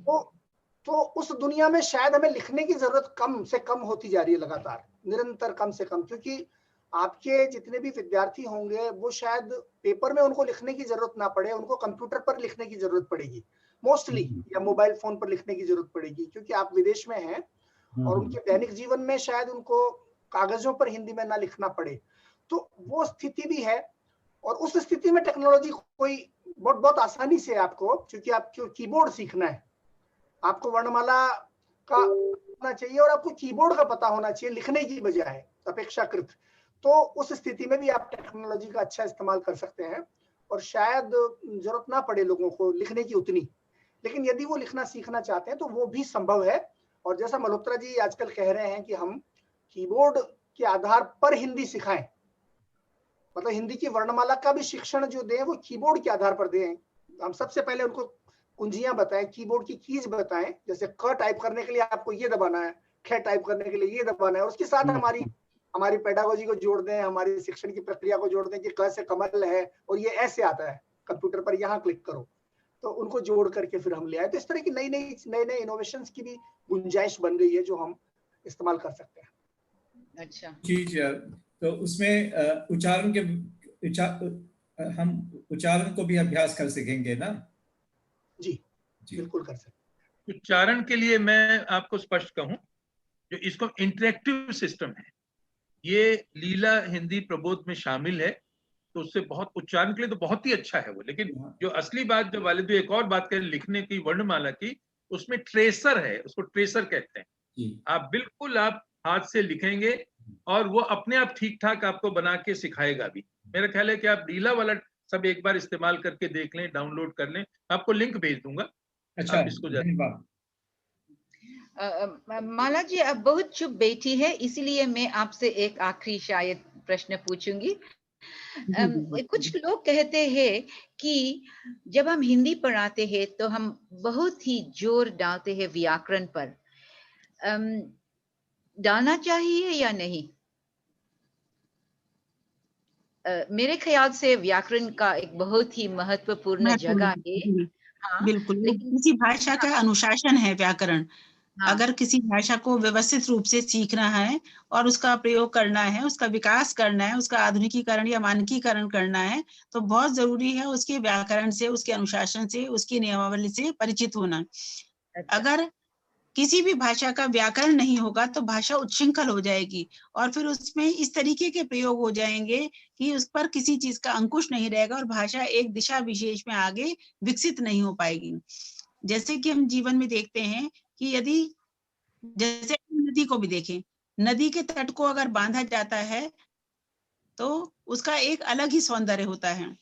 तो उस दुनिया में शायद हमें लिखने की जरूरत कम से कम होती जा रही है, लगातार निरंतर कम से कम, क्योंकि आपके जितने भी विद्यार्थी होंगे वो शायद पेपर में उनको लिखने की जरूरत ना पड़े, उनको कंप्यूटर पर लिखने की जरूरत पड़ेगी मोस्टली, या मोबाइल फोन पर लिखने की जरूरत पड़ेगी, क्योंकि आप विदेश में हैं और उनके दैनिक जीवन में शायद उनको कागजों पर हिंदी में ना लिखना पड़े। तो वो स्थिति भी है, और उस स्थिति में टेक्नोलॉजी कोई बहुत आसानी से आपको, क्योंकि आपको कीबोर्ड सीखना है, आपको वर्णमाला का होना चाहिए और आपको कीबोर्ड का पता होना चाहिए लिखने की बजाय अपेक्षाकृत। तो उस स्थिति में भी आप टेक्नोलॉजी का अच्छा इस्तेमाल कर सकते हैं, और शायद जरूरत ना पड़े लोगों को लिखने की उतनी, लेकिन यदि वो लिखना सीखना चाहते हैं तो वो भी संभव है। और जैसा मल्होत्रा जी आजकल कह रहे हैं कि हम कीबोर्ड के आधार पर हिंदी सिखाएं, मतलब हिंदी की वर्णमाला का भी शिक्षण जो दें वो कीबोर्ड के आधार पर दें। हम सबसे पहले उनको कुंजियां बताएं, कीबोर्ड की कीज बताएं, जैसे क टाइप करने के लिए आपको ये दबाना है, ख टाइप करने के लिए ये दबाना है, और उसके साथ हमारी पेडागोजी को जोड़ दें, हमारी शिक्षण की प्रक्रिया को जोड़ दें कि क से कमल है और ये ऐसे आता है, कंप्यूटर पर यहाँ क्लिक करो, तो उनको जोड़ करके फिर हम ले आए। तो इस तरह की नई इनोवेशंस की भी गुंजाइश बन गई है जो हम इस्तेमाल कर सकते हैं। अच्छा जी, तो उसमें हम उच्चारण को भी अभ्यास कर सकेंगे ना? जी बिल्कुल कर सकते। उच्चारण के लिए मैं आपको स्पष्ट कहूं, जो इसको इंटरेक्टिव सिस्टम है, ये लीला हिंदी प्रबोध में शामिल है, तो उससे बहुत उच्चारण के लिए तो बहुत ही अच्छा है वो। लेकिन जो असली बात जो वालिद एक और बात करें लिखने की, वर्णमाला की, उसमें ट्रेसर है, उसको ट्रेसर कहते हैं। आप बिल्कुल आप हाथ से लिखेंगे और वो अपने आप ठीक ठाक आपको बना के सिखाएगा भी। मेरा ख्याल है कि आप लीला वाला सब एक बार इस्तेमाल करके देख लें, डाउनलोड कर लें, आपको लिंक भेज दूंगा। अच्छा, आप इसको धन्यवाद। माला जी अब बहुत चुप बैठी है, इसीलिए मैं आपसे एक आखिरी शायद प्रश्न पूछूंगी। कुछ लोग कहते हैं कि जब हम हिंदी पढ़ाते हैं तो हम बहुत ही जोर डालते हैं व्याकरण पर, डालना चाहिए या नहीं? मेरे ख्याल से व्याकरण का एक बहुत ही महत्वपूर्ण जगह है। हाँ, बिल्कुल, लेकिन किसी भाषा का अनुशासन है व्याकरण। हाँ, अगर किसी भाषा को व्यवस्थित रूप से सीखना है और उसका प्रयोग करना है, उसका विकास करना है, उसका आधुनिकीकरण या मानकीकरण करना है, तो बहुत जरूरी है उसके व्याकरण से, उसके अनुशासन से, उसकी नियमावली से परिचित होना। अगर किसी भी भाषा का व्याकरण नहीं होगा तो भाषा उच्छृंखल हो जाएगी और फिर उसमें इस तरीके के प्रयोग हो जाएंगे कि उस पर किसी चीज का अंकुश नहीं रहेगा और भाषा एक दिशा विशेष में आगे विकसित नहीं हो पाएगी। जैसे कि हम जीवन में देखते हैं कि यदि जैसे नदी को भी देखें, नदी के तट को अगर बांधा जाता है तो उसका एक अलग ही सौंदर्य होता है,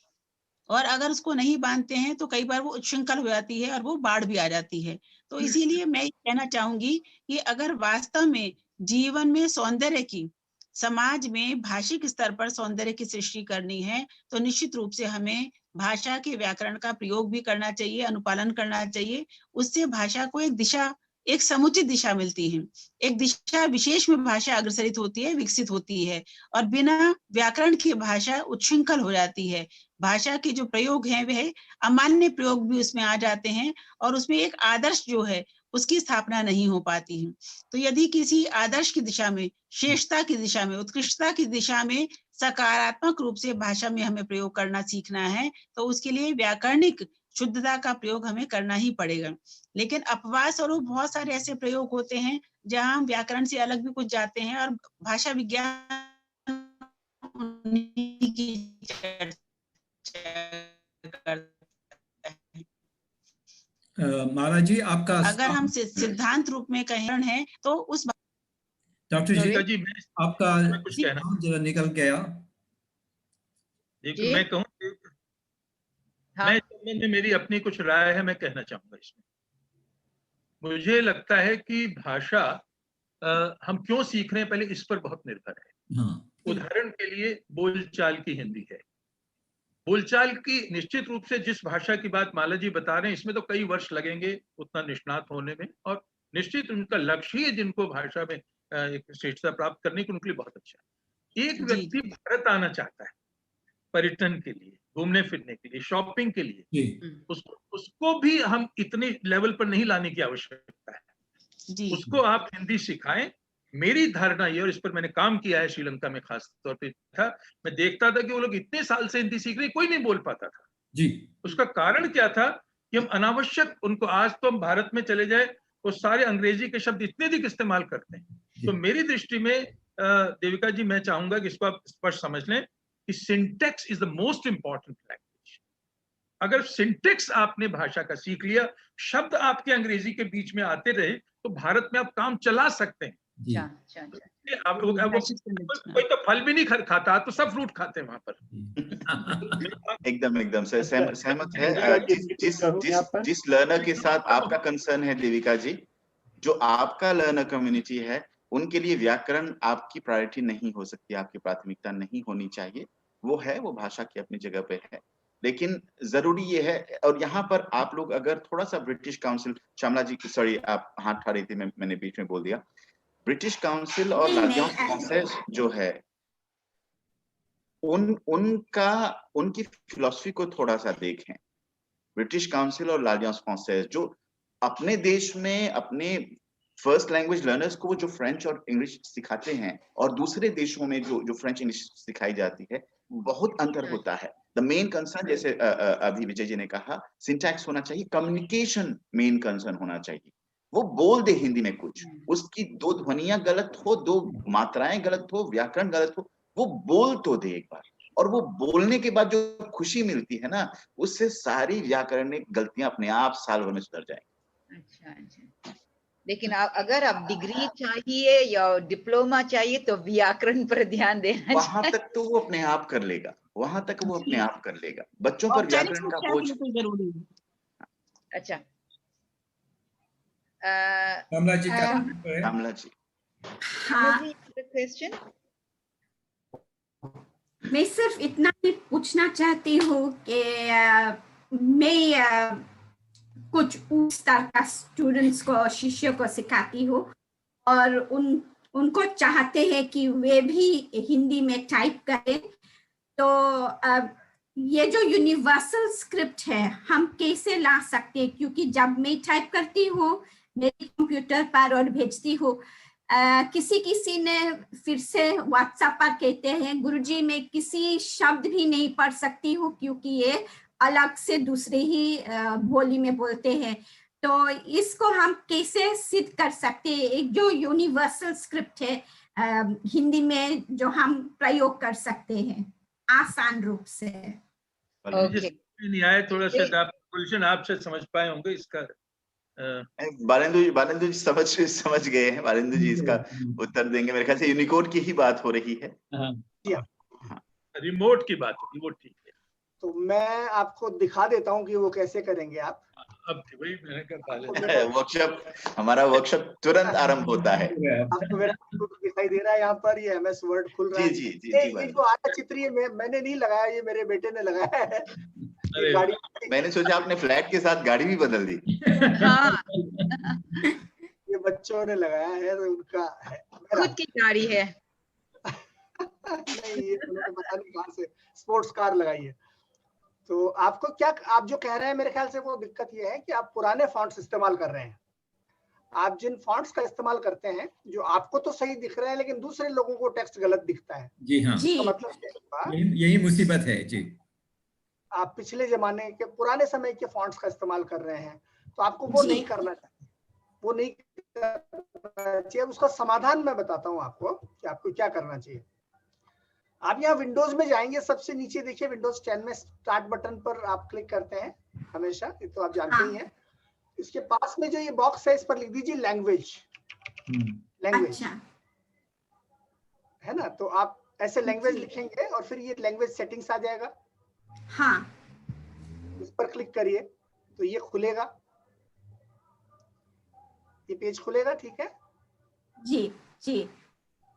और अगर उसको नहीं बांधते हैं तो कई बार वो उच्छृंखल हो जाती है और वो बाढ़ भी आ जाती है। तो इसीलिए मैं ये कहना चाहूंगी कि अगर वास्तव में जीवन में सौंदर्य की, समाज में भाषिक स्तर पर सौंदर्य की सृष्टि करनी है तो निश्चित रूप से हमें भाषा के व्याकरण का प्रयोग भी करना चाहिए, अनुपालन करना चाहिए। उससे भाषा को एक दिशा, एक समुचित दिशा मिलती है, एक दिशा विशेष में भाषा अग्रसरित होती है, विकसित होती है, और बिना व्याकरण की भाषा उच्छृंखल हो जाती है। भाषा के जो प्रयोग हैं वह अमान्य प्रयोग भी उसमें आ जाते हैं और उसमें एक आदर्श जो है उसकी स्थापना नहीं हो पाती है। तो यदि किसी आदर्श की दिशा में, श्रेष्ठता की दिशा में, उत्कृष्टता की दिशा में सकारात्मक रूप से भाषा में हमें प्रयोग करना सीखना है तो उसके लिए व्याकरणिक शुद्धता का प्रयोग हमें करना ही पड़ेगा। लेकिन अपवाद स्वरूप बहुत सारे ऐसे प्रयोग होते हैं जहां हम व्याकरण से अलग भी कुछ जाते हैं और भाषा विज्ञान की माला जी आपका अगर हम सिद्धांत रूप में कहें है तो उस डॉक्टर जी आपका कुछ कहना जरा निकल गया। देखिए मैं कहूँ, मैं इस संबंध में मेरी अपनी कुछ राय है, मैं कहना चाहूंगा इसमें। मुझे लगता है कि भाषा हम क्यों सीख रहे हैं पहले इस पर बहुत निर्भर है। उदाहरण के लिए बोलचाल की हिंदी है, बोलचाल की निश्चित रूप से जिस भाषा की बात माला जी बता रहे हैं इसमें तो कई वर्ष लगेंगे उतना निष्णात होने में, और निश्चित उनका लक्ष्य ही जिनको भाषा में एक श्रेष्ठता प्राप्त करने की उनके लिए बहुत अच्छा है। एक व्यक्ति भारत आना चाहता है पर्यटन के लिए, घूमने फिरने के लिए, शॉपिंग के लिए, उसको भी हम इतने लेवल पर नहीं लाने की आवश्यकता है। उसको आप हिंदी सिखाएं। मेरी धारणा ये, और इस पर मैंने काम किया है श्रीलंका में खास तौर पे था, मैं देखता था कि वो लोग इतने साल से हिंदी सीख रहे, कोई नहीं बोल पाता था जी। उसका कारण क्या था कि हम अनावश्यक उनको, आज तो हम भारत में चले जाए वो सारे अंग्रेजी के शब्द इतने अधिक इस्तेमाल करते हैं। तो मेरी दृष्टि में देविका जी मैं चाहूंगा कि इसको आप स्पष्ट समझ लें कि syntax is the most important language. अगर सिंटेक्स आपने भाषा का सीख लिया, शब्द आपके अंग्रेजी के बीच में आते रहे, तो भारत में आप काम चला सकते हैं। अब कोई तो फल भी नहीं खाता, तो सब फ्रूट खाते हैं वहां पर। एकदम सर सहमत है। जिस लर्नर के साथ आपका कंसर्न है देविका जी, जो आपका लर्नर कम्युनिटी है, उनके लिए व्याकरण आपकी प्रायोरिटी नहीं हो सकती, आपकी प्राथमिकता नहीं होनी चाहिए। वो है, वो भाषा की अपनी जगह पे है, लेकिन जरूरी ये है। और यहाँ पर आप लोग अगर थोड़ा सा ब्रिटिश काउंसिल, श्यामला जी सॉरी आप हाथ उठा रही थी, मैंने बीच में बोल दिया। ब्रिटिश काउंसिल और l'Alliance française जो है, उनकी फिलॉसफी को थोड़ा सा देखें। ब्रिटिश काउंसिल और l'Alliance française जो अपने देश में अपने फर्स्ट लैंग्वेज लर्नर्स को जो फ्रेंच और इंग्लिश सिखाते हैं और दूसरे देशों में जो फ्रेंच इंग्लिश सिखाई जाती है, बहुत अंतर होता है। द मेन कंसर्न, जैसे अभी विजय जी ने कहा, सिंटैक्स होना चाहिए, कम्युनिकेशन मेन कंसर्न होना चाहिए। वो बोल दे हिंदी में कुछ, उसकी दो ध्वनियां गलत हो, दो मात्राएं गलत हो, व्याकरण गलत हो, वो बोल तो दे एक बार। और वो बोलने के बाद जो खुशी मिलती है ना, उससे सारी व्याकरणिक गलतियां अपने आप साल भर में सुधर जाएंगी। अच्छा। लेकिन अगर आप डिग्री चाहिए या डिप्लोमा चाहिए तो व्याकरण पर ध्यान देना वहां चाहिए। तक तो वो अपने आप कर लेगा, वहां तक वो अपने आप कर लेगा, बच्चों पर व्याकरण का बोझ। जरूरी है। अच्छा कमला जी का है? कमला जी, हाँ, क्वेश्चन मैं सिर्फ इतना ही पूछना चाहती हूँ कि मैं कुछ उच्च स्तर का स्टूडेंट्स को, शिष्यों को सिखाती हूँ और उनको चाहते हैं कि वे भी हिंदी में टाइप करें। तो ये जो यूनिवर्सल स्क्रिप्ट है हम कैसे ला सकते हैं, क्योंकि जब मैं टाइप करती हूँ मेरे कंप्यूटर पर और भेजती हूँ, किसी ने फिर से व्हाट्सएप पर कहते हैं गुरुजी मैं किसी शब्द भी नहीं पढ़ सकती हूँ क्योंकि ये अलग से दूसरे ही बोली में बोलते हैं। तो इसको हम कैसे सिद्ध कर सकते हैं, एक जो यूनिवर्सल स्क्रिप्ट है हिंदी में जो हम प्रयोग कर सकते हैं आसान रूप से? ओके, नहीं आए थोड़ा सा गुलशन आपसे समझ पाए होंगे इसका। बालेंदु जी समझ गए हैं। बालेंदु जी इसका उत्तर देंगे, मेरे ख्याल से यूनिकोड की ही बात हो रही है। रिमोट की बात होगी, वो ठीक है। तो मैं आपको दिखा देता हूँ कि वो कैसे करेंगे आप। अब वही मैंने कहा वर्कशॉप, हमारा वर्कशॉप तुरंत आरंभ होता है। आपको मेरा दिखाई दे रहा है यहाँ पर, ये MS वर्ड खुल रहा है। ये जो आया चित्र ये मैंने नहीं लगाया, ये मेरे बेटे ने लगाया है। गाड़ी मैंने सोचा आपने फ्लैट के साथ गाड़ी भी बदल दी। हाँ ये बच्चों ने लगाया है तो उनका है, खुद की गाड़ी है। नहीं ये उन्होंने पता नहीं कहाँ से स्पोर्ट्स कार लगाई है। तो आपको क्या, आप जो कह रहे हैं मेरे ख्याल से वो दिक्कत ये है कि आप पुराने फॉन्ट्स इस्तेमाल कर रहे हैं। आप जिन फॉन्ट्स का इस्तेमाल करते हैं जो आपको तो सही दिख रहे हैं लेकिन दूसरे लोगों को टेक्स्ट गलत दिखता है। जी हाँ, तो मतलब यही मुसीबत है जी। आप पिछले जमाने के पुराने समय के फॉन्ट्स का इस्तेमाल कर रहे हैं तो आपको वो नहीं करना चाहिए, वो नहीं करना चाहिए। उसका समाधान मैं बताता हूँ आपको कि आपको क्या करना चाहिए। आप यहाँ विंडोज में जाएंगे, सबसे नीचे देखिए विंडोज 10 में स्टार्ट बटन पर आप क्लिक करते हैं हमेशा, ये तो आप जानते ही हैं। इसके पास में जो ये बॉक्स है इस पर लिख दीजिए लैंग्वेज। लैंग्वेज है ना, तो आप ऐसे लैंग्वेज लिखेंगे और फिर ये लैंग्वेज सेटिंग्स आ जाएगा। हाँ, इस पर क्लिक करिए तो ये खुलेगा, ये पेज खुलेगा, ठीक है जी जी।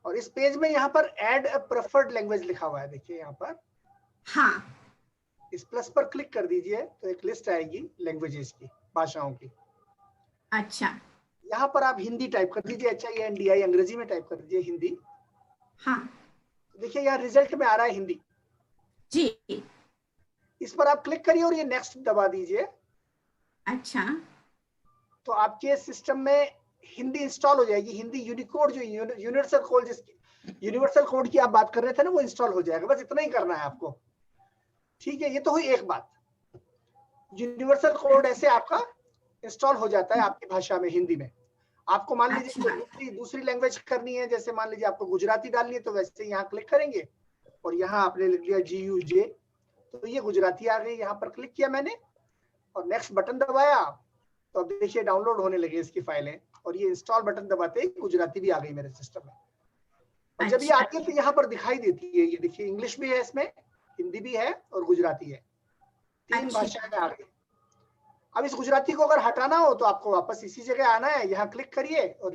और इस पेज में यहाँ पर ऐड अ प्रेफर्ड लैंग्वेज लिखा हुआ है, देखिए यहाँ पर। हाँ, इस प्लस पर क्लिक कर दीजिए तो एक लिस्ट आएगी लैंग्वेजेस की, भाषाओं की। अच्छा, यहाँ पर आप हिंदी टाइप कर दीजिए, HINDI, अंग्रेजी में टाइप कर दीजिए हिंदी। हाँ, देखिए यहाँ रिजल्ट में आ रहा है हिंदी जी। इस पर आप क्लिक करिए और ये नेक्स्ट दबा दीजिए। अच्छा, तो आपके सिस्टम में हिंदी इंस्टॉल हो जाएगी। हिंदी यूनिकोड जो यूनिवर्सल कोड की आप बात कर रहे थे ना, वो इंस्टॉल हो जाएगा। बस इतना ही करना है आपको, ठीक है। ये तो हुई एक बात, यूनिवर्सल कोड ऐसे आपका इंस्टॉल हो जाता है आपकी भाषा में, हिंदी में। आपको मान लीजिए दूसरी लैंग्वेज करनी है, जैसे मान लीजिए आपको गुजराती डालनी है, तो वैसे यहाँ क्लिक करेंगे और यहाँ आपने लिख दिया GUJ, तो ये गुजराती आ गई। यहाँ पर क्लिक किया मैंने और नेक्स्ट बटन दबाया तो अब देखिए डाउनलोड होने लगे इसकी फाइलें, और ये इंस्टॉल बटन दबाते ही गुजराती भी आ गई मेरे सिस्टम में। और जब ये आती है तो यहाँ पर दिखाई देती है, ये देखिए इंग्लिश भी है इसमें, हिंदी भी है और गुजराती है, 3 भाषाएं आ गई। अब इस गुजराती को अगर हटाना हो तो आपको वापस इसी जगह आना है, यहाँ क्लिक करिए और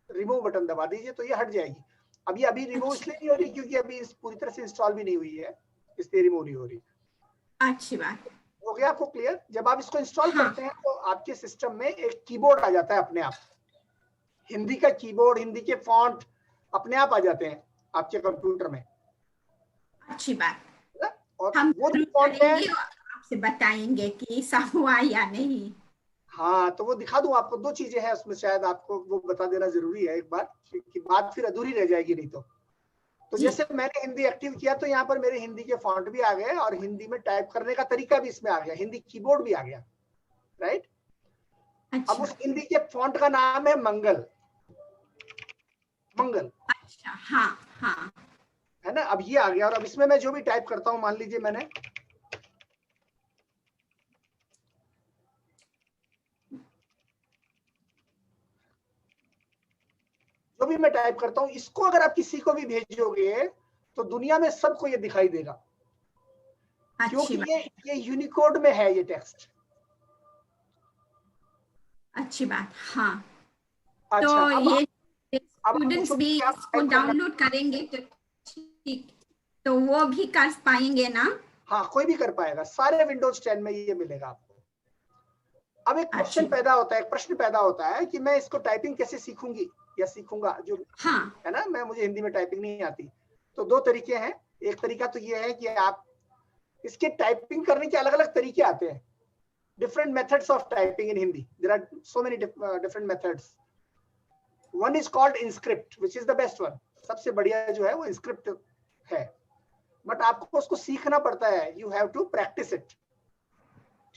रिमूव बटन दबा दीजिए तो ये हट जाएगी। अब ये अभी रिमूव इसलिए नहीं हो रही क्योंकि अभी पूरी तरह से इंस्टॉल भी नहीं हुई है, इसलिए रिमूव नहीं हो रही। अच्छी बात, हो गया आपको क्लियर? जब आप इसको इंस्टॉल करते हैं तो आपके सिस्टम में एक कीबोर्ड आ जाता है अपने आप, हिंदी का कीबोर्ड, हिंदी के फॉन्ट अपने आप आ जाते हैं आपके कंप्यूटर में। अच्छी बात। और हम वो जो फॉन्ट है आपसे बताएंगे कि सब हुआ या नहीं। हाँ, तो वो दिखा दूं आपको। 2 चीजें हैं उसमें, शायद आपको वो बता देना जरूरी है एक बार, क्योंकि बात फिर अधूरी रह जाएगी नहीं तो जैसे मैंने हिंदी एक्टिव किया तो यहाँ पर मेरे हिंदी के फॉन्ट भी आ गए और हिंदी में टाइप करने का तरीका भी इसमें आ गया, हिंदी कीबोर्ड भी आ गया, राइट। अब उस हिंदी के फॉन्ट का नाम है मंगल। अच्छा, हाँ हाँ, है ना। अब ये आ गया और अब इसमें मैं जो भी टाइप करता हूँ, मान लीजिए मैंने जो भी मैं टाइप करता हूँ, इसको अगर आप किसी को भी भेजोगे तो दुनिया में सबको ये दिखाई देगा, क्योंकि ये यूनिकोड में है ये टेक्स्ट। अच्छी बात। हाँ, अच्छा, तो ये अब स्टूडेंट्स भी इसको डाउनलोड करेंगे तो ठीक, तो वो भी कर पाएंगे ना? हाँ, कोई भी कर पाएगा, सारे विंडोज 10 में ये मिलेगा आपको। अब एक क्वेश्चन पैदा होता है, एक प्रश्न पैदा होता है कि मैं इसको टाइपिंग कैसे सीखूंगी या सीखूंगा, जो है ना, मैं मुझे हिंदी में टाइपिंग नहीं आती। तो दो तरीके हैं। एक तरीका तो ये है कि आप इसके टाइपिंग करने के अलग अलग तरीके आते हैं, different methods of typing in Hindi. There are so many different methods. One is called Inscript, which is the best one. सबसे बढ़िया जो है वो Inscript है, बट आपको उसको सीखना पड़ता है। You have to practice it.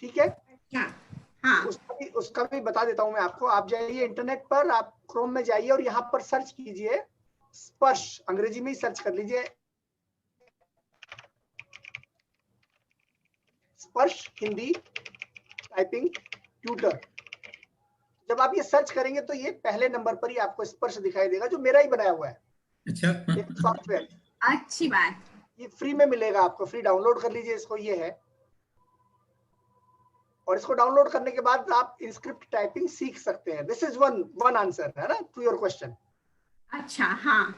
ठीक है? हाँ। उसका भी बता देता हूँ मैं आपको। आप जाइए इंटरनेट पर, आप क्रोम में जाइए और यहाँ पर सर्च कीजिए स्पर्श, अंग्रेजी में ही सर्च कर लीजिए स्पर्श हिंदी टाइपिंग ट्यूटर। जब आप ये सर्च करेंगे तो ये पहले नंबर पर ही आपको स्पर्श दिखाई देगा, जो मेरा ही बनाया हुआ है। अच्छा, एक सॉफ्टवेयर। अच्छी बात। ये फ्री में मिलेगा आपको, फ्री डाउनलोड कर लीजिए इसको, ये है। और इसको डाउनलोड करने के बाद आप इंस्क्रिप्ट टाइपिंग सीख सकते हैं। दिस इज वन आंसर है ना टू योर क्वेश्चन। अच्छा, हाँ।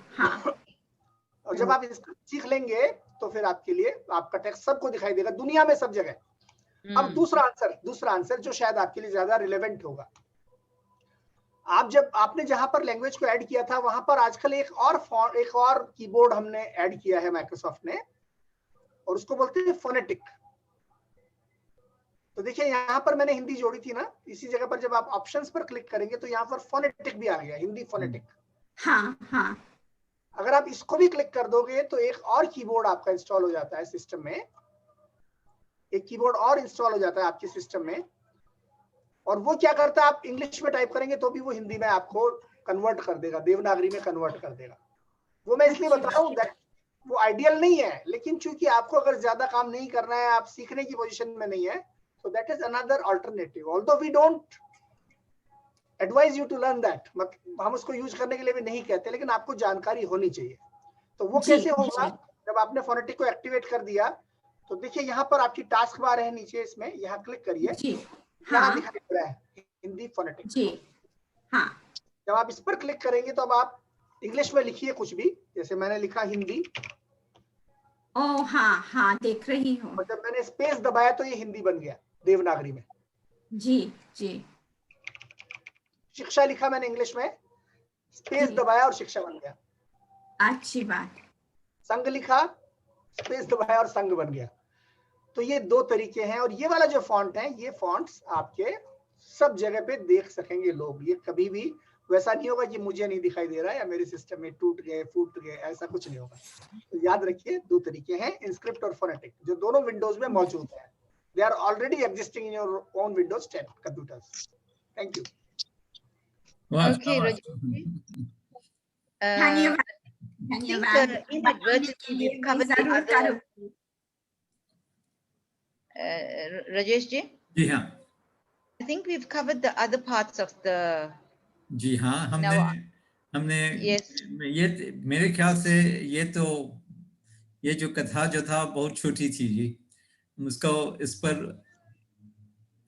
और जब आप इंस्क्रिप्ट सीख लेंगे तो फिर आपके लिए आपका टेक्स्ट सबको दिखाई देगा, दुनिया में सब जगह। अब दूसरा आंसर जो शायद आपके लिए ज्यादा रिलेवेंट होगा। आपने जहां पर लैंग्वेज को ऐड किया था, वहां पर आजकल एक और कीबोर्ड हमने ऐड किया है माइक्रोसॉफ्ट ने, और उसको बोलते हैं फोनेटिक। तो देखिए यहाँ पर मैंने हिंदी जोड़ी थी ना, इसी जगह पर जब आप ऑप्शंस पर क्लिक करेंगे तो यहाँ पर फोनेटिक भी आ गया, हिंदी फोनेटिक। हाँ। अगर आप इसको भी क्लिक कर दोगे तो एक और कीबोर्ड आपका इंस्टॉल हो जाता है सिस्टम में, एक कीबोर्ड और इंस्टॉल हो जाता है आपके सिस्टम में। और वो क्या करता है, आप इंग्लिश में टाइप करेंगे तो भी वो हिंदी में आपको कन्वर्ट कर देगा, देवनागरी में कन्वर्ट कर देगा। वो मैं इसलिए बता रहा हूँ, वो आइडियल नहीं है, लेकिन चूंकि आपको अगर ज्यादा काम नहीं करना है, आप सीखने की पोजीशन में नहीं है, so that is another alternative. Although we don't advise you to learn that, हम उसको यूज करने के लिए भी नहीं कहते, लेकिन आपको जानकारी होनी चाहिए। तो वो कैसे होगा, जब आपने फोनेटिक को एक्टिवेट कर दिया तो देखिए यहाँ पर आपकी टास्क बार है नीचे, इसमें यहाँ क्लिक करिए, यहाँ दिखाई दे रहा है हिंदी फोनेटिक। जब आप इस पर क्लिक करेंगे तो अब आप इंग्लिश में लिखिए कुछ भी, जैसे मैंने लिखा हिंदी। हाँ, देख रही हूँ। और जब मैंने स्पेस दबाया तो ये हिंदी बन गया देवनागरी में। जी। शिक्षा लिखा मैंने इंग्लिश में, स्पेस दबाया और शिक्षा बन गया। अच्छी बात। संघ लिखा, स्पेस दबाया और संघ बन गया। तो ये दो तरीके हैं, और ये वाला जो फॉन्ट है, ये फॉन्ट्स आपके सब जगह पे देख सकेंगे लोग। ये कभी भी वैसा नहीं होगा कि मुझे नहीं दिखाई दे रहा है या मेरे सिस्टम में टूट गए फूट गए, ऐसा कुछ नहीं होगा। तो याद रखिए दो तरीके हैं, इंस्क्रिप्ट और फोनेटिक, जो दोनों विंडोज में मौजूद है। They are already existing in your own Windows 10 computers. Thank you. Okay, Rajesh. We've covered the other. Rajesh ji? जी हाँ। I think we've covered the other parts of the. जी हाँ, हमने yes. ये मेरे ख्याल से ये जो कथा जो था बहुत छोटी थी जी, उसको इस पर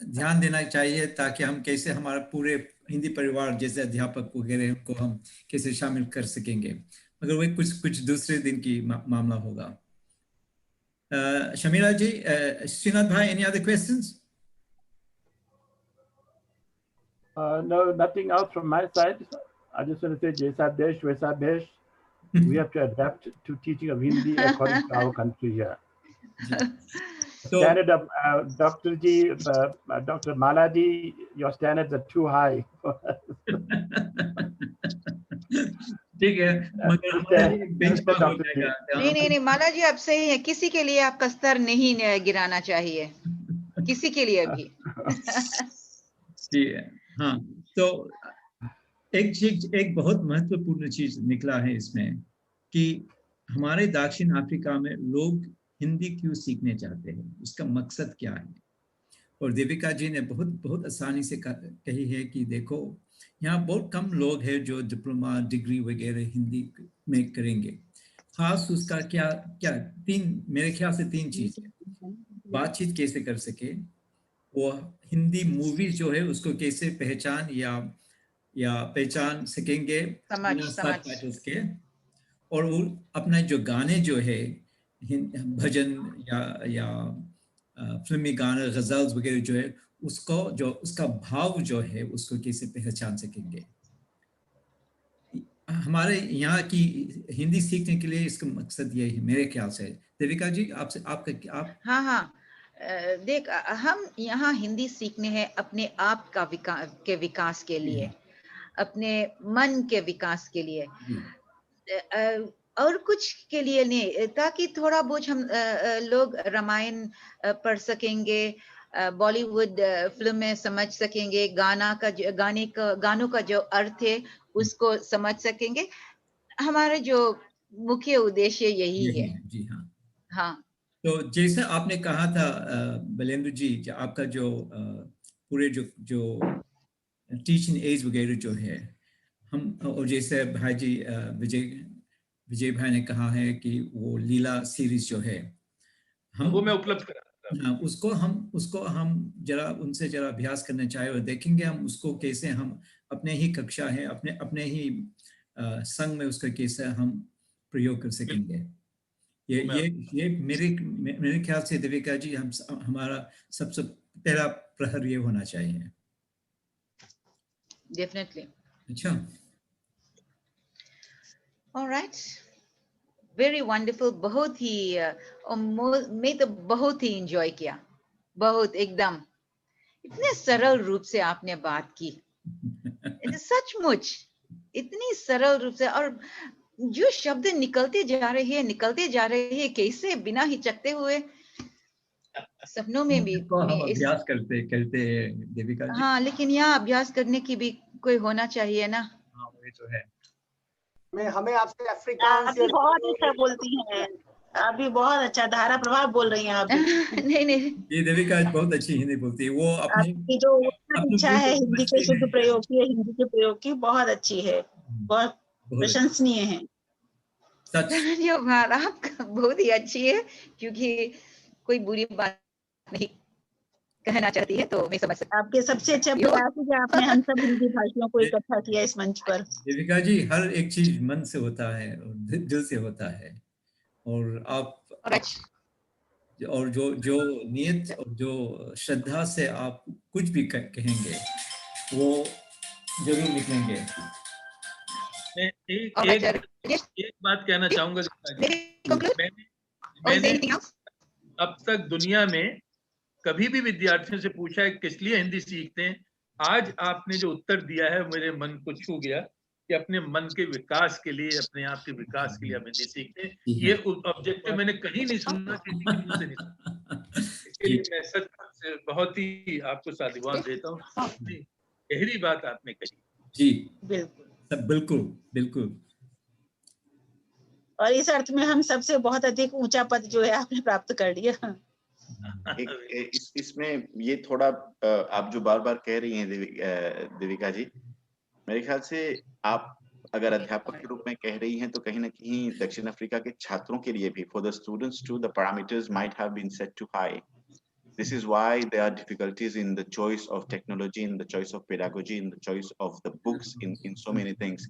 ध्यान देना चाहिए ताकि हम कैसे हमारा पूरे हिंदी परिवार जैसे अध्यापक वगैरह को हम कैसे शामिल कर सकेंगे, मगर वो कुछ दूसरे दिन की मामला होगा। शमीरा जी, श्रीनाथ भाई, any other questions? No, nothing else from my side. I just want to say Jaisa Desh, Vaisa Desh. We have to adapt to teaching of Hindi according to our country here. Standard of Dr. Ji, Dr. Maladi, your standards are too high. ठीक है, मगर benchmark हो जाएगा। नहीं, माला जी आप सही है, किसी के लिए आपका स्तर नहीं गिराना चाहिए, किसी के लिए भी। ठीक है, हाँ। तो एक बहुत महत्वपूर्ण चीज निकला है इसमें कि हमारे दक्षिण अफ्रीका में लोग हिंदी क्यों सीखने चाहते हैं, उसका मकसद क्या है। और देविका जी ने बहुत आसानी से कही है कि देखो, यहाँ बहुत कम लोग हैं जो डिप्लोमा डिग्री वगैरह हिंदी में करेंगे। खास उसका क्या क्या मेरे ख्याल से 3 चीज है। बातचीत कैसे कर सके, वो हिंदी मूवी जो है उसको कैसे पहचान सकेंगे सबटाइटल्स के, और वो अपना जो गाने जो है भजन या फिल्मी गाने गजल्स वगैरह जो है उसका भाव जो है उसको कैसे पहचान सकेंगे। हमारे यहाँ की हिंदी सीखने के लिए इसका मकसद यही है मेरे ख्याल से। देविका जी आप हाँ देख, हम यहाँ हिंदी सीखने हैं अपने आप का विकास के लिए, अपने मन के विकास के लिए, और कुछ के लिए नहीं, ताकि थोड़ा बहुत हम लोग रामायण पढ़ सकेंगे, बॉलीवुड फिल्में समझ सकेंगे, गानों का जो अर्थ है उसको समझ सकेंगे। हमारा जो मुख्य उद्देश्य यही है। जी हाँ। तो जैसे आपने कहा था बलेंदु जी, आपका जो पूरे जो टीचिंग एज वगैरह जो है, हम और जैसे भाई जी विजय भाई ने कहा है कि वो लीला सीरीज जो है वो मैं उपलब्ध करा, उसको हम जरा उनसे जरा अभ्यास करना चाहे और देखेंगे हम उसको कैसे हम अपने ही कक्षा है अपने ही संघ में उसका कैसे हम प्रयोग कर सकेंगे। ये मेरे ख्याल से देविका जी हमारा सबसे पहला प्रहर ये होना चाहिए। डेफिनेटली। अच्छा, ऑलराइट, वेरी वंडरफुल। बहुत ही मैं तो बहुत ही एंजॉय किया, बहुत एकदम इतने सरल रूप से आपने बात की, सचमुच इतनी सरल रूप से, और जो शब्द निकलते जा रहे हैं कैसे बिना हिचकते हुए, सपनों में भी हम अभ्यास करते देविका जी। हाँ, लेकिन यहाँ अभ्यास करने की भी कोई होना चाहिए ना। हाँ, वही तो है। हमें आपसे अफ्रीकान से बहुत अच्छा बोलती हैं, आप भी बहुत अच्छा धारा प्रभाव बोल रही हैं आप भी। नहीं ये देविका बहुत अच्छी हिंदी बोलती है। वो आपकी जो इच्छा है हिंदी के शुद्ध प्रयोग की, हिंदी के प्रयोग की बहुत अच्छी है, बहुत प्रशंसनीय है। धन्यवाद, आपका बहुत ही अच्छी है, क्योंकि कोई बुरी बात नहीं कहना चाहती है, तो मैं समझ सकती हूँ। आपके सबसे अच्छा प्रयास है कि आपने हम सब हिंदी भाषियों को इकट्ठा किया इस मंच पर। देविका जी, हर एक चीज मन से होता है और दिल से होता है, और और जो नियत और जो श्रद्धा से आप कुछ भी कहेंगे वो जरूर निकलेंगे। एक बात कहना चाहूंगा, मैंने अब तक दुनिया में कभी भी विद्यार्थियों से पूछा है किस लिए हिंदी सीखते हैं, आज आपने जो उत्तर दिया है मेरे मन को छू गया कि अपने मन के विकास के लिए, अपने आप के विकास के लिए हम हिंदी सीखते हैं। ये ऑब्जेक्टिव मैंने कहीं नहीं सुना, किसी के मुंह से नहीं सुना। इसके लिए मैं सच बहुत ही आपको साधुवाद देता हूँ। गहरी बात आपने कही जी। बिल्कुल बिल्कुल बिल्कुल। और इस अर्थ में हम सबसे बहुत अधिक ऊंचा पद जो है आपने प्राप्त कर लिया। इसमें ये थोड़ा आप जो बार बार कह रही हैं देविका जी, मेरे ख्याल से आप अगर अध्यापक के रूप में कह रही हैं तो कहीं ना कहीं दक्षिण अफ्रीका के छात्रों के लिए भी, for the students too, the parameters might have been set too high. This is why there are difficulties in the choice of technology, in the choice of pedagogy, in the choice of the books, in so many things.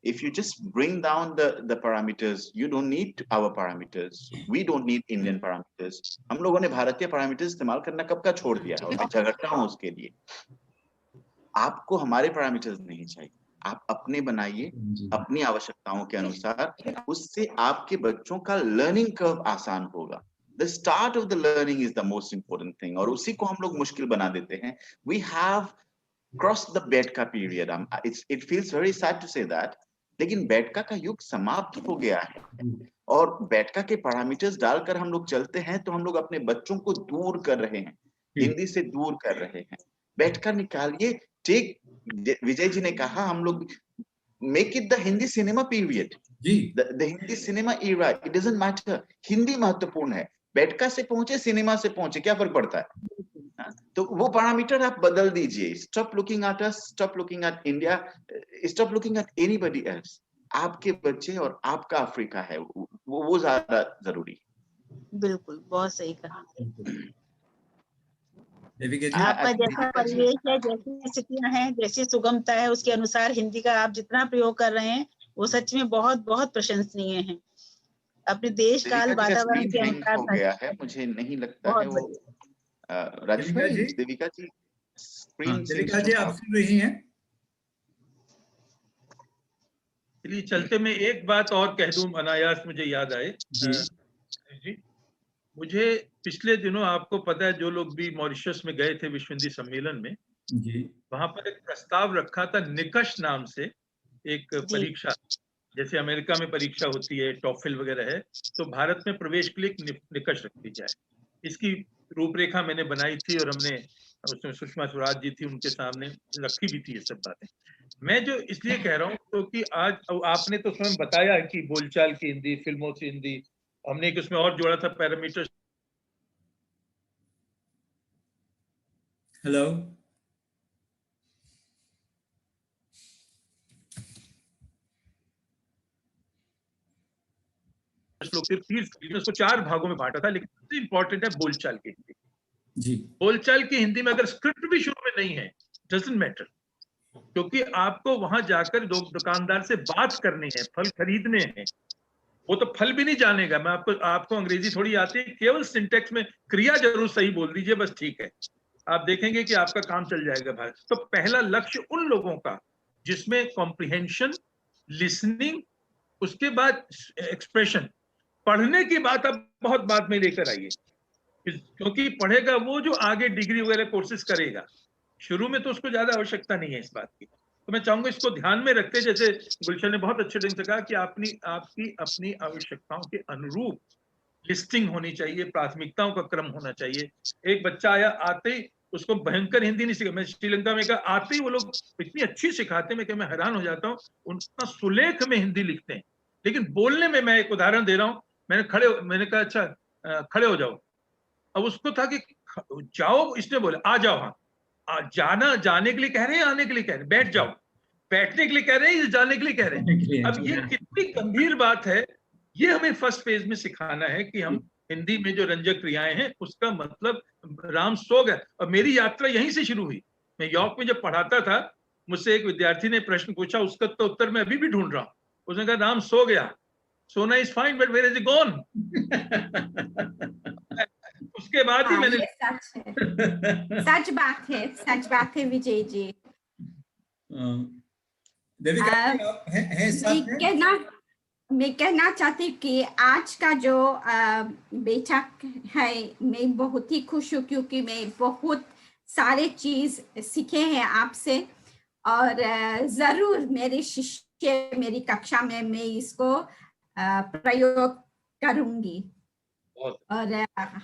If you just bring down the parameters, you don't need our parameters. We don't need Indian parameters. हम लोगों ने भारतीय parameters इस्तेमाल करना कब का छोड़ दिया है, और मैं झगड़ता हूँ उसके लिए। आपको हमारे parameters नहीं चाहिए, आप अपने बनाइए अपनी आवश्यकताओं के अनुसार, उससे आपके बच्चों का learning curve आसान होगा। The start of the learning is the most important thing, और उसी को हम लोग मुश्किल बना देते हैं। We have crossed the बैठका period. It feels very sad to say that, लेकिन बैठका का युग समाप्त हो गया है, और बैठका के पैरामीटर्स डालकर हम लोग चलते हैं तो हम लोग अपने बच्चों को दूर कर रहे हैं, हिंदी से दूर कर रहे हैं। बैठका निकालिए, ठीक विजय जी ने कहा, हम लोग make it the Hindi cinema period, the Hindi cinema era. It doesn't matter, Hindi महत्वपूर्ण है। बैठका से पहुंचे, सिनेमा से पहुंचे, क्या फर्क पड़ता है? तो वो पैरामीटर आप बदल दीजिए. Stop looking at us, stop looking at India, stop looking at anybody else. आपके बच्चे और आपका अफ्रीका है, वो ज्यादा जरूरी. बिल्कुल, बहुत सही कहा. देविका जी, आपका जैसा परिवेश है, जैसी स्थितियां हैं, जैसी सुगमता है, उसके अनुसार हिंदी का आप जितना प्रयोग कर रहे हैं वो सच में बहुत बहुत प्रशंसनीय है. अपने देश काल वातावरण के अनुसार हो गया है, मुझे नहीं लगता है वो. राजेश भाई, देविका जी स्क्रीन से. देविका जी आप सुन रही हैं? चलिए चलते मैं एक बात और कह दूं, अनायास मुझे याद आए जी. मुझे पिछले दिनों, आपको पता है जो लोग भी मॉरिशस में गए थे विश्व हिंदी सम्मेलन में जी, वहां पर एक प्रस्ताव रखा था निकष नाम से एक परीक्षा. जैसे अमेरिका में परीक्षा होती है, टॉफिल वगैरह है, तो भारत में प्रवेश के लिए एक निकष रखी जाए. इसकी रूपरेखा मैंने बनाई थी और हमने उसमें सुषमा स्वराज जी थी, उनके सामने रखी भी थी ये सब बातें. मैं जो इसलिए कह रहा हूँ क्योंकि आज आपने तो स्वयं बताया कि बोलचाल की हिंदी, फिल्मों से हिंदी, हमने एक उसमें और जोड़ा था पैरामीटर. हेलो, उसको 4 भागों में बांटा था, लेकिन सबसे इंपॉर्टेंट है बोलचाल की हिंदी जी. बोलचाल की हिंदी में अगर स्क्रिप्ट भी शुरू में नहीं है, डजंट मैटर, क्योंकि आपको वहां जाकर दुकानदार से बात करनी है, फल खरीदने हैं. वो तो फल भी नहीं जानेगा. मैं आपको अंग्रेजी थोड़ी आती है, केवल सिंटेक्स में क्रिया जरूर सही बोल दीजिए, बस ठीक है, आप देखेंगे कि आपका काम चल जाएगा भाई. तो पहला लक्ष्य उन लोगों का जिसमें कॉम्प्रिहेंशन, लिसनिंग, उसके बाद एक्सप्रेशन. पढ़ने की बात अब बहुत बाद में लेकर आइए, क्योंकि पढ़ेगा वो जो आगे डिग्री वगैरह कोर्सेज करेगा. शुरू में तो उसको ज्यादा आवश्यकता नहीं है इस बात की. तो मैं चाहूंगा इसको ध्यान में रखते, जैसे गुलशन ने बहुत अच्छे ढंग से कहा कि आपकी अपनी आवश्यकताओं के अनुरूप लिस्टिंग होनी चाहिए, प्राथमिकताओं का क्रम होना चाहिए. एक बच्चा आया, आते ही उसको भयंकर हिंदी नहीं सीखा. मैं श्रीलंका में कहा, आते ही वो लोग इतनी अच्छी सिखाते हैं कि मैं हैरान हो जाता हूँ. उनका सुलेख में हिंदी लिखते हैं, लेकिन बोलने में, मैं एक उदाहरण दे रहा हूँ, मैंने कहा अच्छा खड़े हो जाओ. अब उसको था कि जाओ, इसने बोला आ जाओ. हाँ, जाने के लिए कह रहे हैं, आने के लिए कह रहे हैं. बैठ जाओ, बैठने के लिए कह रहे हैं, जाने के लिए कह रहे हैं. अब ये कितनी गंभीर बात है. ये हमें फर्स्ट फेज में सिखाना है कि हम हिंदी में जो रंजक क्रियाएं हैं उसका मतलब, राम सो गया. और मेरी यात्रा यहीं से शुरू हुई. मैं यॉर्क में जब पढ़ाता था, मुझसे एक विद्यार्थी ने प्रश्न पूछा, उसका तो उत्तर मैं अभी भी ढूंढ रहा हूँ. उसने कहा राम सो गया. सोना is fine but where is it gone. उसके बाद ही मैंने सच बात है विजय जी. मैं कहना चाहती हूँ कि आज का जो बेटा है, मैं बहुत ही खुश हूँ, क्योंकि मैं बहुत सारे चीज सीखे हैं आपसे, और जरूर मेरे शिष्य, मेरी कक्षा में मैं इसको प्रयोग करूंगी. और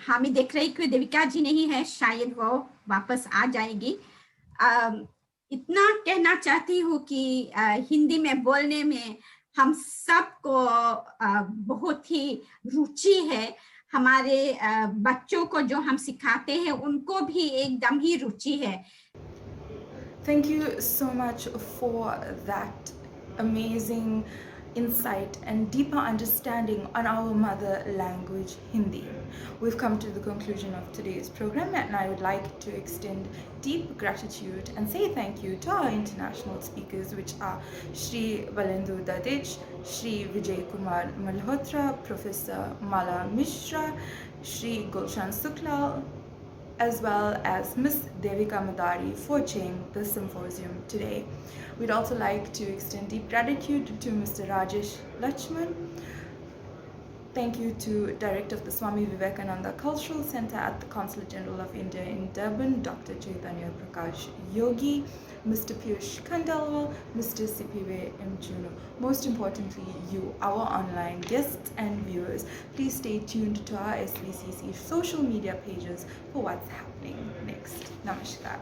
हमें देख रही कि देविका जी नहीं है, शायद वो वापस आ जाएगी. इतना कहना चाहती हूँ कि हिंदी में बोलने में हम सबको बहुत ही रुचि है. हमारे बच्चों को जो हम सिखाते हैं उनको भी एकदम ही रुचि है. Thank you so much for that amazing insight and deeper understanding on our mother language, Hindi. We've come to the conclusion of today's program, and I would like to extend deep gratitude and say thank you to our international speakers, which are Shri Balendu Dadich, Shri Vijay Kumar Malhotra, Professor Mala Mishra, Shri Gulshan Suklal, as well as Ms. Devika Madari for chairing the symposium today. We'd also like to extend deep gratitude to Mr. Rajesh Lakshman. Thank you to Director of the Swami Vivekananda Cultural Center at the Consulate General of India in Durban, Dr. Chaitanya Prakash Yogi, Mr. Piyush Khandelwal, Mr. Sipiwe M. Juno. Most importantly, you, our online guests and viewers, please stay tuned to our SVCC social media pages for what's happening next. Namaskar.